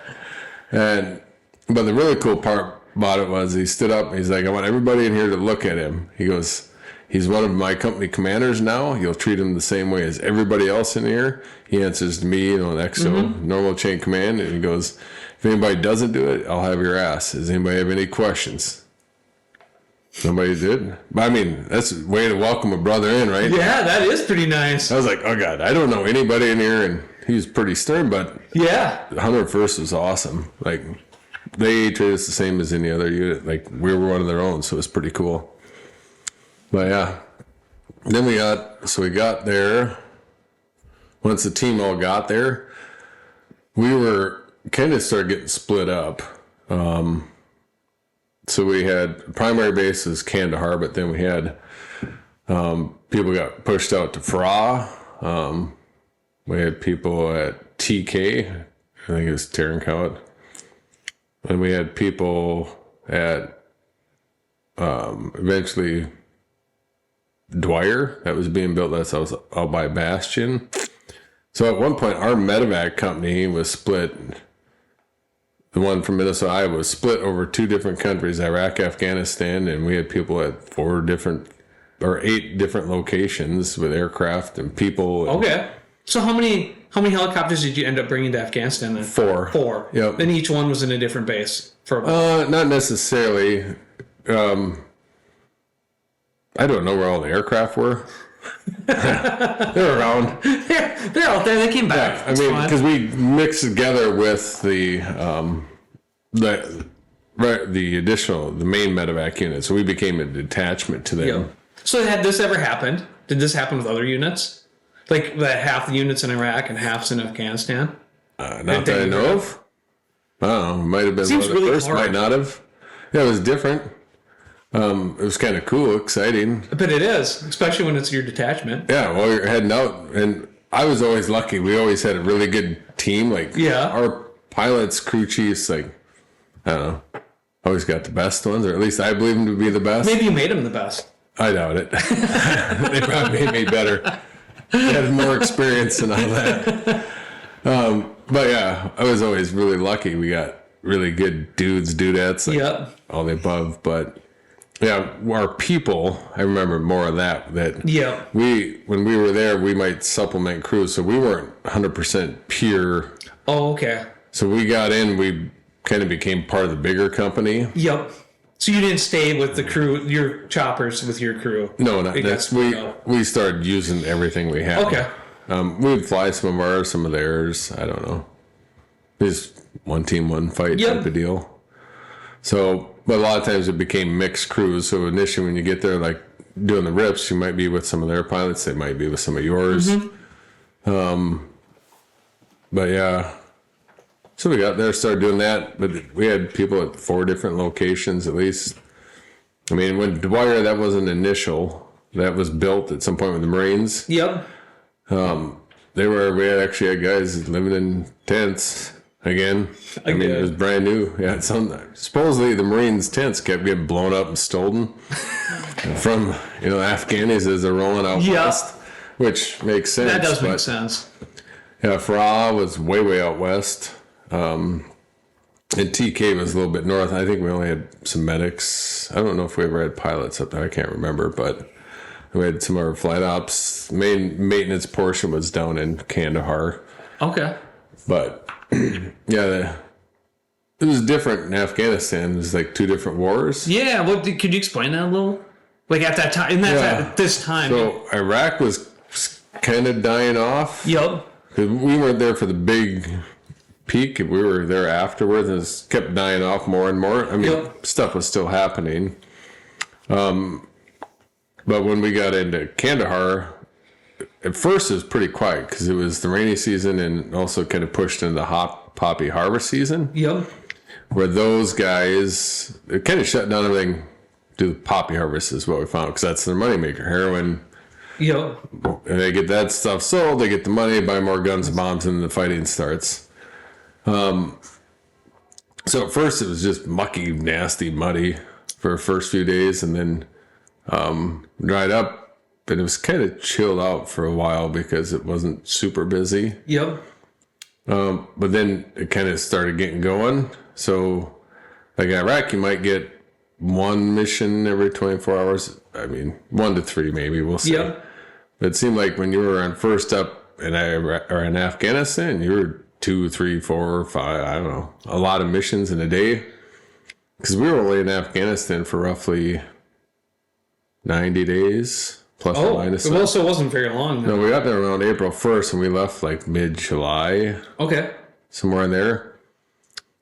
S2: But the really cool part about it was he stood up. And he's like, I want everybody in here to look at him. He goes, he's one of my company commanders now. You'll treat him the same way as everybody else in here. He answers to me, an XO, normal chain command. And he goes, if anybody doesn't do it, I'll have your ass. Does anybody have any questions? Nobody did? But I mean, that's a way to welcome a brother in, right?
S1: Yeah, that is pretty nice.
S2: I was like, oh God, I don't know anybody in here. And he was pretty stern, but
S1: Yeah.
S2: 101st was awesome. Like, they treated us the same as any other unit. Like, we were one of their own, so it was pretty cool. But yeah. Then we got there. Once the team all got there, we were kind of started getting split up. So we had primary base is Kandahar, but then we had people got pushed out to Farah. We had people at TK, I think it was Tarankot. And we had people at eventually Dwyer that was being built. That's out by Bastion. So at one point, our medevac company was split. The one from Minnesota, Iowa, was split over 2 different countries, Iraq, Afghanistan, and we had people at 8 different locations with aircraft and people.
S1: Okay. So how many helicopters did you end up bringing to Afghanistan then?
S2: 4.
S1: 4.
S2: Yep.
S1: And each one was in a different base for.
S2: Not necessarily. I don't know where all the aircraft were. They're around.
S1: They're out there. They came back.
S2: I mean, because we mixed together with the main medevac unit, so we became a detachment to them.
S1: Yeah. So had this ever happened? Did this happen with other units? Like that half the units in Iraq and half's in Afghanistan?
S2: Not that I know of. I don't know. Might have been
S1: Seems
S2: one of the
S1: really
S2: first.
S1: hard.
S2: Might not have. Yeah, it was different. It was kind of cool, exciting.
S1: But it is, especially when it's your detachment.
S2: Yeah, well, you're heading out, and I was always lucky. We always had a really good team. Like, our pilots, crew chiefs, like, I don't know, always got the best ones, or at least I believe them to be the best.
S1: Maybe you made them the best.
S2: I doubt it. They probably made me better. They had more experience and all that. But yeah, I was always really lucky. We got really good dudettes, like all the above. But yeah, our people, I remember more of that. When we were there, we might supplement crews, so we weren't 100% pure.
S1: Oh, okay.
S2: So we got in, we kind of became part of the bigger company.
S1: Yep. So you didn't stay with the crew, your choppers with your crew?
S2: No, not that's we started using everything we had.
S1: Okay.
S2: We would fly some of ours, some of theirs. I don't know. Just one team, one fight type of deal. So, but a lot of times it became mixed crews. So initially, when you get there, like doing the rips, you might be with some of their pilots. They might be with some of yours. Mm-hmm. But yeah. So we got there, started doing that. But we had people at 4 different locations at least. I mean, when Dwyer, that wasn't initial. That was built at some point with the Marines.
S1: Yep.
S2: We actually had guys living in tents again. I mean, it was brand new. Yeah, supposedly the Marines' tents kept getting blown up and stolen from Afghanis as they're rolling out west, which makes sense.
S1: That does make sense.
S2: Yeah, Farah was way out west, and TK was a little bit north. I think we only had some medics. I don't know if we ever had pilots up there. I can't remember, but we had some of our flight ops. Main maintenance portion was down in Kandahar.
S1: Okay.
S2: But yeah, it was different in Afghanistan. It was like 2 different wars.
S1: Yeah. Well, could you explain that a little? Like at that time, at this time.
S2: So Iraq was kind of dying off.
S1: Yep.
S2: Because we weren't there for the big peak. We were there afterwards, and it kept dying off more and more. I mean, stuff was still happening. But when we got into Kandahar, at first it was pretty quiet because it was the rainy season and also kind of pushed into the poppy harvest season.
S1: Yep.
S2: Where those guys, it kind of shut down everything. Do the poppy harvest is what we found, because that's their moneymaker, heroin.
S1: Yep.
S2: And they get that stuff sold, they get the money, buy more guns and bombs, and the fighting starts. So at first it was just mucky, nasty, muddy for the first few days, and then dried up. But it was kind of chilled out for a while because it wasn't super busy.
S1: Yep.
S2: But then it kind of started getting going. So, like Iraq, you might get 1 mission every 24 hours. I mean, 1 to 3 maybe, we'll see.
S1: Yep.
S2: But it seemed like when you were on first up in Iraq or in Afghanistan, you were 2, 3, 4, 5, I don't know, a lot of missions in a day. Because we were only in Afghanistan for roughly 90 days. Plus or minus.
S1: Well, so it wasn't very long then.
S2: No, we got there around April 1st, and we left like mid-July.
S1: Okay.
S2: Somewhere in there.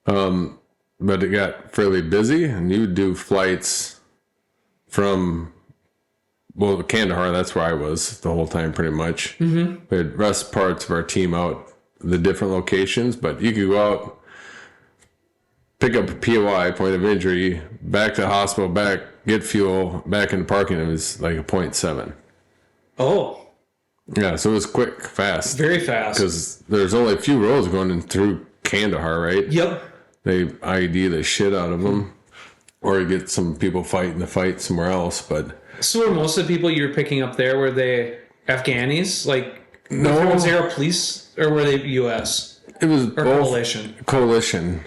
S2: But it got fairly busy, and you would do flights from, Kandahar, that's where I was the whole time pretty much. Mm-hmm. We had rest parts of our team out the different locations, but you could go out pick up a POI, point of injury, back to the hospital, back, get fuel, back in the parking. It was like a 0.7.
S1: Oh,
S2: Yeah, so it was quick, fast.
S1: very fast.
S2: Because there's only a few roads going in through Kandahar, right?
S1: Yep.
S2: They ID the shit out of them. Or you get some people fighting the fight somewhere else, but...
S1: So were most of the people you were picking up there, were they Afghanis? Like,
S2: No.
S1: was there a police, or were they U.S.?
S2: It was
S1: Or
S2: both.
S1: coalition?
S2: Coalition.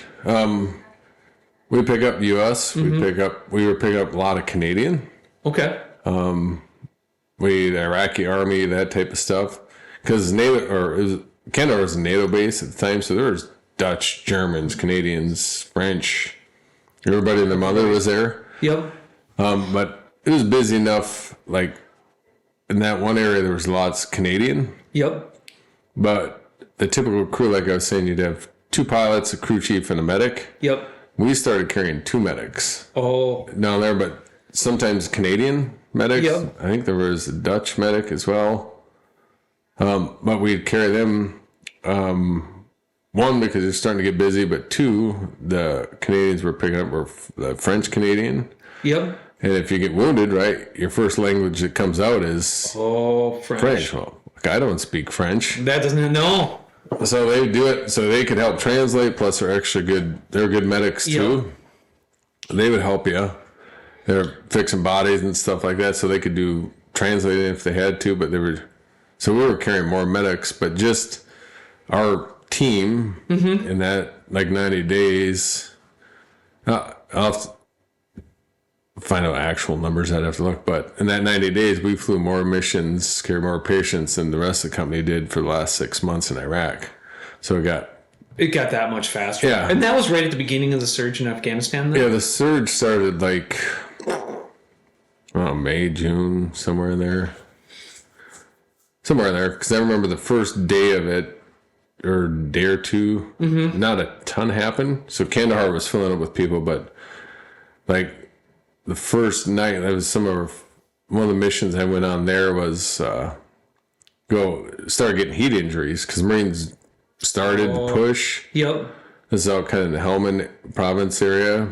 S2: We pick up U.S. We were picking up a lot of Canadian.
S1: Okay.
S2: We Iraqi army, that type of stuff. Because Canada was a NATO base at the time, so there was Dutch, Germans, Canadians, French. Everybody and their mother was there.
S1: Yep.
S2: But it was busy enough. Like in that one area, there was lots Canadian.
S1: Yep.
S2: But the typical crew, like I was saying, you'd have 2 pilots, a crew chief, and a medic.
S1: Yep.
S2: We started carrying 2 medics
S1: Oh.
S2: down there, but sometimes Canadian medics.
S1: Yep.
S2: I think there was a Dutch medic as well. But we'd carry them, 1, because they're starting to get busy, but 2, the Canadians we're picking up were the French Canadian.
S1: Yep.
S2: And if you get wounded, right, your first language that comes out is
S1: Oh, French.
S2: French. Well, I don't speak French.
S1: That doesn't know.
S2: So they do it so they could help translate, plus they're extra good. They're good medics too. They would help you. They're fixing bodies and stuff like that, so they could do translating if they had to, but so we were carrying more medics, but just our team in that like 90 days, I'll have to find out actual numbers. I'd have to look, but in that 90 days, we flew more missions, carried more patients than the rest of the company did for the last 6 months in Iraq. So
S1: It got that much faster.
S2: Yeah.
S1: And that was right at the beginning of the surge in Afghanistan, then?
S2: yeah, the surge started like May, June, somewhere in there. Because I remember the first day of it, or day or two, not a ton happened. So Kandahar was filling up with people, but like the first night, that was one of the missions I went on there was start getting heat injuries because Marines started to push.
S1: Yep.
S2: This is out kind of in the Helmand province area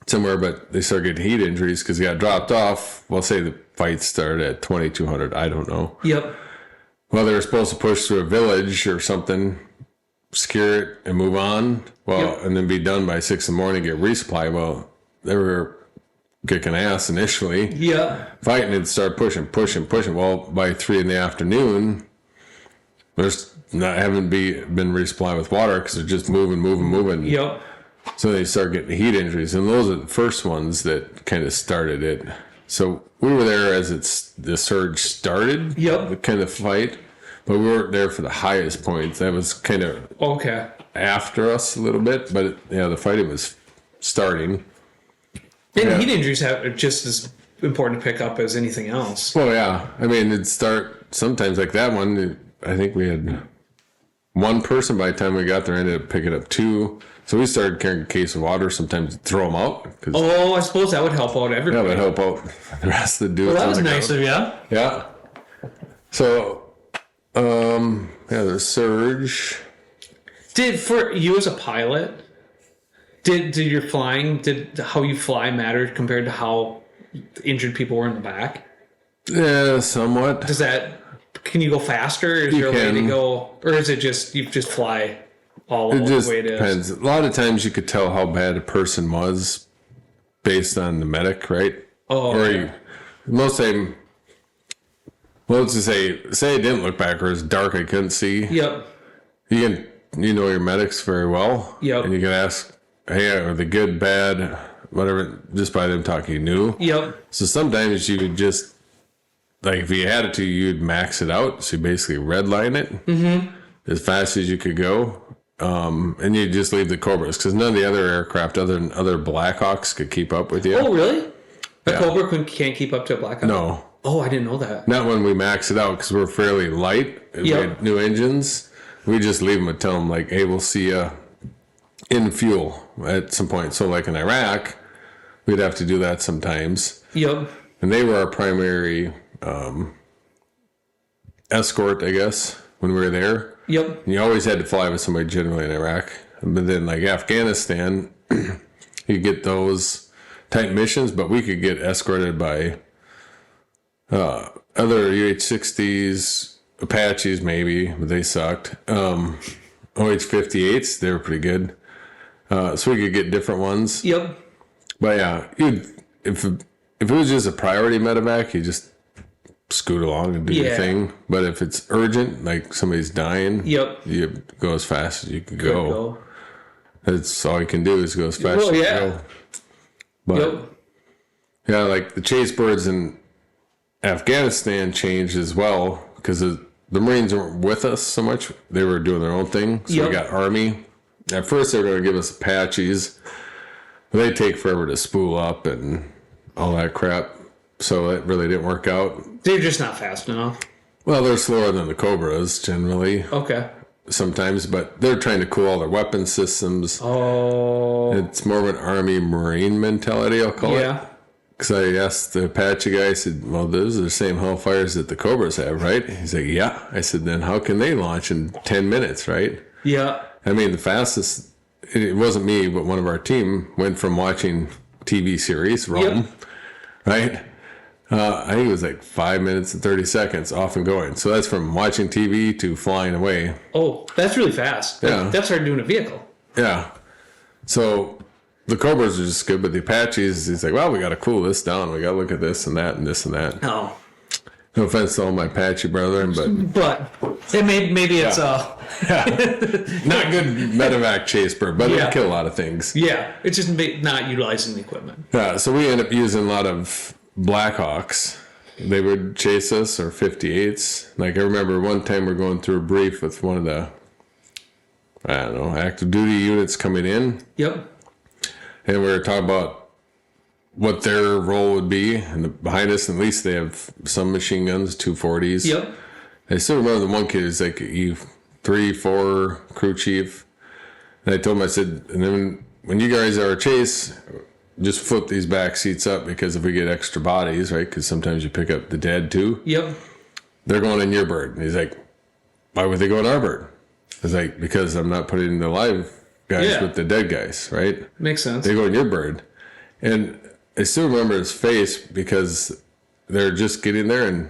S2: somewhere, but they started getting heat injuries because they got dropped off. Well, say the fight started at 2200. I don't know.
S1: Yep.
S2: Well, they were supposed to push through a village or something, scare it and move on. Well, and then be done by 6 in the morning, get resupply. Well, they were kicking ass initially.
S1: Yeah.
S2: Fighting and start pushing. Well, by 3 in the afternoon, haven't been resupplied with water because they're just moving.
S1: Yep.
S2: So they start getting heat injuries, and those are the first ones that kind of started it. So we were there as the surge started.
S1: Yep.
S2: The kind of fight, but we weren't there for the highest points. That was kind of
S1: Okay.
S2: after us a little bit, but the fighting was starting.
S1: And heat injuries are just as important to pick up as anything else.
S2: Well, yeah. I mean, it'd start sometimes like that one. I think we had 1 person by the time we got there, ended up picking up 2. So we started carrying a case of water sometimes to throw them out.
S1: Oh, I suppose that would help out
S2: Yeah,
S1: everybody.
S2: that would help out the rest of the dudes.
S1: Well, that was
S2: on the
S1: nice
S2: ground.
S1: of you.
S2: Yeah. So, the surge.
S1: For you as a pilot, did your flying, how you fly matter compared to how injured people were in the back?
S2: Yeah, somewhat.
S1: Can you go faster? Is there a way to
S2: can.
S1: go, or is it just you just fly all
S2: It
S1: the
S2: just
S1: way it is?
S2: depends. A lot of times you could tell how bad a person was based on the medic, right?
S1: Oh,
S2: Or
S1: okay.
S2: most of them. Well, let's just say it didn't look back or it's dark, I couldn't see.
S1: Yep.
S2: You know your medics very well.
S1: Yep.
S2: And you can ask, hey, are they good, bad, whatever, just by them talking, you knew.
S1: Yep.
S2: So sometimes you would just, like if you had to, you'd max it out. So you basically redline it as fast as you could go. And you just leave the Cobras because none of the other aircraft other than other Blackhawks could keep up with you.
S1: Oh, really? A
S2: Yeah.
S1: Cobra can't keep up to a Blackhawk?
S2: No,
S1: Oh, I didn't know that.
S2: not when we max it out because we're fairly light. We
S1: Yep.
S2: had new engines. We just leave them and tell them like, hey, we'll see you in fuel at some point. So like in Iraq, we'd have to do that sometimes.
S1: Yep.
S2: And they were our primary escort, I guess, when we were there.
S1: Yep.
S2: And you always had to fly with somebody generally in Iraq. But then like Afghanistan, you get those type missions, but we could get escorted by other UH-60s, Apaches maybe, but they sucked. OH-58s, they were pretty good. So we could get different ones.
S1: Yep.
S2: But yeah, if it was just a priority medevac, you just scoot along and do your thing. But if it's urgent, like somebody's dying,
S1: Yep.
S2: you go as fast as you can go. That's all you can do is go as fast as you can go. But yeah, like the chase birds in Afghanistan changed as well because the Marines weren't with us so much. They were doing their own thing. So we got Army. At first, they were going to give us Apaches. But they take forever to spool up and all that crap. So it really didn't work out.
S1: They're just not fast enough.
S2: Well, they're slower than the Cobras generally.
S1: Okay.
S2: Sometimes, but they're trying to cool all their weapon systems.
S1: Oh.
S2: It's more of an Army Marine mentality, I'll call it.
S1: Yeah.
S2: Because I asked the Apache guy, I said, well, those are the same Hellfires that the Cobras have, right? He's like, yeah. I said, then how can they launch in 10 minutes, right?
S1: Yeah.
S2: I mean, the fastest, it wasn't me, but one of our team went from watching TV series, Rome, right? I think it was like 5 minutes and 30 seconds off and going. So that's from watching TV to flying away.
S1: Oh, that's really fast.
S2: Yeah.
S1: That's hard doing a vehicle.
S2: Yeah. So the Cobras are just good, but the Apaches, he's like, well, we got to cool this down. We got to look at this and that and this and that.
S1: Oh.
S2: No offense to all my Apache brethren, but
S1: it maybe it's
S2: not good medevac chase bird, but they kill a lot of things.
S1: Yeah, it's just not utilizing the equipment.
S2: Yeah, so we end up using a lot of Blackhawks. They would chase us, or 58s. Like I remember one time we're going through a brief with one of the, I don't know, active duty units coming in.
S1: Yep.
S2: And we were talking about what their role would be, and behind us, at least they have some machine guns, 240s.
S1: Yep.
S2: I still remember the one kid is like E3-4 crew chief, and I told him, I said, and then when you guys are a chase, just flip these back seats up because if we get extra bodies, right? Because sometimes you pick up the dead too.
S1: Yep.
S2: They're going in your bird, and he's like, why would they go in our bird? I was like, because I'm not putting the live guys with the dead guys, right?
S1: Makes sense.
S2: They go in your bird, and I still remember his face because they're just getting there and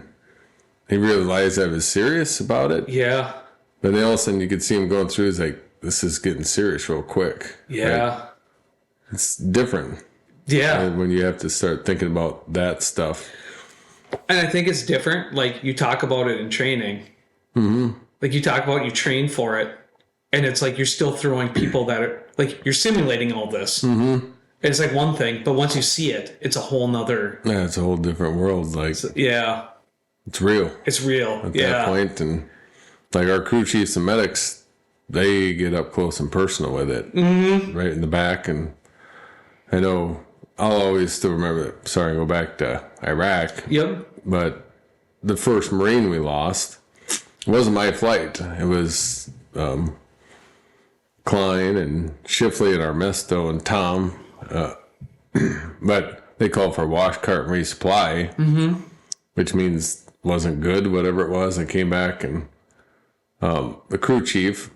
S2: he realized I was serious about it.
S1: Yeah.
S2: But then all of a sudden you could see him going through. He's like, this is getting serious real quick.
S1: Yeah.
S2: Right? It's different.
S1: Yeah.
S2: When you have to start thinking about that stuff.
S1: And I think it's different. Like you talk about it in training. Mm-hmm. Like you talk about you train for it. And it's like you're still throwing people that are like you're simulating all this. Mm-hmm. It's like one thing, but once you see it, it's a whole nother.
S2: Yeah, it's a whole different world. Like, it's real.
S1: It's real.
S2: At that point, and like our crew chiefs and medics, they get up close and personal with it, right in the back. And I know I'll always still remember. Sorry, go back to Iraq.
S1: Yep.
S2: But the first Marine we lost wasn't my flight. It was Klein and Shifley and Armesto and Tom. But they called for a wash cart and resupply, which means wasn't good, whatever it was. I came back and the crew chief,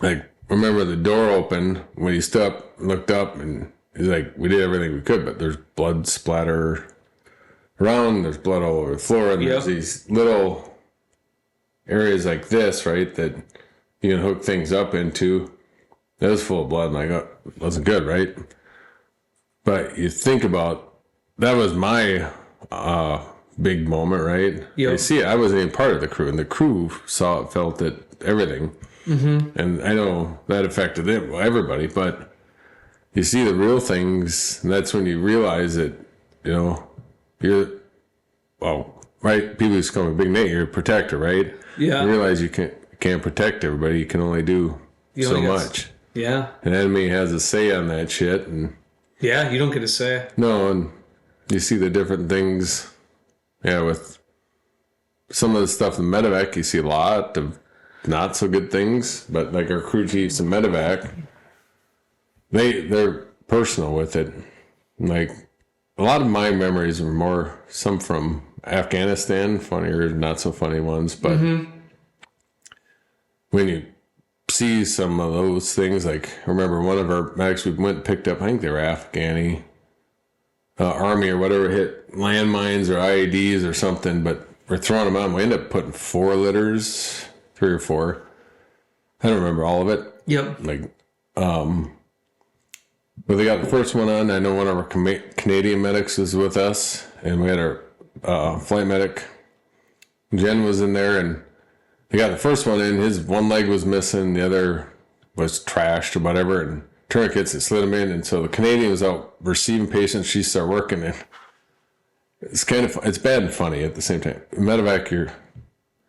S2: like, remember the door opened when he stood up, looked up, and he's like, we did everything we could, but there's blood splatter around, there's blood all over the floor, and there's these little areas like this, right, that you can hook things up into. That was full of blood, and I go, it wasn't good, right? But you think about, that was my big moment, right?
S1: Yep.
S2: You see, I wasn't even part of the crew, and the crew saw it, felt it, everything. Mm-hmm. And I know that affected them, everybody, but you see the real things, and that's when you realize that, you know, you're, well, right, people who's call me Big Nate, you're a protector, right?
S1: Yeah.
S2: You realize you can't protect everybody, you can only do so much.
S1: Yeah.
S2: An enemy has a say on that shit, and
S1: yeah, you don't get to say.
S2: no, and you see the different things. Yeah, with some of the stuff in medevac, you see a lot of not so good things, but like our crew chiefs in medevac, they're personal with it. Like a lot of my memories are more some from Afghanistan, funnier, not so funny ones, but when you see some of those things. Like, I remember one of our medics, we went and picked up, I think they were Afghani, Army or whatever, hit landmines or IEDs or something, but we're throwing them on. We ended up putting 4 litters, 3 or 4. I don't remember all of it.
S1: Yep.
S2: Like, but they got the first one on. I know one of our Canadian medics was with us, and we had our flight medic. Jen was in there, and they got the first one in. His one leg was missing, the other was trashed or whatever, and tourniquets that slid him in. And so the Canadian was out receiving patients. She started working, and it's kind of, it's bad and funny at the same time. Medevac,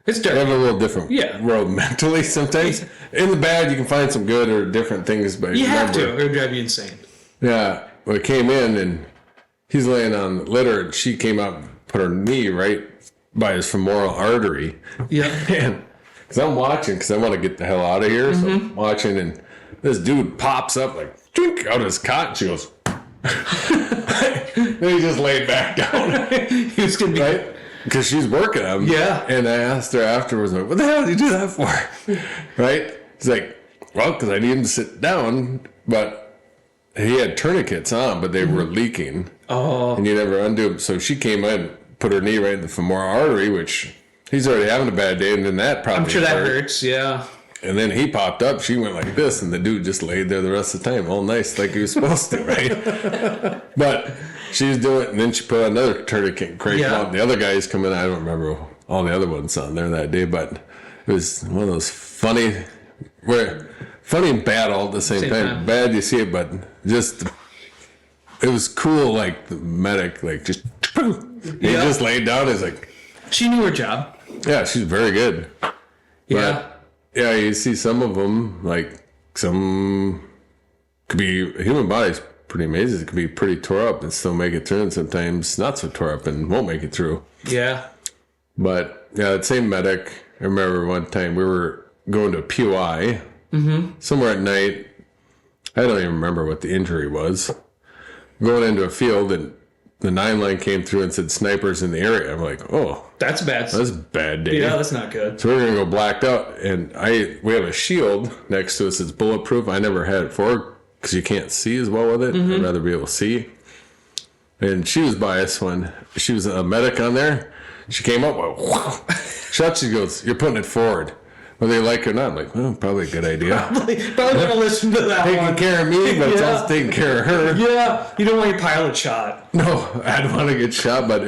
S1: It's
S2: you
S1: dirty.
S2: have a little different
S1: Yeah.
S2: world mentally sometimes. In the bad, you can find some good or different things, but
S1: You have to,
S2: remember-
S1: or it'd drive you insane.
S2: Yeah, well, it came in and he's laying on the litter, and she came up and put her knee right by his femoral artery.
S1: Yeah.
S2: And because I'm watching, because I want to get the hell out of here, so I'm watching, and this dude pops up like drink out of his cot, and she goes. Then he just laid back down,
S1: He was gonna be
S2: right? Because she's working him.
S1: Yeah.
S2: And I asked her afterwards, like, what the hell did you do that for? Right? He's like, well, because I need him to sit down, but he had tourniquets on, but they were leaking.
S1: Oh.
S2: And you never undo them. So she came in, put her knee right in the femoral artery, which he's already having a bad day, and then that probably
S1: I'm sure that
S2: hurt.
S1: hurts, yeah.
S2: And then he popped up, she went like this, and the dude just laid there the rest of the time, all nice, like he was supposed to, right? But she's doing it, and then she put on another tourniquet and cranked
S1: Yeah.
S2: out. The other guys come in, I don't remember all the other ones on there that day, but it was one of those funny and bad all at the same time. Bad you see it, but just, it was cool, like the medic, like just, he just laid down, he's like,
S1: She knew her job.
S2: yeah, she's very good.
S1: Yeah.
S2: But, yeah, you see some of them, like some could be, human body's pretty amazing. It could be pretty tore up and still make it through, and sometimes not so tore up and won't make it through.
S1: Yeah.
S2: But yeah, that same medic, I remember one time we were going to a POI somewhere at night. I don't even remember what the injury was. Going into a field, and the 9 line came through and said snipers in the area. I'm like, oh,
S1: That's bad.
S2: that's a bad day.
S1: Yeah, that's not good.
S2: So we're gonna go blacked out, and we have a shield next to us that's bulletproof. I never had it before because you can't see as well with it. I'd rather be able to see. And she was by us when she was a medic on there. She came up, went, wow. Shot. She goes, "You're putting it forward, whether you like it or not." I'm like, well, probably a good idea.
S1: Probably gonna listen to that
S2: Taking
S1: one.
S2: care of me, but it's
S1: Yeah.
S2: also taking care of her.
S1: Yeah. You don't want your pilot shot.
S2: No, I don't want to get shot, but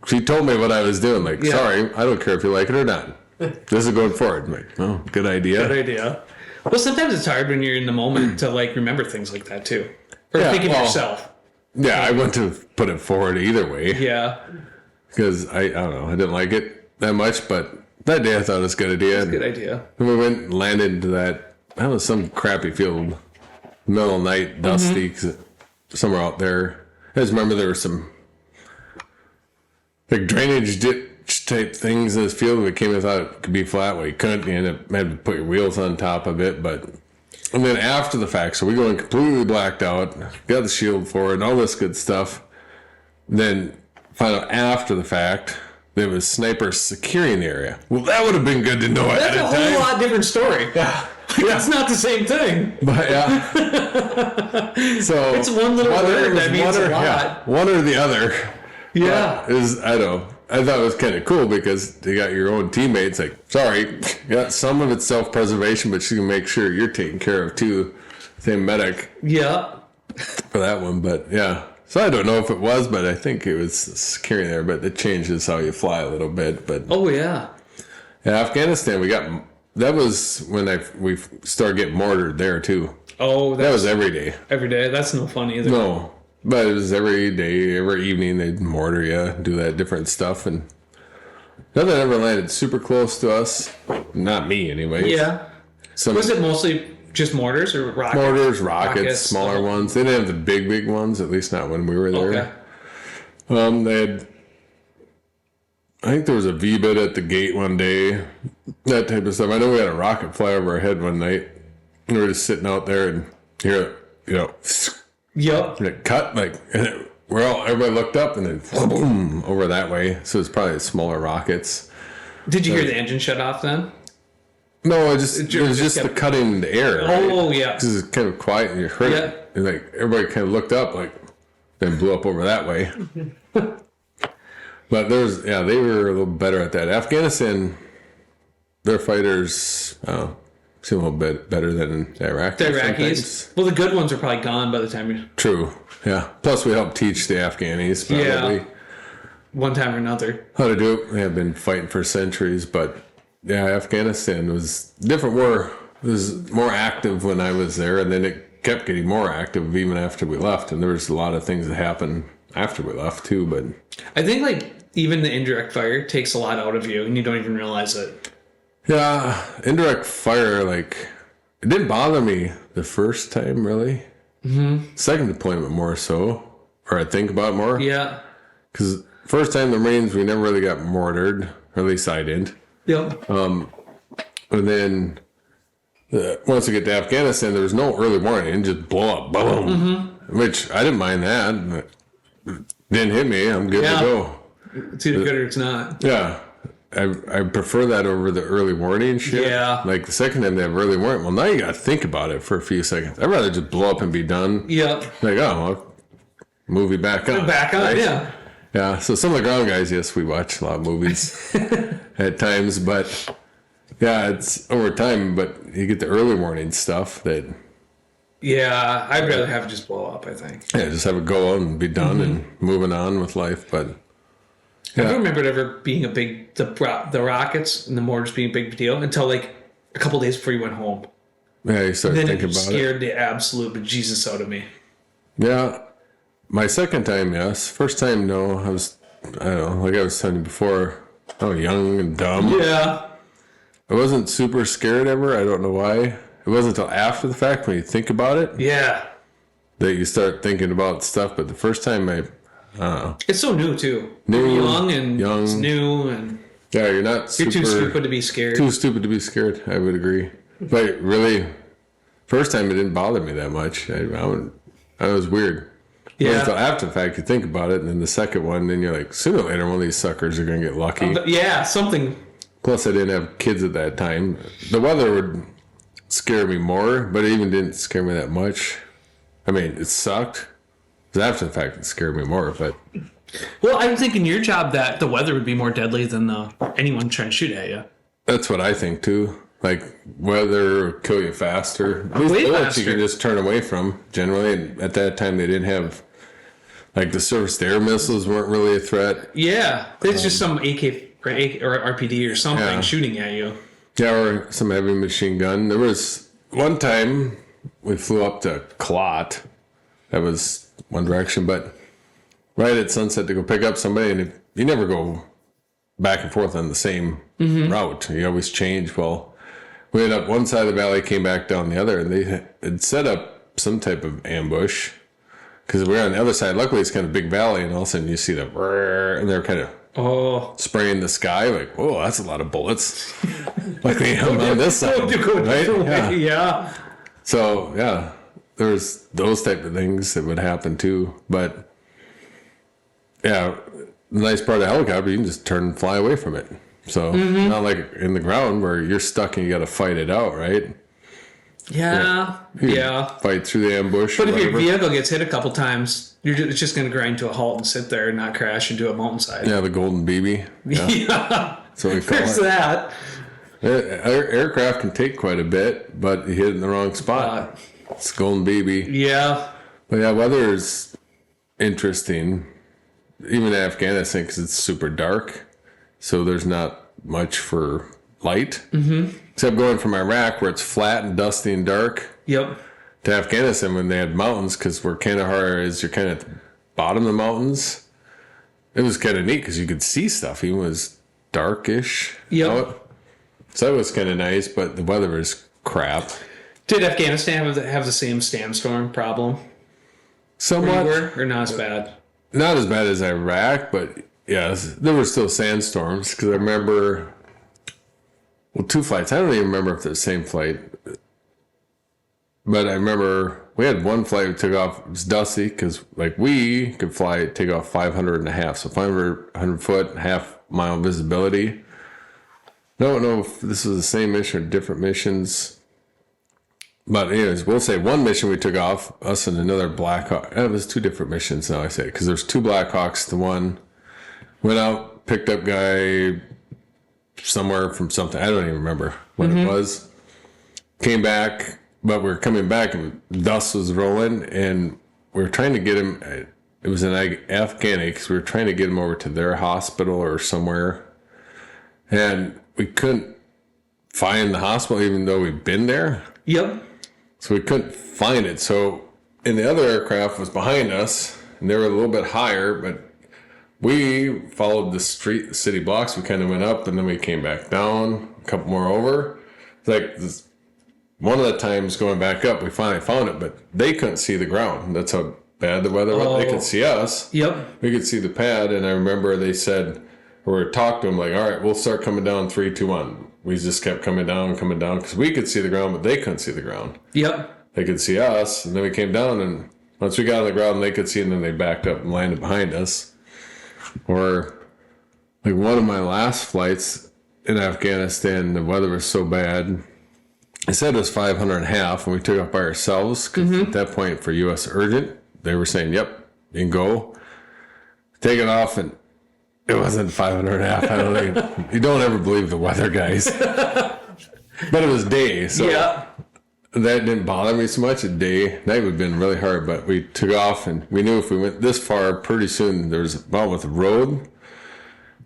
S2: she told me what I was doing. Like,
S1: Yeah.
S2: sorry, I don't care if you like it or not. This is going forward. I'm like, oh, good idea.
S1: Good idea. Well, sometimes it's hard when you're in the moment to like remember things like that too. Or
S2: Yeah,
S1: think of
S2: well,
S1: yourself.
S2: Yeah, I went to put it forward either way
S1: Yeah.
S2: because I don't know, I didn't like it that much, but that day I thought it was a good idea.
S1: Good idea.
S2: And we went and landed into that, I don't know, some crappy field, middle of the night, dusty, 'cause somewhere out there. I just remember there were some like drainage ditch type things in this field. We came and thought it could be flat, well, you couldn't. You ended up having to put your wheels on top of it, but. And then after the fact, so we going completely blacked out, got the shield forward, and all this good stuff. Then find out after the fact there was snipers securing the area. Well, that would have been good to know
S1: That's
S2: ahead
S1: a
S2: of
S1: whole
S2: time.
S1: lot different story.
S2: Yeah,
S1: It's not the same thing.
S2: but yeah. So
S1: It's one little
S2: whether
S1: word
S2: it was
S1: that means
S2: one
S1: a
S2: or- yeah,
S1: lot.
S2: one or the other.
S1: Yeah.
S2: Is I don't know. I thought it was kind of cool because you got your own teammates. Like, sorry, yeah, some of it's self-preservation, but you can make sure you're taken care of too. Same medic.
S1: Yeah.
S2: For that one, but yeah. So I don't know if it was, but I think it was securing there, but it changes how you fly a little bit. But
S1: Oh yeah.
S2: in Afghanistan, that was when we started getting mortared there too.
S1: Oh,
S2: That was every day.
S1: every day. That's no fun either.
S2: No, but it was every day, every evening they'd mortar you, do that different stuff, and nothing ever landed super close to us. Not me, anyways.
S1: Yeah.
S2: Some
S1: Was it mostly just mortars or rockets?
S2: mortars, rockets, smaller ones. They didn't have the big ones, at least not when we were there.
S1: Okay.
S2: They had, I think there was a V-bit at the gate one day, that type of stuff. I know we had a rocket fly over our head one night. We were just sitting out there and hear it,
S1: Yep.
S2: and it cut, like, and everybody looked up and then boom, over that way. So it's probably smaller rockets.
S1: Did you hear the engine shut off then?
S2: No, it was just the cutting the air.
S1: Oh,
S2: right?
S1: yeah.
S2: Because it's kind of quiet and you heard it. And like everybody kind of looked up, like, then blew up over that way. But they were a little better at that. Afghanistan, their fighters seem a little bit better than Iraq.
S1: The Iraqis. Well, the good ones are probably gone by the time you.
S2: True. Yeah. Plus, we helped teach the Afghanis probably
S1: one time or another.
S2: how to do it. They have been fighting for centuries, but yeah, Afghanistan was different. It was more active when I was there, and then it kept getting more active even after we left. And there was a lot of things that happened after we left too. But
S1: I think like even the indirect fire takes a lot out of you, and you don't even realize it.
S2: yeah, indirect fire, like, it didn't bother me the first time really. Mm-hmm. Second deployment more so, or I think about it more.
S1: Yeah.
S2: Because first time the Marines, we never really got mortared, or at least I didn't.
S1: Yep.
S2: And then once we get to Afghanistan, there was no early warning, just blow up, boom. Mm-hmm. Which I didn't mind that. Didn't hit me. I'm good to go.
S1: It's either good or it's not.
S2: Yeah. I prefer that over the early warning shit.
S1: Yeah.
S2: Like the second time they have early warning, well, now you got to think about it for a few seconds. I'd rather just blow up and be done.
S1: Yep.
S2: Like, well, movie back up.
S1: Back up, right? Yeah.
S2: Yeah. So some of the ground guys, yes, we watch a lot of movies at times, but yeah, it's over time. But you get the early warning stuff that.
S1: Yeah, I'd rather have it just blow up, I think.
S2: Yeah, just have it go and be done and moving on with life. But
S1: I don't remember it ever being the rockets and the mortars being a big deal until like a couple days before you went home.
S2: Yeah, you start
S1: Then
S2: thinking
S1: it
S2: about
S1: scared the absolute bejesus out of me.
S2: Yeah. My second time, yes. First time, no. I don't know, like I was telling you before, I was young and dumb.
S1: Yeah.
S2: I wasn't super scared ever. I don't know why. It wasn't until after the fact when you think about it
S1: Yeah.
S2: that you start thinking about stuff. But the first time, I don't know.
S1: It's so new too.
S2: New,
S1: You're young and
S2: young.
S1: it's new and
S2: Yeah, you're not super...
S1: you're too stupid to be scared.
S2: Too stupid to be scared, I would agree. But really, first time it didn't bother me that much. I was weird.
S1: Yeah.
S2: Until after the fact, you think about it, and then the second one, then you're like, sooner or later, one of these suckers are going to get lucky.
S1: Yeah, something.
S2: Plus, I didn't have kids at that time. The weather would scare me more, but it even didn't scare me that much. I mean, it sucked. But after the fact, it scared me more. But
S1: Well, I would think in your job that the weather would be more deadly than anyone trying to shoot at you.
S2: that's what I think too. Like, weather will kill you faster. At least
S1: Way
S2: bullets
S1: faster.
S2: you can just turn away from, generally. And at that time, they didn't have, like, the surface-to-air missiles weren't really a threat.
S1: Yeah, there's just some AK or RPD or something
S2: Yeah.
S1: shooting at you.
S2: Yeah, or some heavy machine gun. There was one time we flew up to Clot. That was one direction, but right at sunset to go pick up somebody, and you never go back and forth on the same route. You always change. Well, we ended up one side of the valley, came back down the other, and they had set up some type of ambush because we were on the other side. Luckily, it's kind of a big valley, and all of a sudden you see the brrr, and they're kind of spraying the sky. Like, whoa, that's a lot of bullets. Like they have on this side, right? Yeah.
S1: Yeah.
S2: So yeah, there's those type of things that would happen too. But yeah, the nice part of a helicopter, you can just turn and fly away from it. So not like in the ground where you're stuck and you got to fight it out, right?
S1: Yeah.
S2: You
S1: Yeah.
S2: fight through the ambush.
S1: But
S2: or
S1: if your
S2: whatever.
S1: vehicle gets hit a couple times, it's just going to grind to a halt and sit there and not crash into a mountainside.
S2: Yeah, the golden BB. Yeah,
S1: Yeah.
S2: that's what we call
S1: There's
S2: it.
S1: that.
S2: Aircraft can take quite a bit, but you hit it in the wrong spot. It's golden BB.
S1: Yeah.
S2: But yeah, weather is interesting. Even in Afghanistan, because it's super dark, so there's not much for light. Mm-hmm. Except going from Iraq, where it's flat and dusty and dark,
S1: Yep.
S2: to Afghanistan when they had mountains, because where Kandahar is, you're kind of at the bottom of the mountains. It was kind of neat because you could see stuff. Even when it was darkish.
S1: Yep.
S2: out. So that was kind of nice, but the weather was crap.
S1: Did Afghanistan have the same sandstorm problem?
S2: Somewhat.
S1: Or not as bad?
S2: Not as bad as Iraq, but yes, there were still sandstorms because I remember, well, two flights. I don't even remember if they're the same flight, but I remember we had one flight we took off. It was dusty because like we could take off 500 and a half, so 500 foot, half mile visibility. I don't know if this was the same mission or different missions. But anyways, we'll say one mission we took off, us and another Black Hawk. It was 2 different missions now, I say, because there's 2 Black Hawks to one. Went out, picked up guy somewhere from something. I don't even remember what it was. Came back, but we were coming back and dust was rolling, and we were trying to get him. It was in Afghanistan because we were trying to get him over to their hospital or somewhere. And we couldn't find the hospital even though we'd been there.
S1: Yep.
S2: So we couldn't find it. So, and the other aircraft was behind us, and they were a little bit higher, but we followed the city blocks. We kind of went up, and then we came back down, a couple more over. It's like this, one of the times going back up, we finally found it, but they couldn't see the ground. That's how bad the weather was. They could see us.
S1: Yep.
S2: We could see the pad, and I remember they said, or we talked to them like, all right, we'll start coming down 3, 2, 1. We just kept coming down, because we could see the ground, but they couldn't see the ground.
S1: Yep.
S2: They could see us, and then we came down, and once we got on the ground, they could see, and then they backed up and landed behind us. Or like one of my last flights in Afghanistan, the weather was so bad. I said it was 500.5, and we took off by ourselves, because at that point for U.S. Urgent, they were saying, yep, you can go. Take it off, and it wasn't 500.5. I don't think you don't ever believe the weather, guys. But it was day, so
S1: Yeah.
S2: that didn't bother me so much. Night would have been really hard, but we took off, and we knew if we went this far, pretty soon there was about with the road.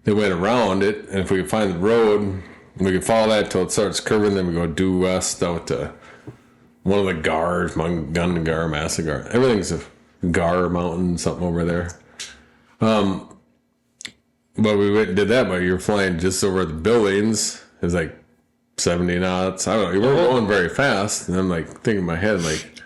S2: They went around it, and if we could find the road, we could follow that till it starts curving. Then we go due west out to one of the Gars, Gungar, Massigar. Everything's a Gar mountain, something over there. But we went and did that, but you were flying just over the buildings. It was like 70 knots. I don't know. You weren't going very fast. And I'm like thinking in my head, like,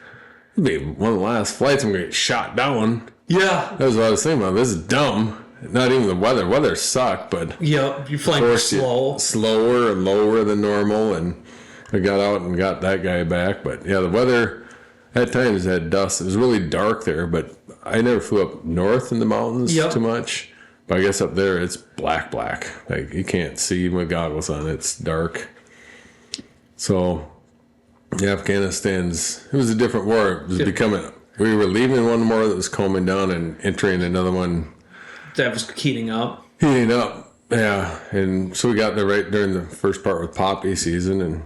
S2: it'll be one of the last flights I'm going to get shot down.
S1: Yeah.
S2: That was what I was thinking about. This is dumb. Not even the weather. Weather sucked, but
S1: Yep. You're flying slow.
S2: Slower and lower than normal. And we got out and got that guy back. But yeah, the weather at times had dust. It was really dark there, but I never flew up north in the mountains too much. But I guess up there it's black. Like you can't see with goggles on. It's dark. So Afghanistan's, it was a different war. It was becoming, we were leaving one war that was calming down and entering another one.
S1: That was heating up.
S2: Yeah. And so we got there right during the first part with poppy season, and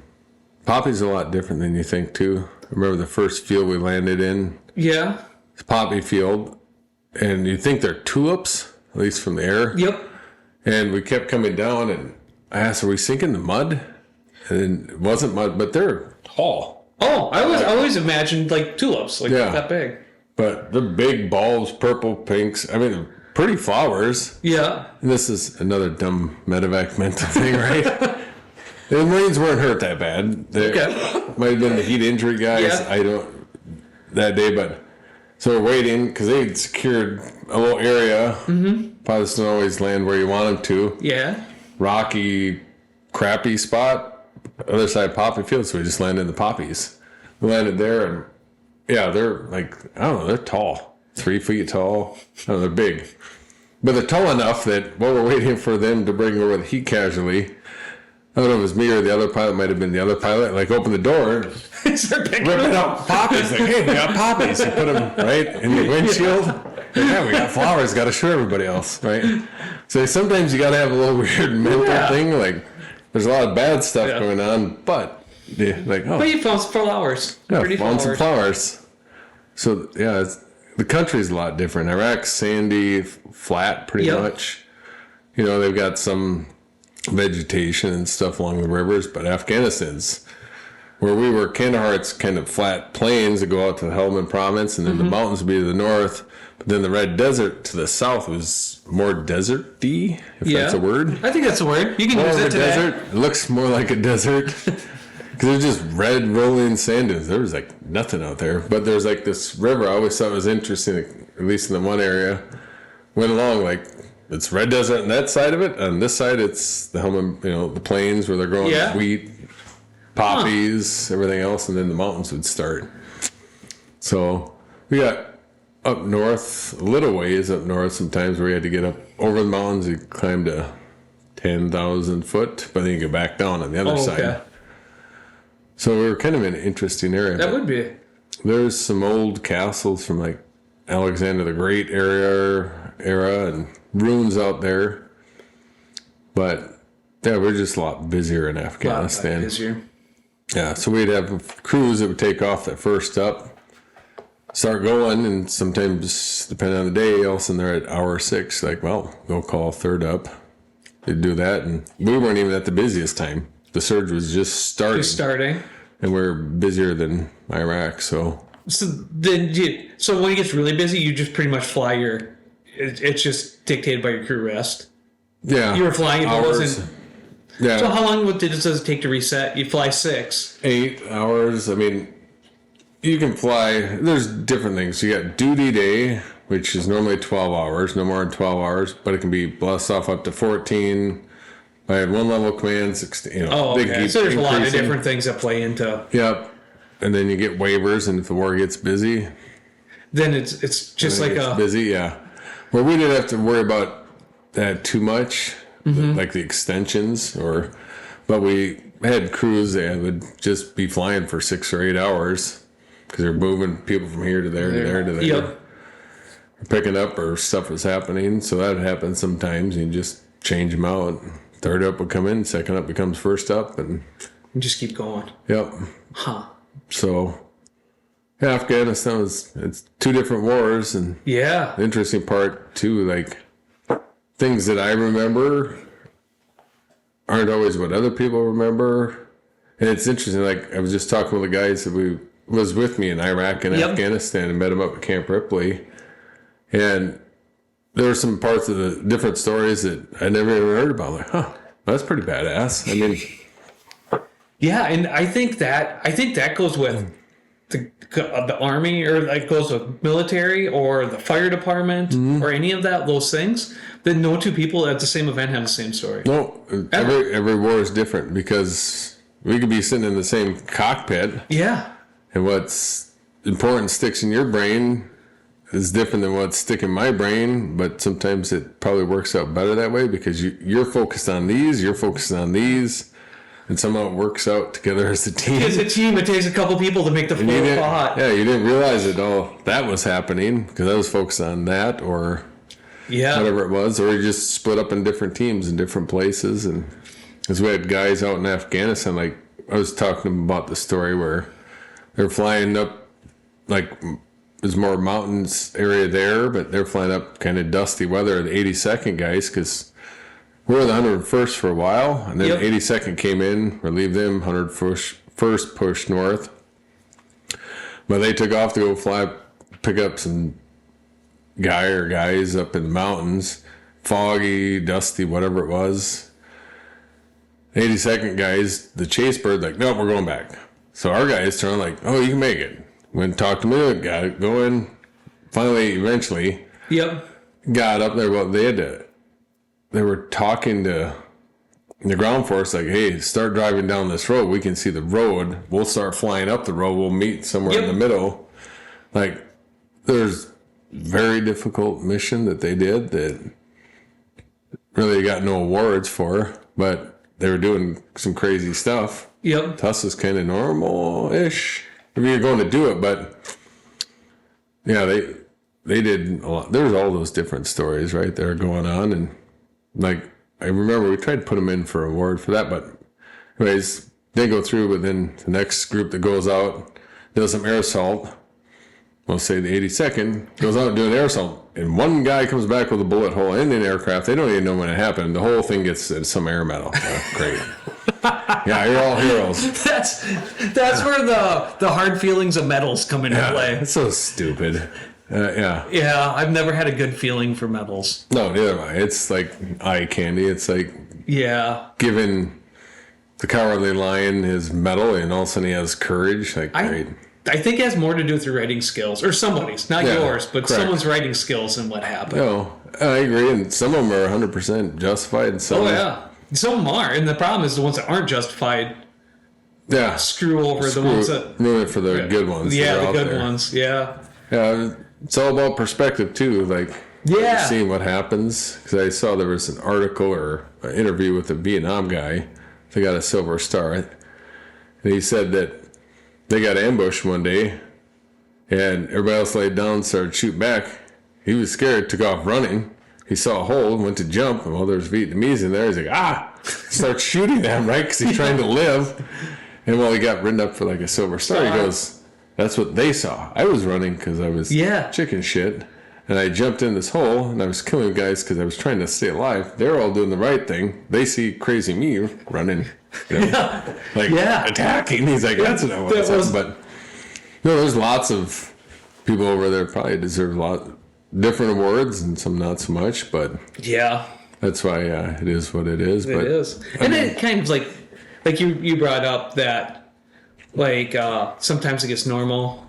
S2: poppy's a lot different than you think too. I remember the first field we landed in.
S1: Yeah.
S2: It's poppy field, and you think they're tulips, at least from the air.
S1: Yep.
S2: And we kept coming down, and I asked, are we sinking the mud? And it wasn't mud, but they're tall.
S1: Oh, I always imagined like tulips, like that big.
S2: But the big bulbs, purple, pinks. I mean, pretty flowers.
S1: Yeah.
S2: And this is another dumb medevac mental thing, right? The Marines weren't hurt that bad. They might have been the heat injury guys.
S1: Yeah.
S2: I don't that day, but so we're waiting because they had secured a little area. Pilots don't always land where you want them to.
S1: Yeah.
S2: Rocky, crappy spot. Other side of poppy field, so we just landed in the poppies. We landed there, and yeah, they're like, I don't know, they're tall, 3 feet tall. No, they're big, but they're tall enough that while we're waiting for them to bring over the heat casualty, I don't know if it was me or the other pilot, might have been the other pilot, like open the door, ripping out poppies, like, hey, we got poppies. You put them right in the windshield. Yeah, we got flowers, got to show everybody else, right? So sometimes you got to have a little weird mental thing, like. There's a lot of bad stuff going on, but like, oh.
S1: But you found some flowers.
S2: Yeah,
S1: Pretty
S2: found
S1: flowers.
S2: some flowers. So, yeah, the country's a lot different. Iraq's sandy, flat, pretty much. You know, they've got some vegetation and stuff along the rivers, but Afghanistan's, where we were, Kandahar's kind of flat plains that go out to the Helmand province, and then the mountains would be to the north. But then the Red Desert to the south was more desert-y, if that's a word.
S1: I think that's a word. You can use it today.
S2: Desert. It looks more like a desert. Because there's just red rolling sand dunes. There was like nothing out there. But there's like this river. I always thought was interesting, at least in the one area. Went along like it's red desert on that side of it. On this side, it's the Helmand, the plains where they're growing wheat, poppies, everything else. And then the mountains would start. So we got up north, a little ways up north sometimes where we had to get up over the mountains. You climbed a 10,000 foot, but then you go back down on the other
S1: Oh,
S2: side.
S1: okay.
S2: So we were kind of in an interesting area.
S1: That would be.
S2: There's some old castles from like Alexander the Great era and ruins out there. But yeah, we're just a lot busier in Afghanistan.
S1: Busier.
S2: Yeah, so we'd have crews that would take off that first up, start going, and sometimes, depending on the day, all of a sudden they're at hour 6, like, well, go call third up. They'd do that, and we weren't even at the busiest time. The surge was just starting. And we're busier than Iraq, so.
S1: So then, so when it gets really busy, you just pretty much fly it's just dictated by your crew rest.
S2: Yeah.
S1: You were flying if
S2: hours.
S1: it wasn't.
S2: Yeah.
S1: So how long does it take to reset? You fly 6.
S2: 8 hours. I mean, you can fly. There's different things. You got duty day, which is normally 12 hours, no more than 12 hours, but it can be blessed off up to 14. I had 1 level command, 16.
S1: Oh,
S2: they
S1: okay.
S2: keep
S1: So there's a lot of
S2: increasing.
S1: different things that play into.
S2: Yep. And then you get waivers, and if the war gets busy,
S1: Then it's just
S2: then
S1: like
S2: it gets busy. Yeah. Well, we didn't have to worry about that too much, like the extensions, but we had crews that would just be flying for 6 or 8 hours because they're moving people from here to there to there to there.
S1: Yep.
S2: Or picking up or stuff was happening, so that happens sometimes. You just change them out. Third up would come in, second up becomes first up, and
S1: You just keep going.
S2: yep.
S1: Huh.
S2: So yeah, Afghanistan it's 2 different wars, and
S1: Yeah.
S2: the interesting part too, like things that I remember aren't always what other people remember. And it's interesting, like I was just talking with the guys that was with me in Iraq and
S1: Yep.
S2: Afghanistan and met them up at Camp Ripley. And there were some parts of the different stories that I never even heard about. Like, that's pretty badass. I mean,
S1: Yeah, and I think that goes with the army, or like goes with military or the fire department or any of those things. That no 2 people at the same event have the same story.
S2: no, every war is different because we could be sitting in the same cockpit,
S1: Yeah.
S2: and what's important sticks in your brain is different than what's sticking in my brain, but sometimes it probably works out better that way because you're focused on these, you're focused on these, and somehow it works out together as a team.
S1: As a team, it takes a couple people to make the
S2: And you
S1: full
S2: didn't-
S1: pot.
S2: Yeah, you didn't realize that all that was happening because I was focused on that or
S1: Yeah.
S2: whatever it was, or you just split up in different teams in different places. And as we had guys out in Afghanistan, like I was talking to them about the story where they're flying up, like there's more mountains area there, but they're flying up kind of dusty weather. The 82nd guys, because we were the 101st for a while, and then
S1: Yep.
S2: 82nd came in, relieved them, 101st pushed north. But they took off to go fly, pick up some guys up in the mountains, foggy, dusty, whatever it was. 82nd guys, the chase bird, like, no, we're going back. So our guys turned like, oh, you can make it. Went and talked to me, got it going. Finally, eventually,
S1: Yep.
S2: got up there. Well, they were talking to the ground force, like, hey, start driving down this road. We can see the road. We'll start flying up the road. We'll meet somewhere in
S1: Yep.
S2: the middle. Like, there's very difficult mission that they did that really got no awards for, but they were doing some crazy stuff.
S1: Yep.
S2: To us is kind of normal-ish if you're going to do it, but yeah, they did a lot. There's all those different stories right there going on, and like I remember we tried to put them in for an award for that, but anyways, they go through. But then the next group that goes out does some air assault. We'll say the 82nd goes out doing air assault, and one guy comes back with a bullet hole in an aircraft. They don't even know when it happened. The whole thing gets some air medal. Great. Yeah, you're all heroes.
S1: That's where the hard feelings of medals come into play.
S2: It's so stupid. Yeah.
S1: Yeah, I've never had a good feeling for medals.
S2: No, neither have I. It's like eye candy. It's like
S1: Yeah.
S2: giving the cowardly lion his medal, and all of a sudden he has courage. Like, great.
S1: I think it has more to do with your writing skills, or somebody's, not
S2: Yeah,
S1: yours, but
S2: correct.
S1: someone's writing skills and what happened.
S2: No, I agree. And some of them are 100% justified. And some
S1: Oh yeah, some of them are, and the problem is the ones that aren't justified
S2: yeah,
S1: screw over the ones that.
S2: ruin it for the good ones. that
S1: Yeah,
S2: are
S1: the
S2: out
S1: good
S2: there.
S1: ones. Yeah.
S2: Yeah, it's all about perspective too. Like
S1: Yeah.
S2: seeing what happens. Because I saw there was an article or an interview with a Vietnam guy. They got a Silver Star. And he said that they got ambushed one day and everybody else laid down and started shooting back. He was scared, took off running. He saw a hole, went to jump, and while there's Vietnamese in there, he's like, starts shooting them, right? Because he's trying to live. And while he got written up for like a Silver Star, he goes, that's what they saw. I was running because I was chicken shit. And I jumped in this hole, and I was killing guys because I was trying to stay alive. They're all doing the right thing. They see crazy me running, attacking. He's like, that's what I want to say. But no, there's lots of people over there probably deserve a lot different awards and some not so much. But
S1: yeah,
S2: that's why it is what it is.
S1: It is. And it kind of like you brought up that sometimes it gets normal.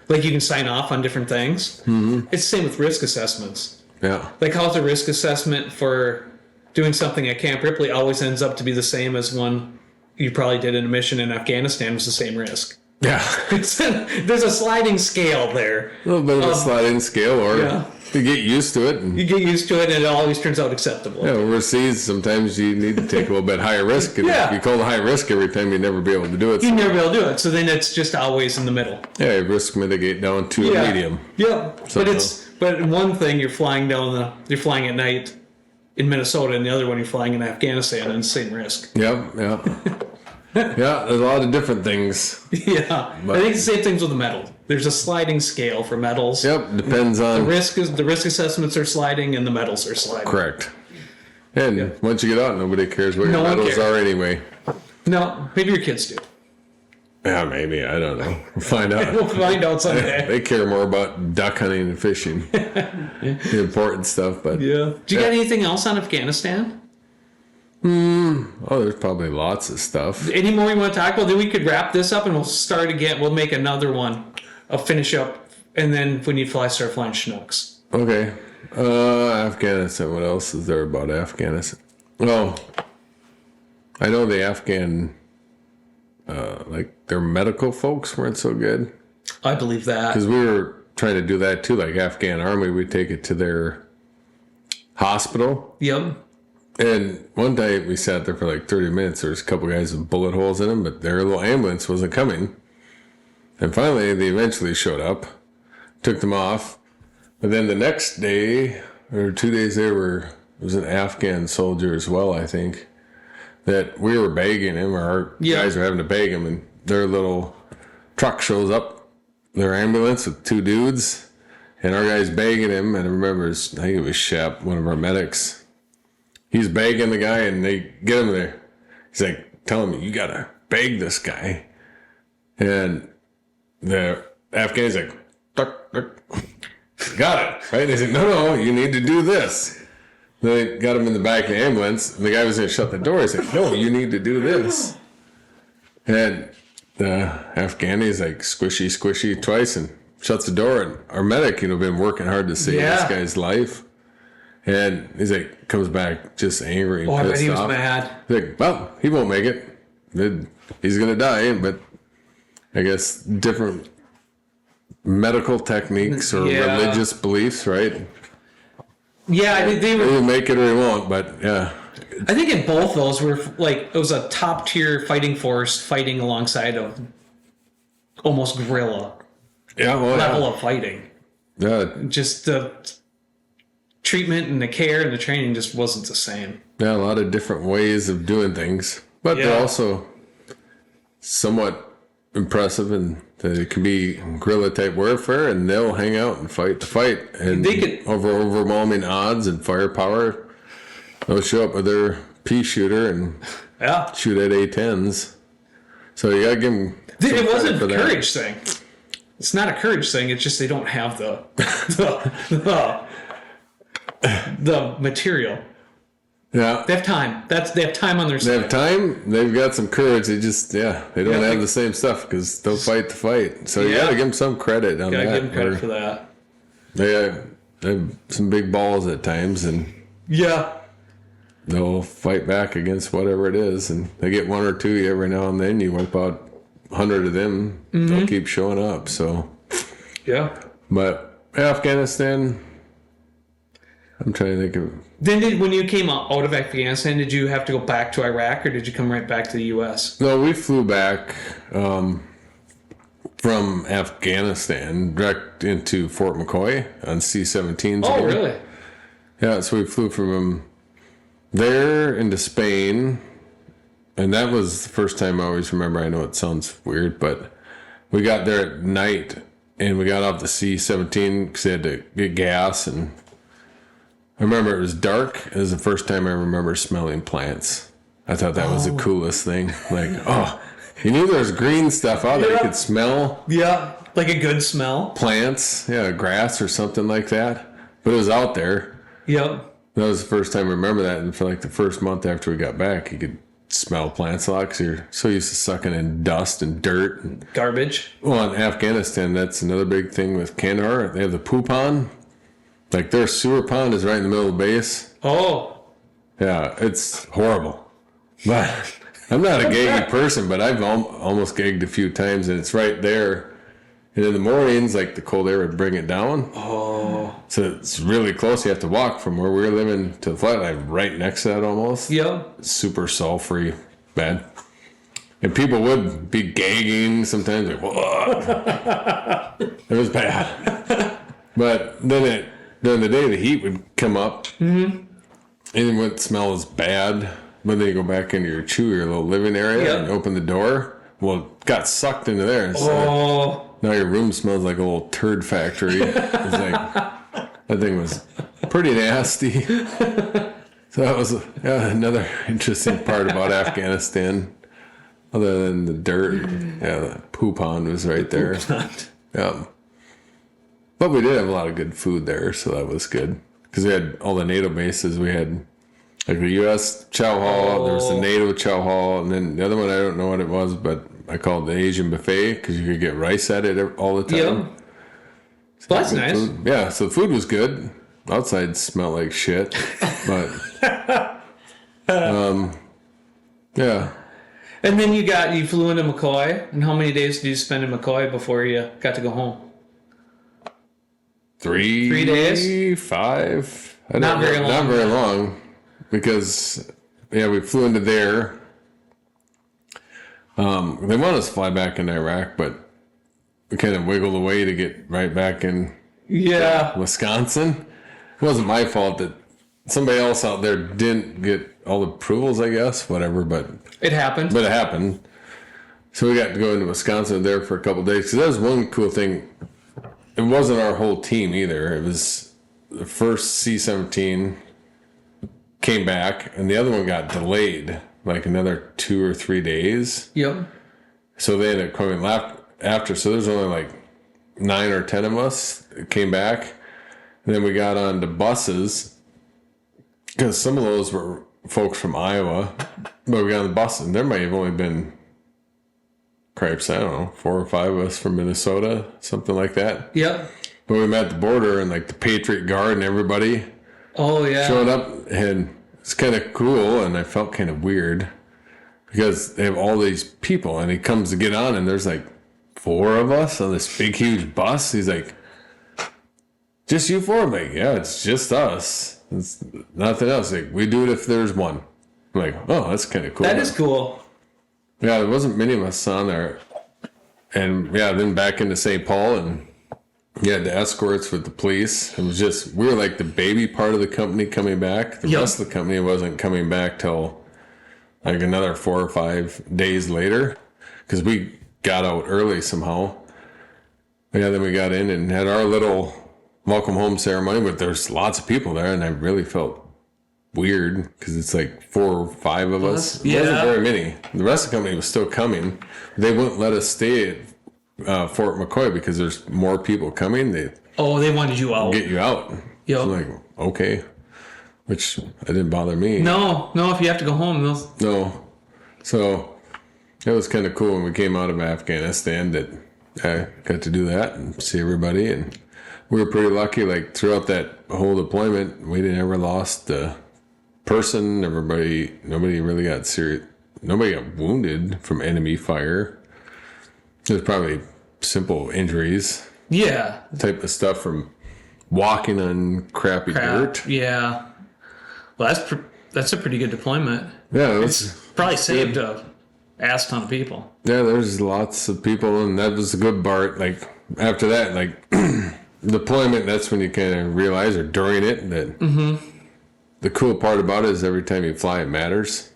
S1: Like you can sign off on different things. Mm-hmm. It's the same with risk assessments.
S2: Yeah.
S1: Like how the risk assessment for doing something at Camp Ripley always ends up to be the same as one you probably did in a mission in Afghanistan was the same risk.
S2: Yeah.
S1: There's a sliding scale there.
S2: A little bit of a sliding scale, or you get used to it.
S1: You get used to it, and it always turns out acceptable.
S2: Yeah, overseas, sometimes you need to take a little bit higher risk. And if you call it high risk every time, you'd never be able to do it.
S1: You'd never be able to do it. So then it's just always in the middle.
S2: Yeah, you risk mitigate down to a medium.
S1: Yeah, but one thing you're flying at night in Minnesota, and the other one you're flying in Afghanistan, and same risk.
S2: Yep. Yeah, there's a lot of different things.
S1: Yeah, but I think the same things with the medal. There's a sliding scale for medals.
S2: Yep, depends on
S1: the risk assessments are sliding and the medals are sliding.
S2: Correct. And once you get out, nobody cares what your medals are anyway.
S1: No, maybe your kids do.
S2: Yeah, maybe. I don't know. We'll find out.
S1: We'll find out someday.
S2: They care more about duck hunting and fishing. The important stuff, but
S1: Do you got anything else on Afghanistan?
S2: there's probably lots of stuff.
S1: Any more you want to talk about? Then we could wrap this up and we'll start again. We'll make another one. I'll finish up, and then when you start flying Chinooks.
S2: Okay. Afghanistan. What else is there about Afghanistan? Well, I know the Afghan, their medical folks weren't so good.
S1: I believe that.
S2: Because we were trying to do that too, like Afghan army, we'd take it to their hospital.
S1: Yep.
S2: And one day we sat there for like 30 minutes. There was a couple guys with bullet holes in them, but their little ambulance wasn't coming. And finally, they eventually showed up, took them off. But then the next day, or 2 days later, it was an Afghan soldier as well, I think, that we were begging him, or our guys were having to beg him, and their little truck shows up, their ambulance with two dudes, and our guy's begging him, and I remember, I think it was Shep, one of our medics. He's begging the guy, and they get him there. He's like, tell him, you gotta beg this guy. And the Afghan's like, duck, duck. Got it, right? They said, no, you need to do this. They got him in the back of the ambulance. And the guy was going to shut the door. He's like, no, you need to do this. And the Afghani's like, squishy twice, and shuts the door. And our medic, been working hard to save this guy's life. And he's like, comes back just angry and pissed off. I bet he was mad. He's like, well, he won't make it. He's going to die, but I guess different medical techniques or religious beliefs, right?
S1: Yeah, they
S2: will make it or he won't, but yeah.
S1: I think in both those were it was a top tier fighting force fighting alongside of almost guerrilla level of fighting.
S2: Yeah,
S1: just the treatment and the care and the training just wasn't the same.
S2: Yeah, a lot of different ways of doing things, but they're also somewhat impressive, and they can be guerrilla type warfare, and they'll hang out and fight the fight, and they could, overwhelming odds and firepower, they'll show up with their pea shooter and shoot at A-10s. So you gotta give them.
S1: It wasn't a courage thing. It's not a courage thing. It's just they don't have the material.
S2: Yeah,
S1: they have time. They have time on their side.
S2: They have time. They've got some courage. They just they don't have the same stuff because they'll fight the fight. So you gotta give them some credit on that.
S1: Gotta give them credit for that.
S2: They have some big balls at times, and they'll fight back against whatever it is, and they get one or two every now and then. You wipe out 100 of them. Mm-hmm. They'll keep showing up. So but Afghanistan. I'm trying to think of.
S1: Then when you came out of Afghanistan, did you have to go back to Iraq, or did you come right back to the U.S.?
S2: No, we flew back from Afghanistan direct into Fort McCoy on C-17s.
S1: Oh,
S2: again.
S1: really?
S2: Yeah, so we flew from there into Spain, and that was the first time I always remember. I know it sounds weird, but we got there at night, and we got off the C-17 because they had to get gas, and I remember it was dark. It was the first time I remember smelling plants. I thought that was the coolest thing. Like, oh, you knew there was green stuff out there. You could smell.
S1: Yeah, like a good smell.
S2: Plants, yeah, grass or something like that. But it was out there.
S1: Yep.
S2: That was the first time I remember that. And for like the first month after we got back, you could smell plants a lot because you're so used to sucking in dust and dirt. And,
S1: Garbage.
S2: well, in Afghanistan, that's another big thing with Kandahar. They have the poo pond. Like their sewer pond is right in the middle of the base.
S1: Oh.
S2: Yeah, it's horrible. But I'm not a gaggy person, but I've almost gagged a few times, and it's right there. And in the mornings, like the cold air would bring it down.
S1: Oh.
S2: So it's really close. You have to walk from where we were living to the flat line, right next to that almost.
S1: Yep.
S2: It's super sulfury, bad. And people would be gagging sometimes. Like, whoa. It was bad. But then during the day, the heat would come up. Mm-hmm. And it wouldn't smell as bad. But then you go back into your your little living area, and open the door. Well, it got sucked into there. And so now your room smells like a little turd factory. It's like, that thing was pretty nasty. So that was another interesting part about Afghanistan. Other than the dirt, the poo pond was right there. Yeah. But we did have a lot of good food there, so that was good. Because we had all the NATO bases. We had like the U.S. chow hall, there was the NATO chow hall, and then the other one, I don't know what it was, but I called it the Asian buffet because you could get rice at it all the time.
S1: Yep. So that's nice.
S2: Food. Yeah, so the food was good. Outside smelled like shit, but yeah.
S1: And then you flew into McCoy, and how many days did you spend in McCoy before you got to go home?
S2: 3
S1: days?
S2: 5.
S1: Not very long.
S2: Not very long. Because, we flew into there. They wanted us to fly back into Iraq, but we kind of wiggled away to get right back in Wisconsin. It wasn't my fault that somebody else out there didn't get all the approvals, I guess, whatever, but
S1: it happened.
S2: But it happened. So we got to go into Wisconsin there for a couple of days. Because that was one cool thing. It wasn't our whole team either. It was the first C-17 came back, and the other one got delayed like another 2 or 3 days.
S1: Yep.
S2: So they ended up coming after. So there's only like 9 or 10 of us that came back. And then we got on the buses because some of those were folks from Iowa. But we got on the bus, and there might have only been, cripes, I don't know, 4 or 5 of us from Minnesota, something like that.
S1: Yep.
S2: But we met at the border, and like the Patriot Guard and everybody showed up, and it's kind of cool, and I felt kind of weird because they have all these people, and he comes to get on, and there's like 4 of us on this big, huge bus. He's like, just you 4? I'm like, yeah, it's just us. It's nothing else. Like, we do it if there's one. I'm like, oh, that's kind of cool.
S1: That is cool.
S2: Yeah, there wasn't many of us on there. And then back into St. Paul, and you had the escorts with the police. It was just, we were like the baby part of the company coming back. The rest of the company wasn't coming back till like another 4 or 5 days later because we got out early somehow. But then we got in and had our little welcome home ceremony, but there's lots of people there, and I really felt weird because it's like 4 or 5 of us. It wasn't very many. The rest of the company was still coming. They wouldn't let us stay at Fort McCoy because there's more people coming. They
S1: wanted you out.
S2: Get you out.
S1: Yep.
S2: So I'm like, okay. Which it didn't bother me.
S1: No, if you have to go home,
S2: No. So it was kind of cool when we came out of Afghanistan that I got to do that and see everybody. And we were pretty lucky. Like throughout that whole deployment, we never lost a person. Nobody really got serious. Nobody got wounded from enemy fire. It was probably simple injuries.
S1: Yeah.
S2: Type of stuff from walking on crappy dirt.
S1: Yeah. Well, that's a pretty good deployment.
S2: Yeah, it was
S1: Probably saved a ass ton of people.
S2: Yeah, there's lots of people, and that was the good part. Like, after that, like, deployment, that's when you kind of realize, or during it, that the cool part about it is every time you fly, it matters.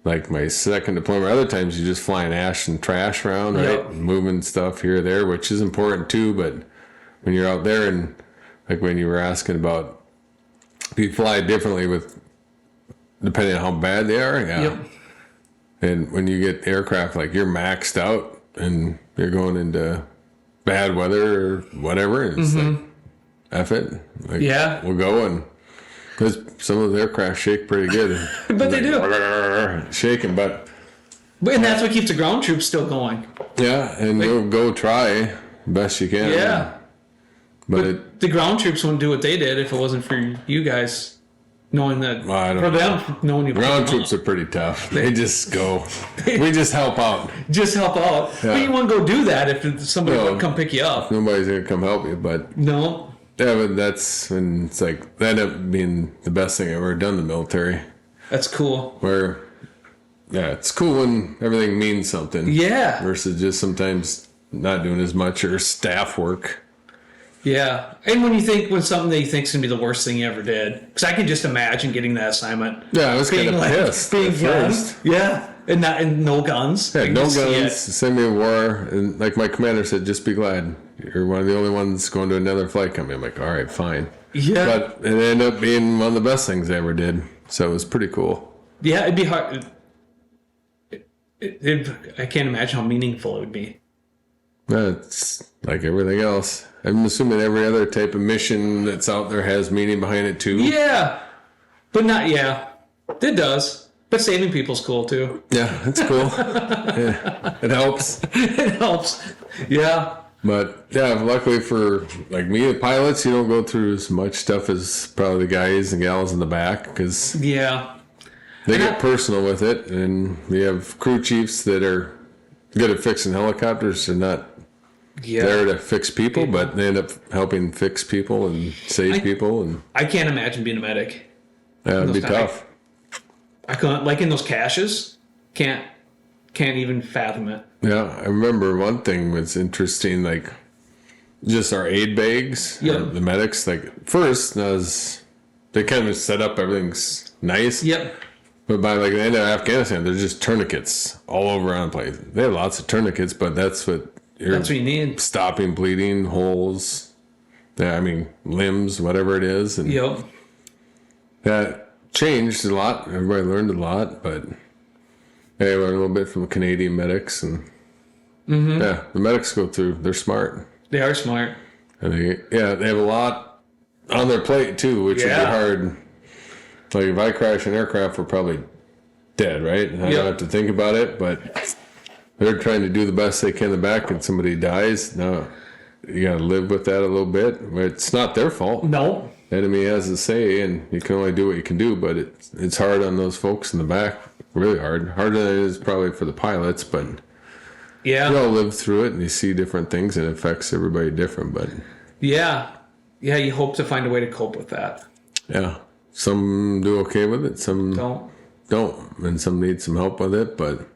S2: Like, my second deployment, other times you're just flying ash and trash around, right?
S1: Yep.
S2: Moving stuff here or there, which is important too, but when you're out there, and like when you were asking about, if you fly differently with, depending on how bad they are, yeah.
S1: Yep.
S2: And when you get aircraft, like, you're maxed out and you're going into bad weather or whatever, and it's like, F it. Like,
S1: Yeah.
S2: we'll go. And because some of the aircraft shake pretty good.
S1: But they do.
S2: Shaking, but
S1: And that's what keeps the ground troops still going.
S2: yeah, and you'll go try best you can.
S1: Yeah.
S2: But
S1: The ground troops wouldn't do what they did if it wasn't for you guys knowing that.
S2: Well, I don't
S1: for
S2: know.
S1: them, knowing you
S2: ground troops are pretty tough. They just go. We just help out.
S1: just help out.
S2: Yeah.
S1: But you wouldn't go do that if somebody
S2: No.
S1: would come pick you up.
S2: Nobody's gonna come help you, but
S1: No.
S2: yeah, but that's when it's like that ended up being the best thing I've ever done in the military.
S1: That's cool.
S2: Where, yeah, it's cool when everything means something.
S1: Yeah.
S2: Versus just sometimes not doing as much or staff work.
S1: Yeah. And when something that you think is going to be the worst thing you ever did. Because I can just imagine getting that assignment.
S2: Yeah, I was kind of pissed
S1: being
S2: at
S1: guns.
S2: first.
S1: Yeah. And no guns.
S2: Yeah,
S1: I can
S2: no
S1: just see
S2: guns,
S1: it.
S2: send me to war. And like my commander said, just be glad. You're one of the only ones going to another flight company. I'm like, all right, fine.
S1: Yeah.
S2: But it ended up being one of the best things I ever did. So it was pretty cool.
S1: Yeah, it'd be hard. I can't imagine how meaningful it would be.
S2: Yeah, it's like everything else. I'm assuming every other type of mission that's out there has meaning behind it too.
S1: Yeah. But not, yeah. It does. But saving people's cool too.
S2: Yeah, it's cool. Yeah, it helps.
S1: It helps. Yeah.
S2: But yeah, luckily for like me, the pilots, you don't go through as much stuff as probably the guys and gals in the back because
S1: Yeah.
S2: they get personal with it. And we have crew chiefs that are good at fixing helicopters. They're not
S1: Yeah.
S2: there to fix people, but they end up helping fix people and save people. And
S1: I can't imagine being a medic.
S2: yeah, it'd be
S1: Those
S2: tough.
S1: I couldn't, like in those caches, can't even fathom it.
S2: Yeah, I remember one thing was interesting, like just our aid bags,
S1: Yeah.
S2: the medics. Like first, they kind of set up everything's nice.
S1: Yep.
S2: But by like the end of Afghanistan, there's just tourniquets all over around the place. They have lots of tourniquets, but that's what
S1: That's what you need.
S2: stopping bleeding, holes. Yeah, I mean limbs, whatever it is, and
S1: Yep.
S2: that changed a lot. Everybody learned a lot, but hey, I learned a little bit from the Canadian medics, and yeah, the medics go through. They're smart,
S1: They are smart.
S2: and they have a lot on their plate too, which would be
S1: Yeah.
S2: hard. Like if I crash an aircraft, we're probably dead, right? And I
S1: Yep.
S2: don't have to think about it, but they're trying to do the best they can in the back, and somebody dies. Now you got to live with that a little bit. It's not their fault.
S1: No.
S2: The enemy has a say, and you can only do what you can do, but it's hard on those folks in the back. Really hard. Harder than it is probably for the pilots, but
S1: Yeah.
S2: you all live through it and you see different things and it affects everybody different. But
S1: Yeah. Yeah, you hope to find a way to cope with that.
S2: yeah, some do okay with it, some don't, and some need some help with it. But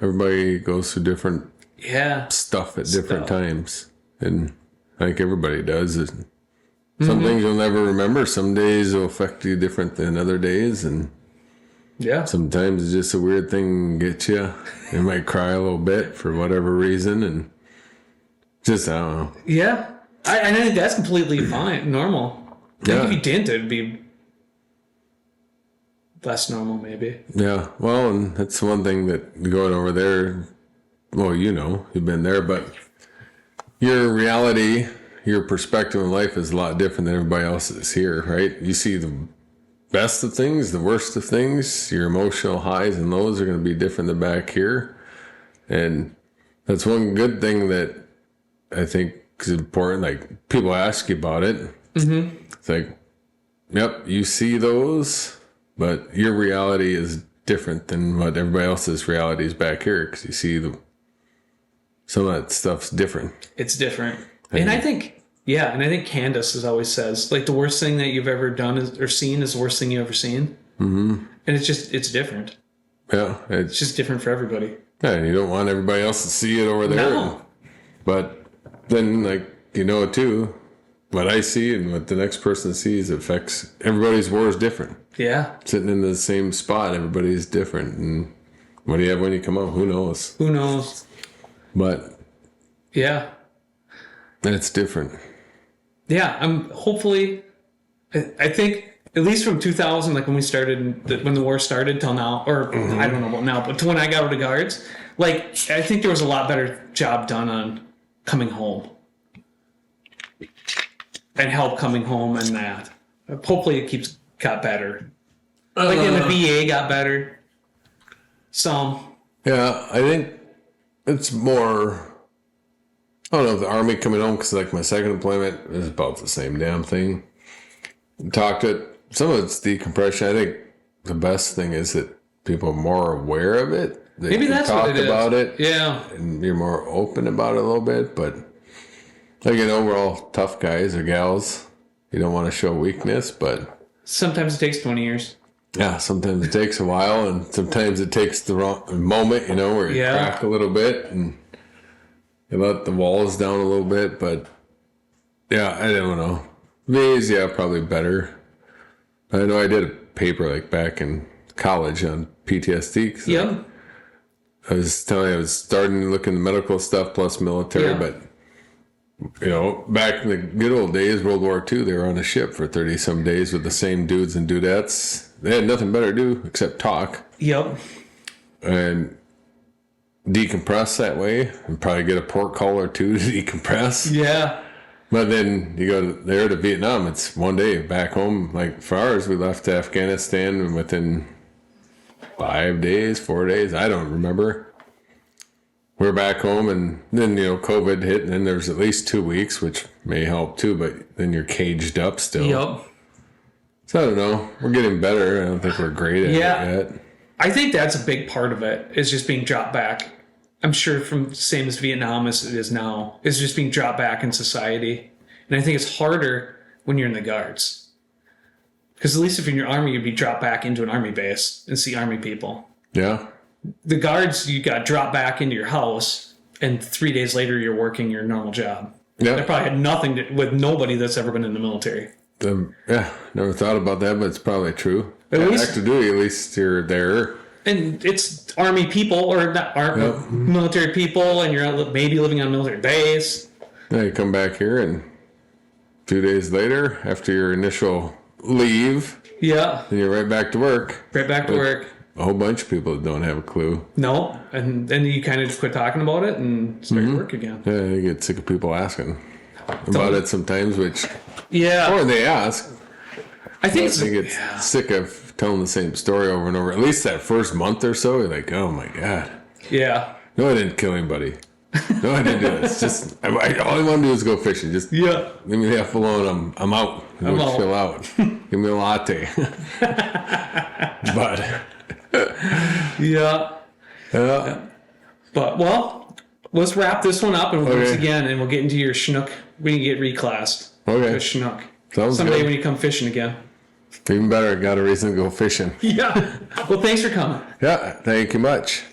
S2: everybody goes through different
S1: Yeah.
S2: stuff at different times, and I think everybody does. Some things you'll never remember. Some days will affect you different than other days, and
S1: Yeah.
S2: sometimes it's just a weird thing gets you. You might cry a little bit for whatever reason, and just I don't know.
S1: Yeah. I think that's completely fine, normal. I think
S2: Yeah.
S1: if you didn't, it'd be less normal, maybe.
S2: Yeah, well, and that's one thing that going over there. Well, you've been there, but your reality, your perspective in life is a lot different than everybody else's here, right? You see the best of things, the worst of things. Your emotional highs and lows are going to be different than back here, and that's one good thing that I think is important. Like people ask you about it. Mm-hmm. It's like, yep, you see those, but your reality is different than what everybody else's reality is back here because you see some of that stuff's different.
S1: It's different. And I think Yeah, and I think Candace always says, like, the worst thing that you've ever done or seen is the worst thing you've ever seen. Mm-hmm. And it's different.
S2: Yeah.
S1: It's just different for everybody.
S2: Yeah, and you don't want everybody else to see it over there.
S1: No.
S2: But then, like, too, what I see and what the next person sees affects everybody's war is different.
S1: Yeah.
S2: Sitting in the same spot, everybody's different. And what do you have when you come out? Who knows?
S1: Who knows?
S2: But
S1: yeah.
S2: It's different.
S1: Yeah, I'm hopefully, I think at least from 2000, like when we started, when the war started till now, or I don't know about now, but to when I got out of the Guards, like I think there was a lot better job done on coming home and help coming home and that. Hopefully it got better. Like in the VA got better. Some.
S2: Yeah, I think it's more. I don't know if the Army coming home, because like my second employment is about the same damn thing. Talked it. Some of it's decompression. I think the best thing is that people are more aware of it. They
S1: Maybe that's what it is.
S2: About it.
S1: Yeah.
S2: And you're more open about it a little bit. But like, we're all tough guys or gals. You don't want to show weakness, but
S1: sometimes it takes 20 years.
S2: Yeah, sometimes it takes a while, and sometimes it takes the wrong moment, where you crack a little bit and you let the walls down a little bit. But yeah, I don't know. VA's, probably better. I know I did a paper like back in college on PTSD.
S1: Yep.
S2: I was telling you, I was starting to look into medical stuff plus military, but back in the good old days, World War II, they were on a ship for 30-some days with the same dudes and dudettes. They had nothing better to do except talk.
S1: Yep.
S2: And decompress that way and probably get a port call or two to decompress.
S1: Yeah.
S2: But then you go there to Vietnam, it's one day back home. Like for ours, we left Afghanistan and within 5 days, 4 days, I don't remember. We're back home, and then, COVID hit, and then there's at least 2 weeks, which may help too, but then you're caged up still.
S1: Yep.
S2: So I don't know. We're getting better. I don't think we're great at it yet.
S1: I think that's a big part of it, is just being dropped back. I'm sure from the same as Vietnam as it is now, is just being dropped back in society. And I think it's harder when you're in the Guards. Because at least if you're in your Army, you'd be dropped back into an Army base and see Army people.
S2: Yeah.
S1: The Guards, you got dropped back into your house, and 3 days later, you're working your normal job.
S2: Yeah.
S1: I probably had nothing with nobody that's ever been in the military.
S2: Never thought about that, but it's probably true.
S1: At least
S2: active duty, at least you're there.
S1: And it's Army people, or not military people, and you're maybe living on a military base.
S2: Yeah, you come back here, and 2 days later, after your initial leave, then you're right back to work.
S1: Right back to work.
S2: A whole bunch of people that don't have a clue.
S1: No, and then you kind of just quit talking about it and start to work again.
S2: Yeah, you get sick of people asking about it sometimes, which...
S1: Yeah.
S2: Or they ask.
S1: I think
S2: they get sick of telling the same story over and over. At least that first month or so, you're like, oh my God.
S1: Yeah.
S2: No, I didn't kill anybody. No, I didn't do it. It's just, all I want to do is go fishing. Just leave me the F alone. I'm out. I'm out. Chill out. Give me a latte. But... Yeah.
S1: But, well, let's wrap this one up and we'll do this again, and we'll get into your Chinook. We can get reclassed.
S2: Okay.
S1: To Chinook.
S2: Sounds
S1: someday
S2: good.
S1: when you come fishing again.
S2: Even better, got a reason to go fishing.
S1: Yeah. Well, thanks for coming.
S2: Yeah, thank you much.